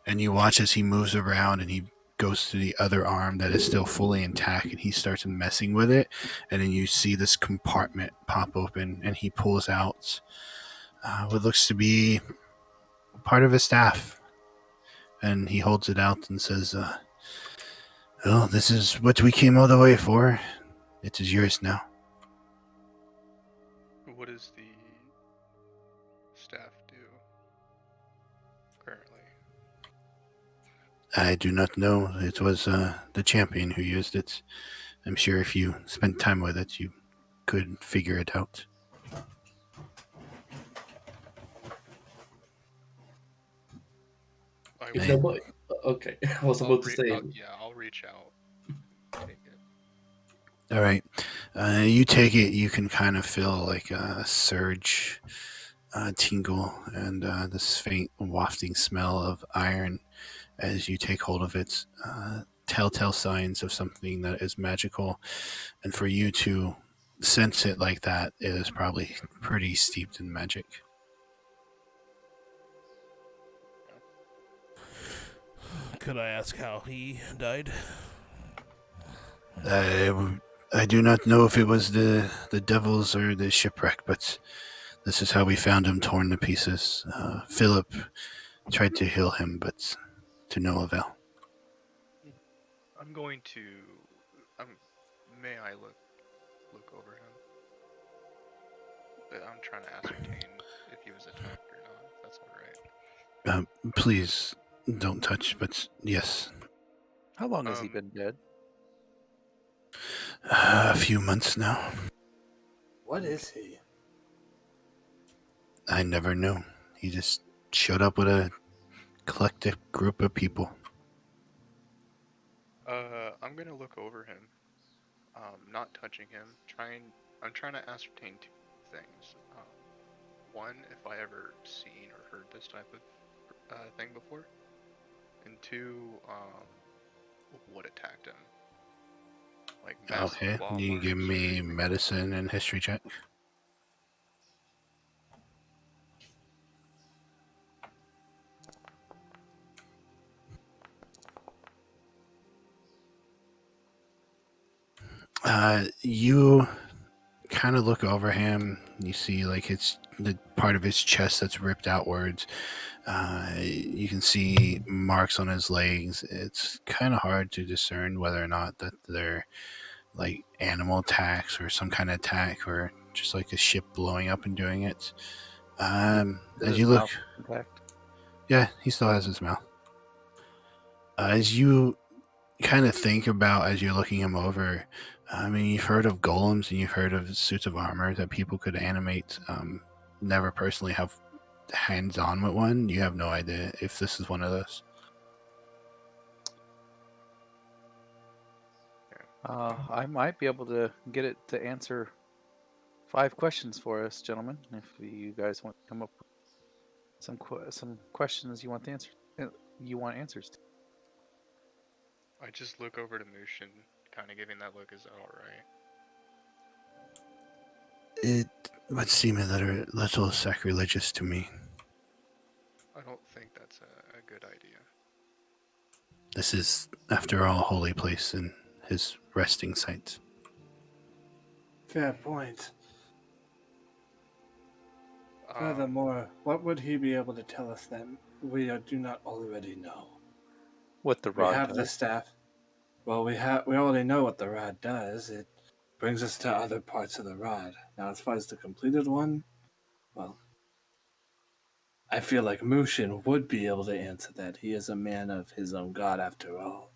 And you watch as he moves around and he goes to the other arm that is still fully intact, and he starts messing with it. And then you see this compartment pop open, and he pulls out what looks to be part of a staff. And he holds it out and says, well, this is what we came all the way for. It is yours now. What does the staff do currently? I do not know. It was the champion who used it. I'm sure if you spent time with it, you could figure it out. Okay, I was about to say. I'll reach out. Take it. All right. You take it. You can kind of feel like a surge, tingle, and this faint wafting smell of iron as you take hold of it. Telltale signs of something that is magical, and for you to sense it like that is probably pretty steeped in magic. Could I ask how he died? I do not know if it was the devils or the shipwreck, but this is how we found him, torn to pieces. Philip tried to heal him, but to no avail. I'm going to. May I look over him? I'm trying to ascertain if he was attacked or not. If that's all right. Please don't touch, but yes. How long has he been dead? A few months now. What is he? I never knew. He just showed up with a collective group of people. I'm gonna look over him. Not touching him. I'm trying to ascertain two things. One, if I ever seen or heard this type of thing before, and two, what attacked him. Like Okay, massive you give marks or me anything. medicine and history check. You kind of look over him. You see, like, it's the part of his chest that's ripped outwards. You can see marks on his legs. It's kind of hard to discern whether or not that they're like animal attacks or some kind of attack or just like a ship blowing up and doing it. As His you look, mouth intact? yeah, he still has his mouth. As you kind of think about as you're looking him over, I mean, you've heard of golems and you've heard of suits of armor that people could animate. Never personally have hands-on with one. You have no idea if this is one of those. I might be able to get it to answer 5 questions for us, gentlemen. If you guys want to come up with some questions you want answers to. I just look over to Mushin, kind of giving that look. Is that all right? It would seem a little sacrilegious to me. I don't think that's a good idea. This is, after all, a holy place and his resting site. Fair point. Furthermore, what would he be able to tell us that we do not already know? What the We rod have does. the staff. Well, we already know what the rod does. It brings us to other parts of the rod. Now, as far as the completed one, well, I feel like Mushin would be able to answer that. He is a man of his own god, after all.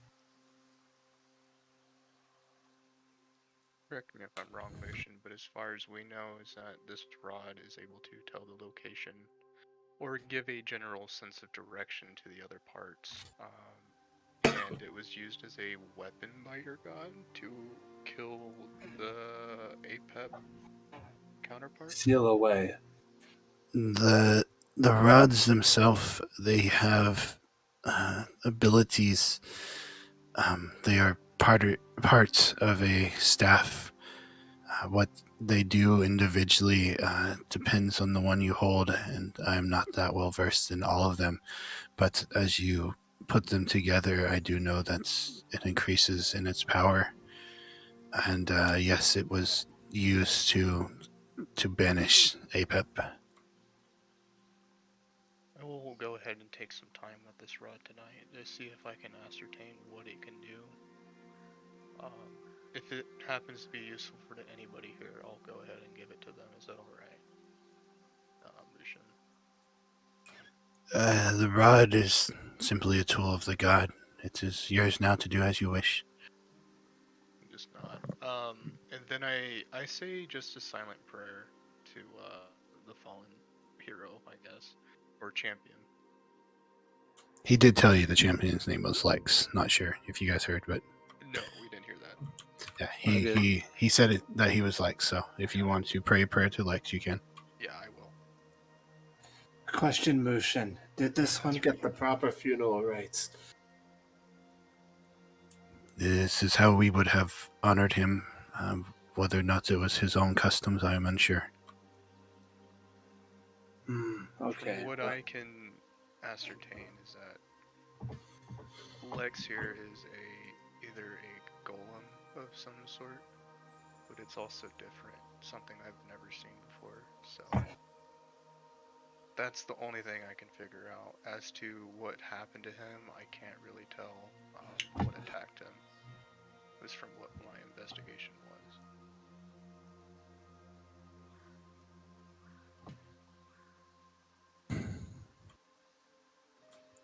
Correct me if I'm wrong, Mushin, but as far as we know, is that this rod is able to tell the location or give a general sense of direction to the other parts. And it was used as a weapon by your god to kill the APEP counterpart? Seal away. The rods themselves, they have abilities. They are parts of a staff. What they do individually depends on the one you hold, and I'm not that well versed in all of them. But as you put them together, I do know that it increases in its power. And yes, it was used to banish APEP. I will go ahead and take some time with this rod tonight to see if I can ascertain what it can do. If it happens to be useful for anybody here, I'll go ahead and give it to them. Is that alright? Mushin. The rod is simply a tool of the god. It is yours now to do as you wish. Just not. And then I say just a silent prayer to the fallen hero, I guess, or champion. He did tell you the champion's name was Lex. Not sure if you guys heard, but No, we didn't hear that. Yeah, Okay. he said it that he was Lex. So if you want to pray a prayer to Lex, you can. Yeah, I will. Question, Mushin. Did this one get the proper funeral rites? This is how we would have honored him. Whether or not it was his own customs, I am unsure. Okay. From what I can ascertain is that Lex here is either a golem of some sort, but it's also different, something I've never seen before. So that's the only thing I can figure out. As to what happened to him, I can't really tell what attacked him. It was from what my investigation was.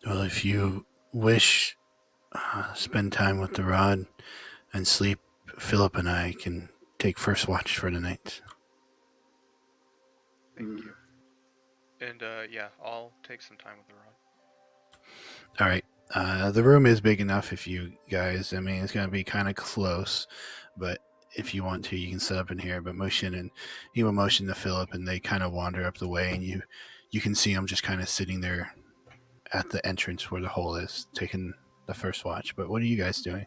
Well, if you wish, spend time with the rod and sleep, Philip and I can take first watch for the night. Thank you. And yeah, I'll take some time with the rod. All right. The room is big enough if you guys, I mean, it's going to be kind of close, but if you want to, you can set up in here. But he will motion to Philip, and they kind of wander up the way, and you can see him just kind of sitting there at the entrance where the hole is, taking the first watch. But what are you guys doing?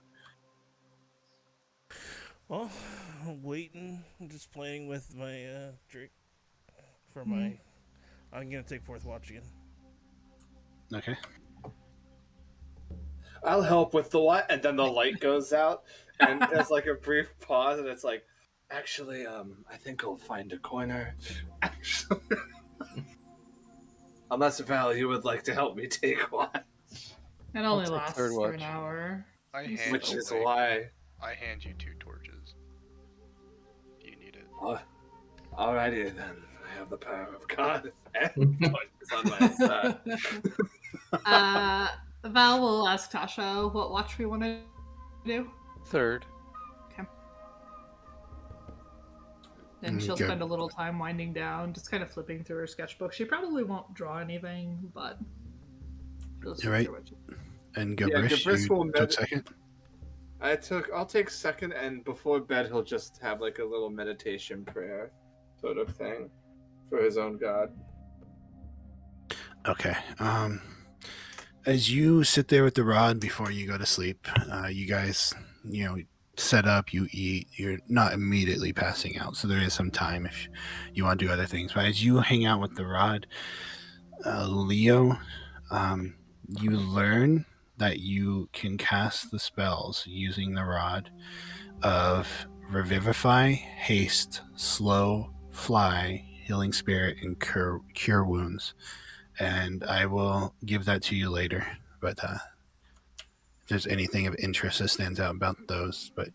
Well, waiting, just playing with my drink for my. I'm gonna take fourth watch again. Okay. I'll help with the light, and then the light goes out, and there's like a brief pause, and it's like, actually, I think I'll find a corner. Actually, unless Val, you would like to help me take one, It only take lasts third for an watch. hour. which is why. I hand you 2 torches. If you need it. Alrighty then, I have the power of God and torches on my side. Val will ask Tasha what watch we want to do. Third. Okay. Then she'll spend a little time winding down, just kind of flipping through her sketchbook. She probably won't draw anything, but she'll just All right. And Gabrish, you took second? I'll take second, and before bed he'll just have like a little meditation prayer sort of thing for his own god. Okay. As you sit there with the rod before you go to sleep, you guys, set up, you eat, you're not immediately passing out, so there is some time if you want to do other things. But as you hang out with the rod, Leo, you learn that you can cast the spells using the rod of Revivify, Haste, Slow, Fly, Healing Spirit, and Cure Wounds. And I will give that to you later. But if there's anything of interest that stands out about those, but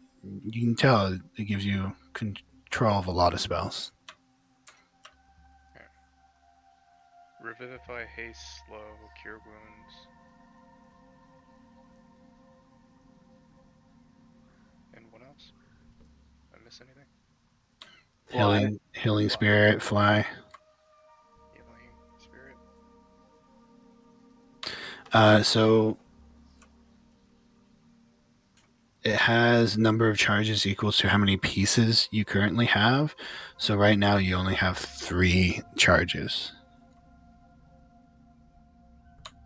you can tell it gives you control of a lot of spells. Okay. Revivify, Haste, Slow, Cure Wounds. And what else? Did I miss anything? Healing Spirit, Fly. So it has number of charges equals to how many pieces you currently have. So right now you only have 3 charges.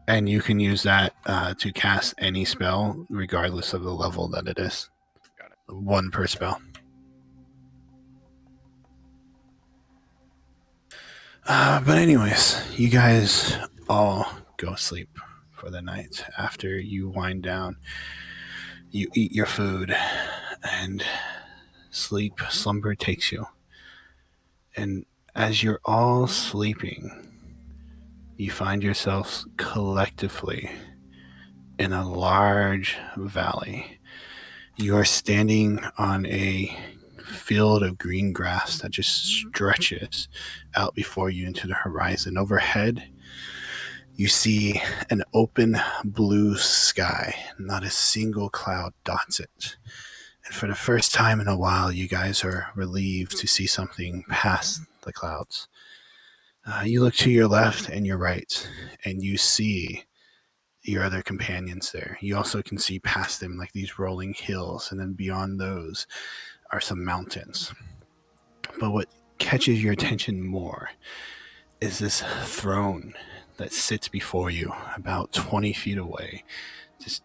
And you can use that to cast any spell, regardless of the level that it is. Got it. 1 per spell. But anyways, you guys all go sleep for the night. After you wind down, you eat your food, and slumber takes you. And as you're all sleeping, you find yourselves collectively in a large valley. You are standing on a field of green grass that just stretches out before you into the horizon. Overhead, you see an open blue sky. Not a single cloud dots it. And for the first time in a while, you guys are relieved to see something past the clouds. You look to your left and your right, and you see your other companions there. You also can see past them like these rolling hills, and then beyond those are some mountains. But what catches your attention more is this throne that sits before you about 20 feet away. Just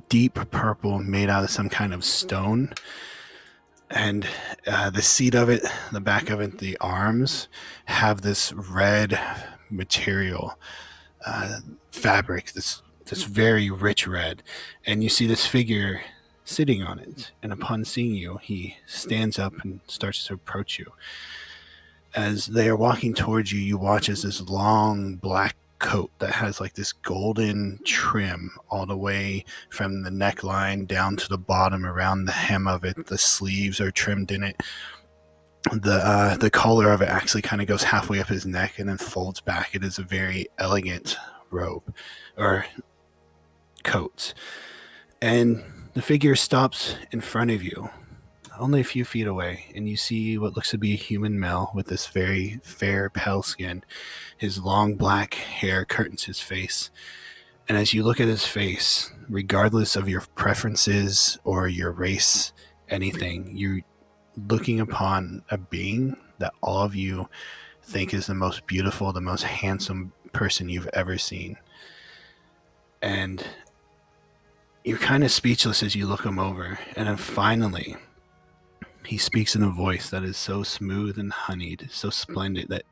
deep purple, made out of some kind of stone. And the seat of it, the back of it, the arms have this red material, fabric, this very rich red. And you see this figure sitting on it. And upon seeing you, he stands up and starts to approach you. As they are walking towards you, you watch as this long black coat that has like this golden trim all the way from the neckline down to the bottom around the hem of it. The sleeves are trimmed in it. The collar of it actually kind of goes halfway up his neck and then folds back. It is a very elegant robe or coat. And the figure stops in front of you, only a few feet away, and you see what looks to be a human male with this very fair, pale skin. His long black hair curtains his face. And as you look at his face, regardless of your preferences or your race, anything, you're looking upon a being that all of you think is the most beautiful, the most handsome person you've ever seen. And you're kind of speechless as you look him over. And then finally, he speaks in a voice that is so smooth and honeyed, so splendid that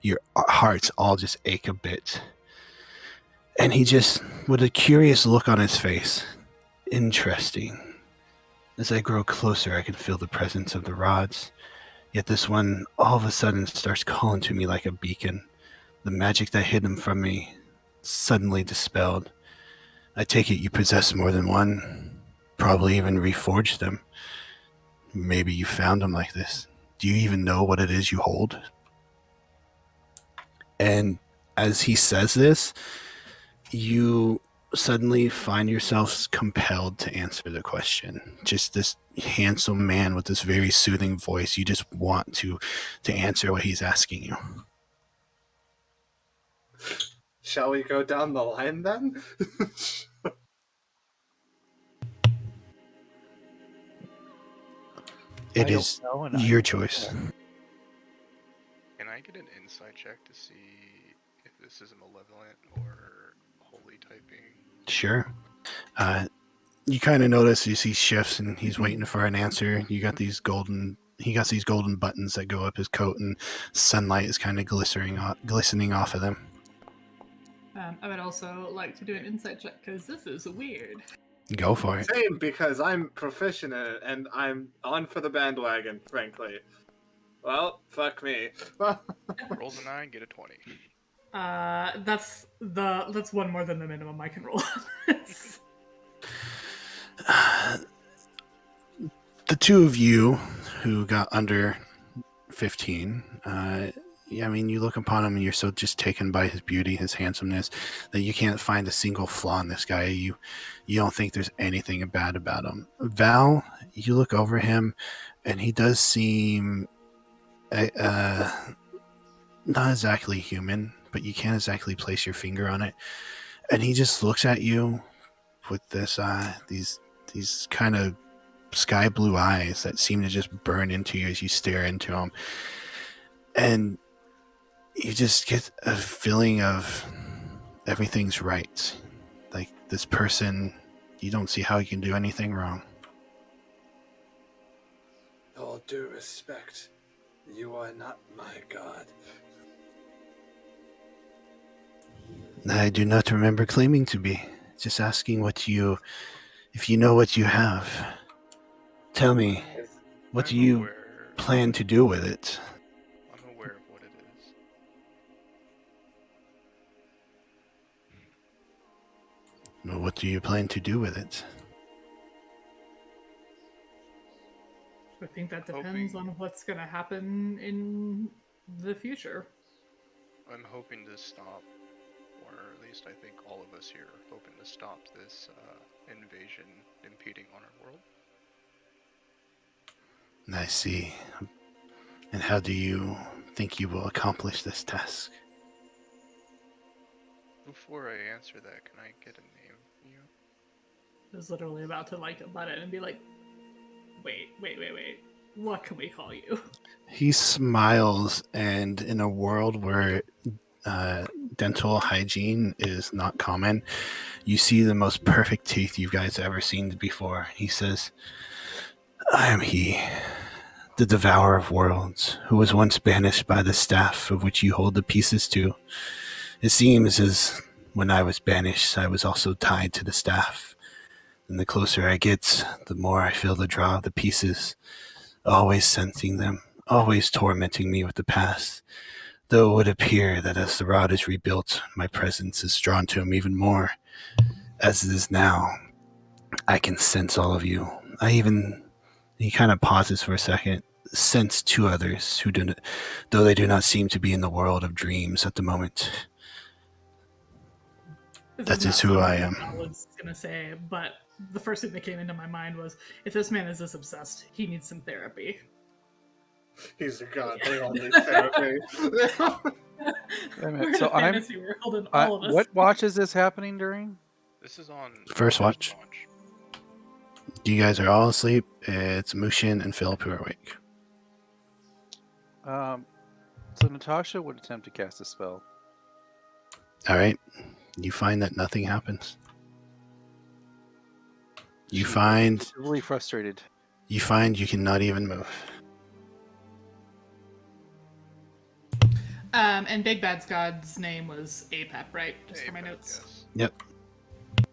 your hearts all just ache a bit. And he just, with a curious look on his face, interesting. As I grow closer, I can feel the presence of the rods. Yet this one all of a sudden starts calling to me like a beacon. The magic that hid him from me suddenly dispelled. I take it you possess more than one, probably even reforged them. Maybe you found them like this. Do you even know what it is you hold? And as he says this, you suddenly find yourselves compelled to answer the question. Just this handsome man with this very soothing voice. You just want to answer what he's asking you. Shall we go down the line then? It is your choice. Can I get an insight check to see if this is a malevolent or holy typing? Sure. You kind of notice you see shifts and he's waiting for an answer. He got these golden buttons that go up his coat, and sunlight is kind of glistening off of them. I would also like to do an insight check because this is weird. Go for it. Same, because I'm proficient in it, and I'm on for the bandwagon, frankly. Well, fuck me. Rolls a 9, get a 20. That's one more than the minimum I can roll. The two of you who got under 15, I mean, you look upon him and you're so just taken by his beauty, his handsomeness, that you can't find a single flaw in this guy. You don't think there's anything bad about him. Val, you look over him and he does seem not exactly human, but you can't exactly place your finger on it. And he just looks at you with this these kind of sky blue eyes that seem to just burn into you as you stare into him. And you just get a feeling of everything's right. Like, this person, you don't see how he can do anything wrong. All due respect, you are not my god. I do not remember claiming to be. Just asking if you know what you have. Tell me, what do you plan to do with it? I'm aware of what it is. Well, what do you plan to do with it? I think that depends on what's going to happen in the future. I'm hoping to stop, or at least I think all of us here are hoping to stop this invasion impeding on our world. I see. And how do you think you will accomplish this task? Before I answer that, can I get a name from you? I was literally about to like butt it and be like, wait. What can we call you? He smiles, and in a world where dental hygiene is not common, you see the most perfect teeth you guys ever seen before. He says, I am he, the devourer of worlds, who was once banished by the staff of which you hold the pieces to. It seems as when I was banished, I was also tied to the staff. And the closer I get, the more I feel the draw of the pieces, always sensing them, always tormenting me with the past. Though it would appear that as the rod is rebuilt, my presence is drawn to him even more. As it is now, I can sense all of you. He kind of pauses for a second, sense two others who do not, though they do not seem to be in the world of dreams at the moment. That is who I am. I was gonna say, but the first thing that came into my mind was, if this man is this obsessed, he needs some therapy. He's a god. They all need therapy. Wait a We're minute, in so a fantasy world, and all of us. what watch is this happening during? This is on First watch. You guys are all asleep. It's Mushin and Philip who are awake. So Natasha would attempt to cast a spell. All right. You find that nothing happens. You find Really frustrated. you cannot even move. And Big Bad's god's name was Apep, right? Just for my notes. Yes. Yep.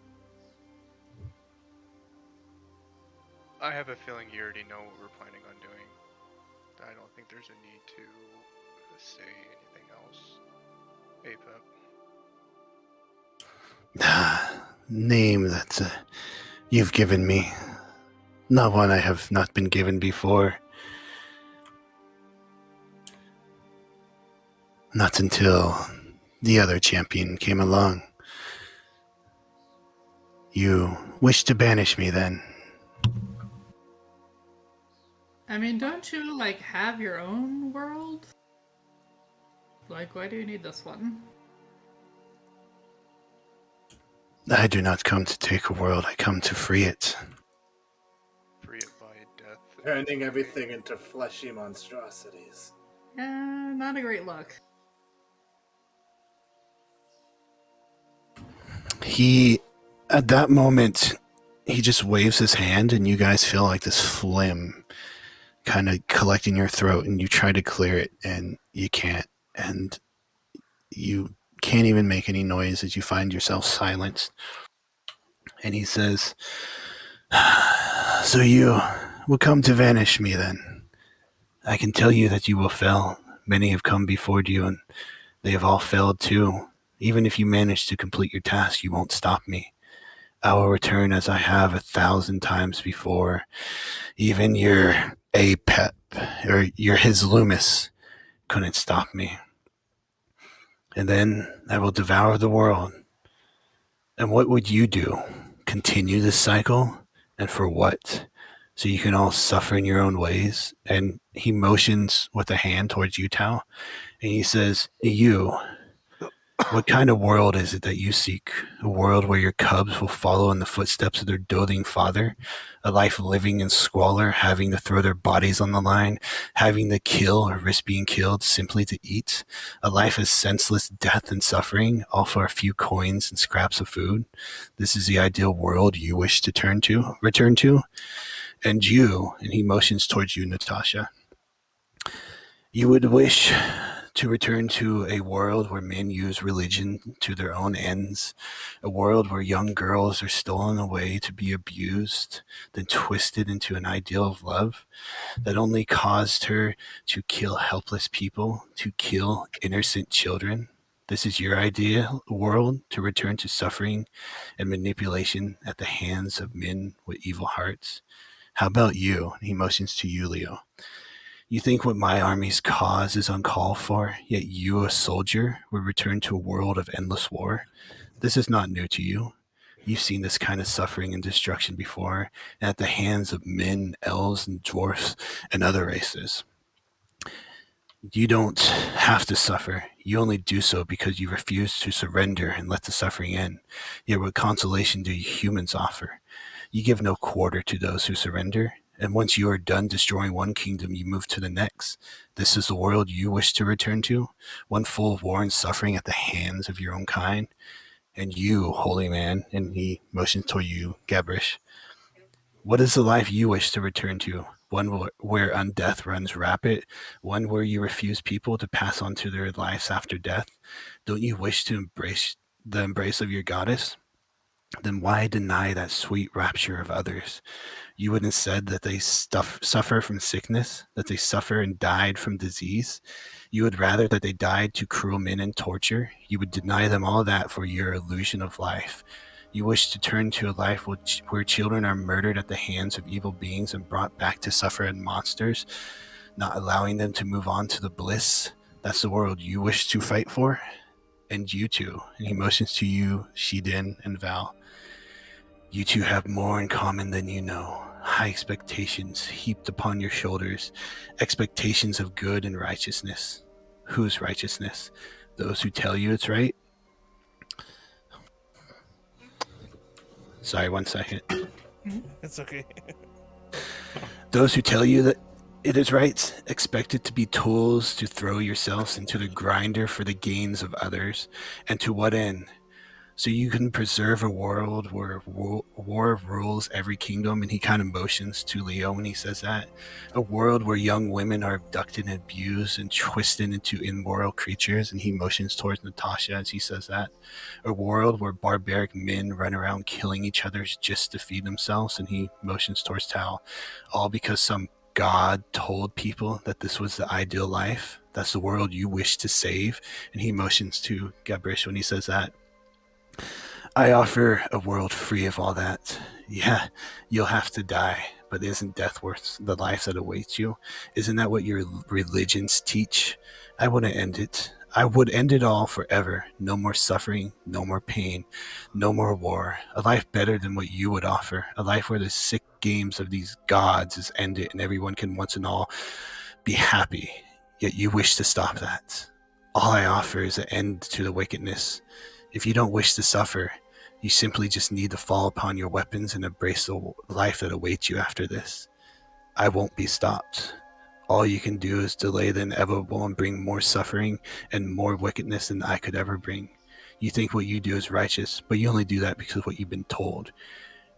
I have a feeling you already know what we're planning on doing. I don't think there's a need to say anything else. Apep. Name that you've given me. Not one I have not been given before. Not until the other champion came along. You wished to banish me then. I mean, don't you, like, have your own world? Like, why do you need this one? I do not come to take a world, I come to free it. Free it by death. Turning everything into fleshy monstrosities. Not a great look. At that moment, he just waves his hand, and you guys feel like this phlegm kind of collecting your throat, and you try to clear it, and you can't. And you can't even make any noise as you find yourself silenced. And he says, so you will come to vanish me then. I can tell you that you will fail. Many have come before you, and they have all failed too. Even if you manage to complete your task, you won't stop me. I will return as I have 1,000 times before. Even your Apep, or your his Loomis, couldn't stop me. And then I will devour the world. And what would you do? Continue this cycle? And for what? So you can all suffer in your own ways? And he motions with a hand towards you, Tao. And he says, you, what kind of world is it that you seek? A world where your cubs will follow in the footsteps of their doting father? A life living in squalor, having to throw their bodies on the line, having to kill or risk being killed simply to eat? A life of senseless death and suffering, all for a few coins and scraps of food? This is the ideal world you wish to return to? And you, and he motions towards you, Natasha, you would wish to return to a world where men use religion to their own ends, a world where young girls are stolen away to be abused, then twisted into an ideal of love that only caused her to kill helpless people, to kill innocent children. This is your ideal world, to return to suffering and manipulation at the hands of men with evil hearts. How about you? He motions to you, Leo. You think what my army's cause is uncalled for, yet you, a soldier, would return to a world of endless war? This is not new to you. You've seen this kind of suffering and destruction before, at the hands of men, elves, and dwarfs, and other races. You don't have to suffer. You only do so because you refuse to surrender and let the suffering end. Yet what consolation do you humans offer? You give no quarter to those who surrender, and once you are done destroying one kingdom, you move to the next. This is the world you wish to return to, one full of war and suffering at the hands of your own kind. And you, holy man, and he motions toward you, Gabrish, what is the life you wish to return to? One where undeath runs rapid? One where you refuse people to pass on to their lives after death? Don't you wish to embrace the embrace of your goddess? Then why deny that sweet rapture of others? You would have said that they suffer from sickness, that they suffer and died from disease. You would rather that they died to cruel men and torture. You would deny them all that for your illusion of life. You wish to turn to a life where children are murdered at the hands of evil beings and brought back to suffer as monsters, not allowing them to move on to the bliss. That's the world you wish to fight for? And you two, and he motions to you, Shiden and Val. You two have more in common than you know. High expectations heaped upon your shoulders, expectations of good and righteousness. Whose righteousness? Those who tell you it's right? Sorry, 1 second. It's okay. Those who tell you that it is right, expected to be tools to throw yourselves into the grinder for the gains of others. And to what end? So you can preserve a world where war rules every kingdom, and he kind of motions to Leo when he says that. A world where young women are abducted and abused and twisted into immoral creatures, and he motions towards Natasha as he says that. A world where barbaric men run around killing each other just to feed themselves, and he motions towards Tal. All because some god told people that this was the ideal life. That's the world you wish to save, and he motions to Gabrish when he says that. I offer a world free of all that. Yeah, you'll have to die, but isn't death worth the life that awaits you? Isn't that what your religions teach? I wouldn't end it. I would end it all forever. No more suffering, no more pain, no more war. A life better than what you would offer. A life where the sick games of these gods is ended and everyone can once and all be happy. Yet you wish to stop that. All I offer is an end to the wickedness. If you don't wish to suffer, you simply just need to fall upon your weapons and embrace the life that awaits you after this. I won't be stopped. All you can do is delay the inevitable and bring more suffering and more wickedness than I could ever bring. You think what you do is righteous, but you only do that because of what you've been told.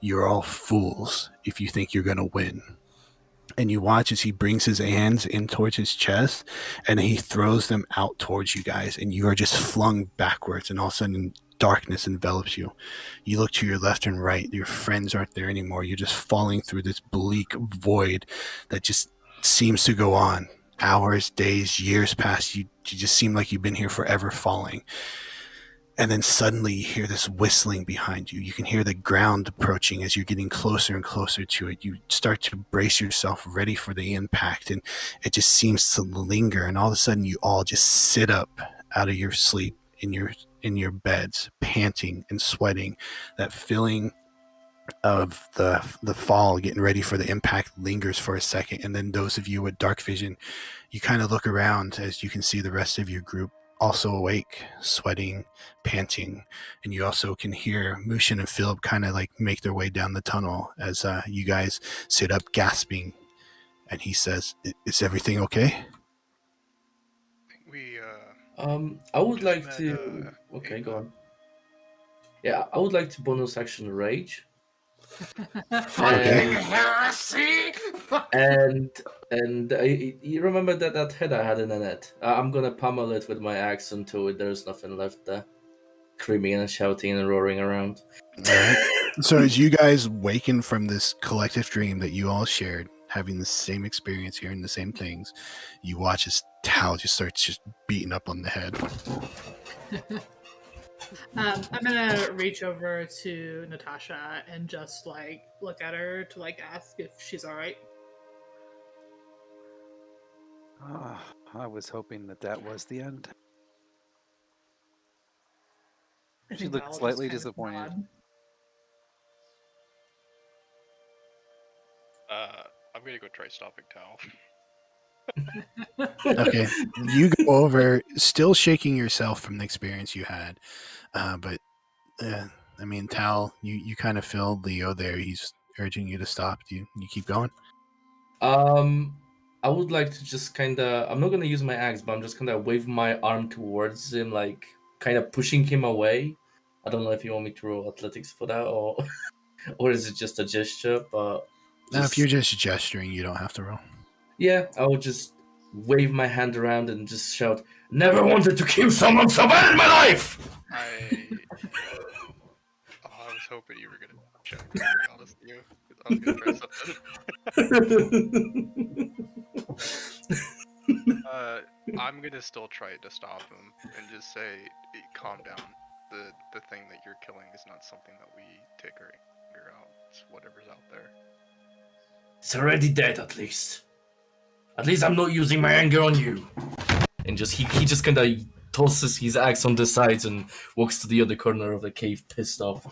You're all fools if you think you're going to win. And you watch as he brings his hands in towards his chest and he throws them out towards you guys, and you are just flung backwards, and all of a sudden darkness envelops you. You look to your left and right. Your friends aren't there anymore. You're just falling through this bleak void that just seems to go on. Hours, days, years pass. You just seem like you've been here forever falling. And then suddenly you hear this whistling behind you. You can hear the ground approaching as you're getting closer and closer to it. You start to brace yourself ready for the impact, and it just seems to linger. And all of a sudden you all just sit up out of your sleep in your beds, panting and sweating. That feeling of the fall, getting ready for the impact, lingers for a second. And then those of you with dark vision, you kind of look around as you can see the rest of your group also awake, sweating, panting, and you also can hear Mushin and Philip kind of like make their way down the tunnel as you guys sit up gasping. And he says, "Is everything okay?" I think we I would just like met, to. Okay, Ava. go on. Yeah, I would like to bonus action rage. Fucking And- heresy! And you remember that head I had in the net? I'm gonna pummel it with my axe until there's nothing left there, screaming and shouting and roaring around. All right. So as you guys waken from this collective dream that you all shared, having the same experience, hearing the same things, you watch as Tal just starts just beating up on the head. I'm gonna reach over to Natasha and just like look at her to like ask if she's all right. I was hoping that was the end. I She think looked Val just slightly kind of disappointed. nod. I'm gonna go try stopping Tal. Okay, you go over, still shaking yourself from the experience you had, but I mean, Tal, you kind of feel Leo there. He's urging you to stop. Do you keep going? I would like to just kind of. I'm not gonna use my axe, but I'm just gonna wave my arm towards him, like kind of pushing him away. I don't know if you want me to roll athletics for that, or or is it just a gesture? But If you're just gesturing, you don't have to roll. yeah, I would just wave my hand around and just shout, "Never wanted to kill someone so bad in my life!" I was hoping you were gonna check. To be honest with you, I was gonna try something. I'm gonna still try to stop him and just say, "Calm down. The thing that you're killing is not something that we take our anger out. It's whatever's out there." It's already dead, at least. At least I'm not using my anger on you. And just he just kind of tosses his axe on the sides and walks to the other corner of the cave, pissed off.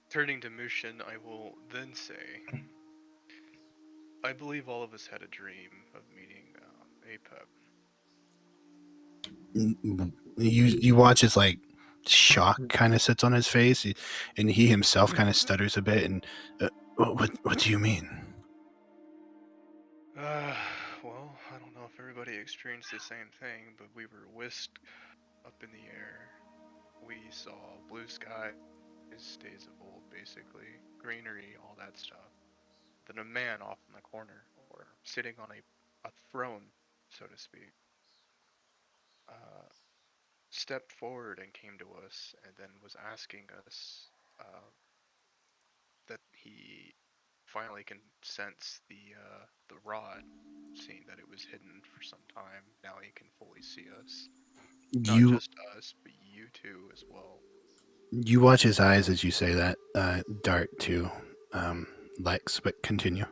Turning to Mushin, I will then say, I believe all of us had a dream of meeting Apep. You watch as like shock kind of sits on his face, and he himself kind of stutters a bit. And what do you mean? Well, I don't know if everybody experienced the same thing, but we were whisked up in the air. We saw blue sky, days of old, basically, greenery, all that stuff. Then a man off in the corner, or sitting on a throne, so to speak, stepped forward and came to us, and then was asking us that he finally can sense the rod, seeing that it was hidden for some time. Now he can fully see us. Not just us, but you too as well. You watch his eyes as you say that, dart to Lex, but continue.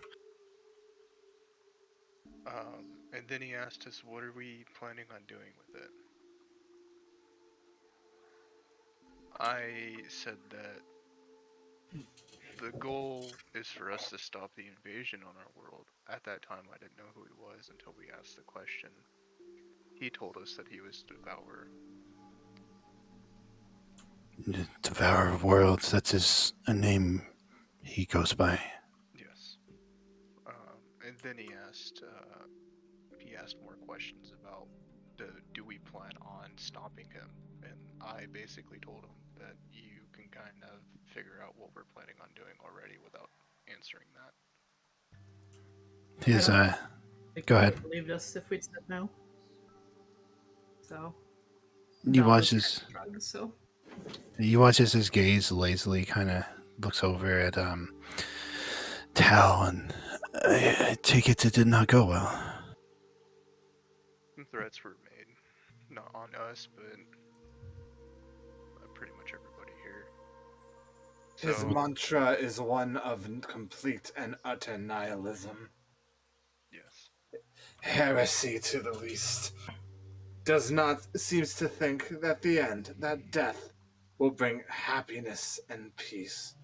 And then he asked us, what are we planning on doing with it? I said that the goal is for us to stop the invasion on our world. At that time, I didn't know who he was until we asked the question. He told us that he was Devourer. Devourer of Worlds, that's a name he goes by. Yes. And then he asked more questions about do we plan on stopping him? And I basically told him that you can kind of figure out what we're planning on doing already without answering that. Go ahead. Believed us if we'd said no. So. You watch his. Drugs, so. You watch as his gaze lazily kind of looks over at Tal, and I take it did not go well. Some threats were made, not on us, but pretty much everybody here. His mantra is one of complete and utter nihilism. Yes. Heresy to the least. Seems to think that the end, that death, will bring happiness and peace.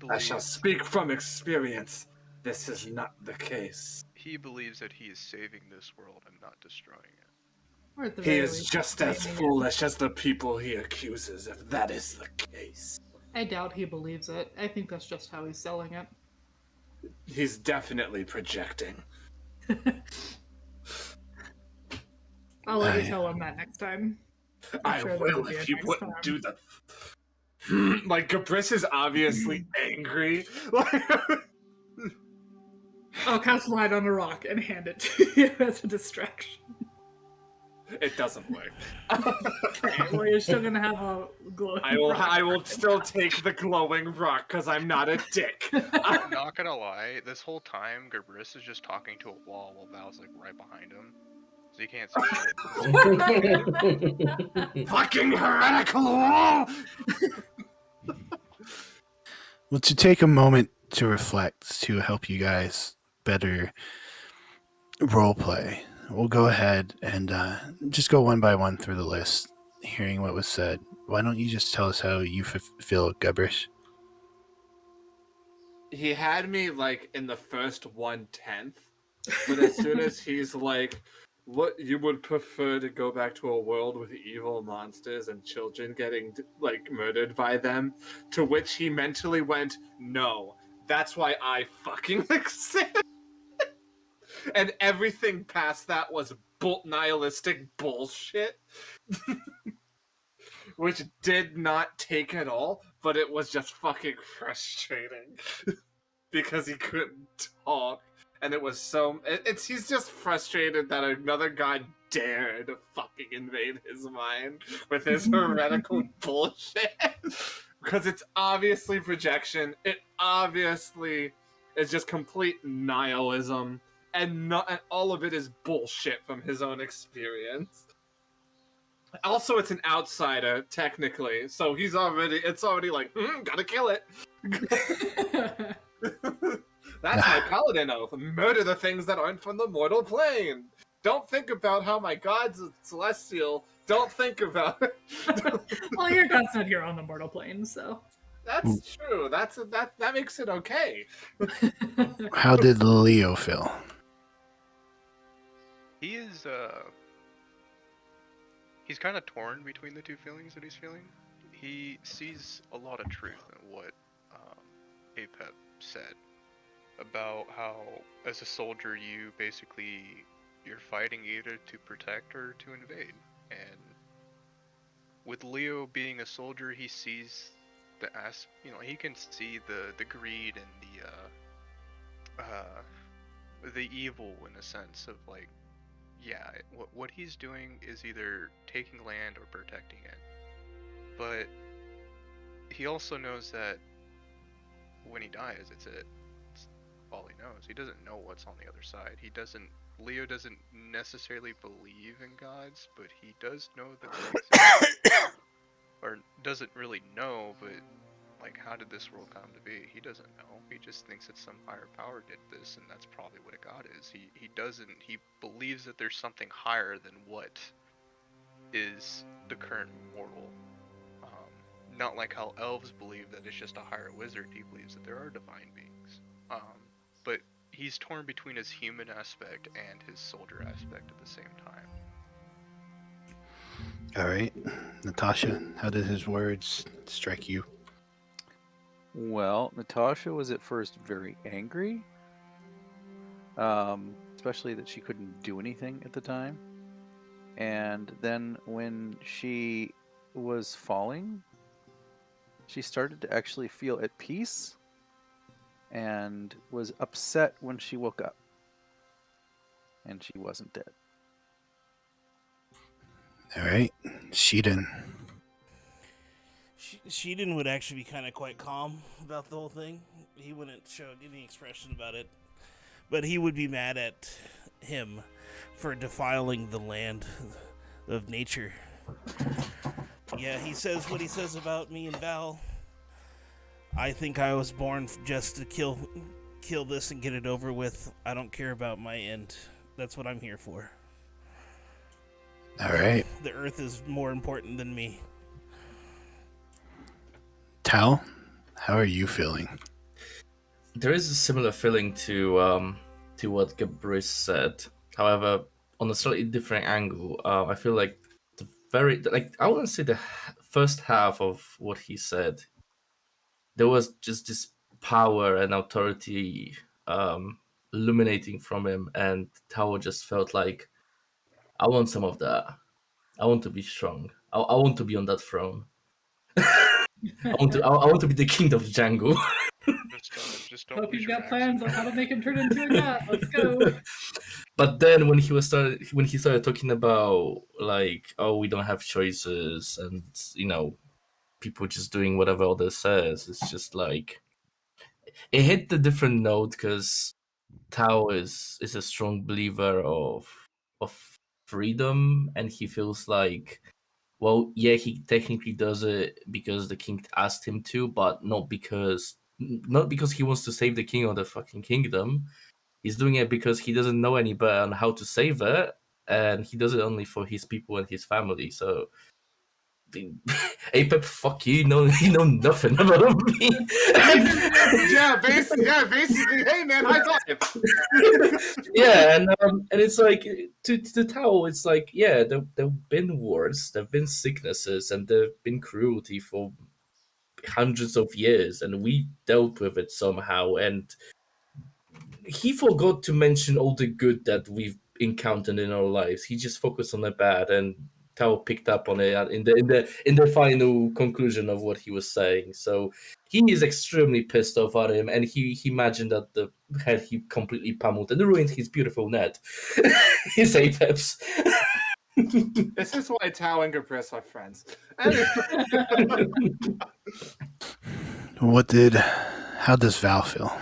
I shall speak from experience. This is not the case. He believes that he is saving this world and not destroying it. He is just as foolish as the people he accuses, if that is the case. I doubt he believes it. I think that's just how he's selling it. He's definitely projecting. I'll let you tell him that next time. I will if you wouldn't do that. Like, Gabris is obviously angry. I'll cast light on a rock and hand it to you as a distraction. It doesn't work. Okay, well, you're still gonna have a glowing rock. I will still take the glowing rock because I'm not a dick. I'm not gonna lie, this whole time Gabris is just talking to a wall while Val's like right behind him. So you can't see shit. Fucking heretical wall! Well, to take a moment to reflect to help you guys better roleplay, we'll go ahead and just go one by one through the list, hearing what was said. Why don't you just tell us how you feel, Gubrish? he had me like in the first 1/10, but as soon as he's like, "What you would prefer to go back to a world with evil monsters and children getting like murdered by them?" To which he mentally went, "No, that's why I fucking exist." And everything past that was nihilistic bullshit, which did not take at all, but it was just fucking frustrating because he couldn't talk, and it was so. He's just frustrated that another god dared to fucking invade his mind with his heretical bullshit, because it's obviously projection. It obviously is just complete nihilism. And all of it is bullshit from his own experience. Also, it's an outsider, technically, so it's already like, gotta kill it. That's my paladin oath. Murder the things that aren't from the mortal plane. Don't think about how my god's celestial. Don't think about it. Well, your god's not here on the mortal plane, so. That's true. That makes it okay. How did Leo feel? He is, he's kind of torn between the two feelings that he's feeling. He sees a lot of truth in what Apep said about how, as a soldier, you're fighting either to protect or to invade. And with Leo being a soldier, he sees he can see the greed and the evil, in a sense of like, yeah, what he's doing is either taking land or protecting it. But he also knows that when he dies, it's all he knows. He doesn't know what's on the other side. Leo doesn't necessarily believe in gods, but he does know that they exist. Or doesn't really know, but like, how did this world come to be? He doesn't know. He just thinks that some higher power did this, and that's probably what a god is. He believes that there's something higher than what is the current mortal. Not like how elves believe that it's just a higher wizard. He believes that there are divine beings. But he's torn between his human aspect and his soldier aspect at the same time. All right. Natasha, how did his words strike you? Well, Natasha was at first very angry, especially that she couldn't do anything at the time. And then when she was falling, she started to actually feel at peace and was upset when she woke up. And she wasn't dead. All right. Sheedan. Sheedan would actually be kind of quite calm about the whole thing. He wouldn't show any expression about it. But he would be mad at him for defiling the land of nature. Yeah, he says what he says about me and Val. I think I was born just to kill this and get it over with. I don't care about my end. That's what I'm here for. All right. The earth is more important than me. Tal, how are you feeling? There is a similar feeling to what Gabriel said. However, on a slightly different angle. I feel like I wouldn't say the first half of what he said. There was just this power and authority illuminating from him, and Tao just felt like, I want some of that. I want to be strong. I want to be on that throne. I want to be the king of Django. Just don't Hope lose you've your got plans on accent. how to make him turn into a god. Let's go. But then when he started talking about like, oh, we don't have choices, and people just doing whatever others says, it's just like it hit the different note because Tao is a strong believer of freedom, and he feels like, well, yeah, he technically does it because the king asked him to, but not because he wants to save the king or the fucking kingdom. He's doing it because he doesn't know any better on how to save it, and he does it only for his people and his family. So Apep, fuck you, you know nothing about me. Basically, hey man, high five. Yeah, and it's like to Tao, it's like, yeah, there've been wars, there've been sicknesses, and there've been cruelty for hundreds of years, and we dealt with it somehow. And he forgot to mention all the good that we've encountered in our lives. He just focused on the bad, and Tao picked up on it in the final conclusion of what he was saying. So he is extremely pissed off at him, and he imagined that the head he completely pummeled and ruined his beautiful net, his apex. This is why Tao and Gabriel are friends. Anyway. How does Val feel?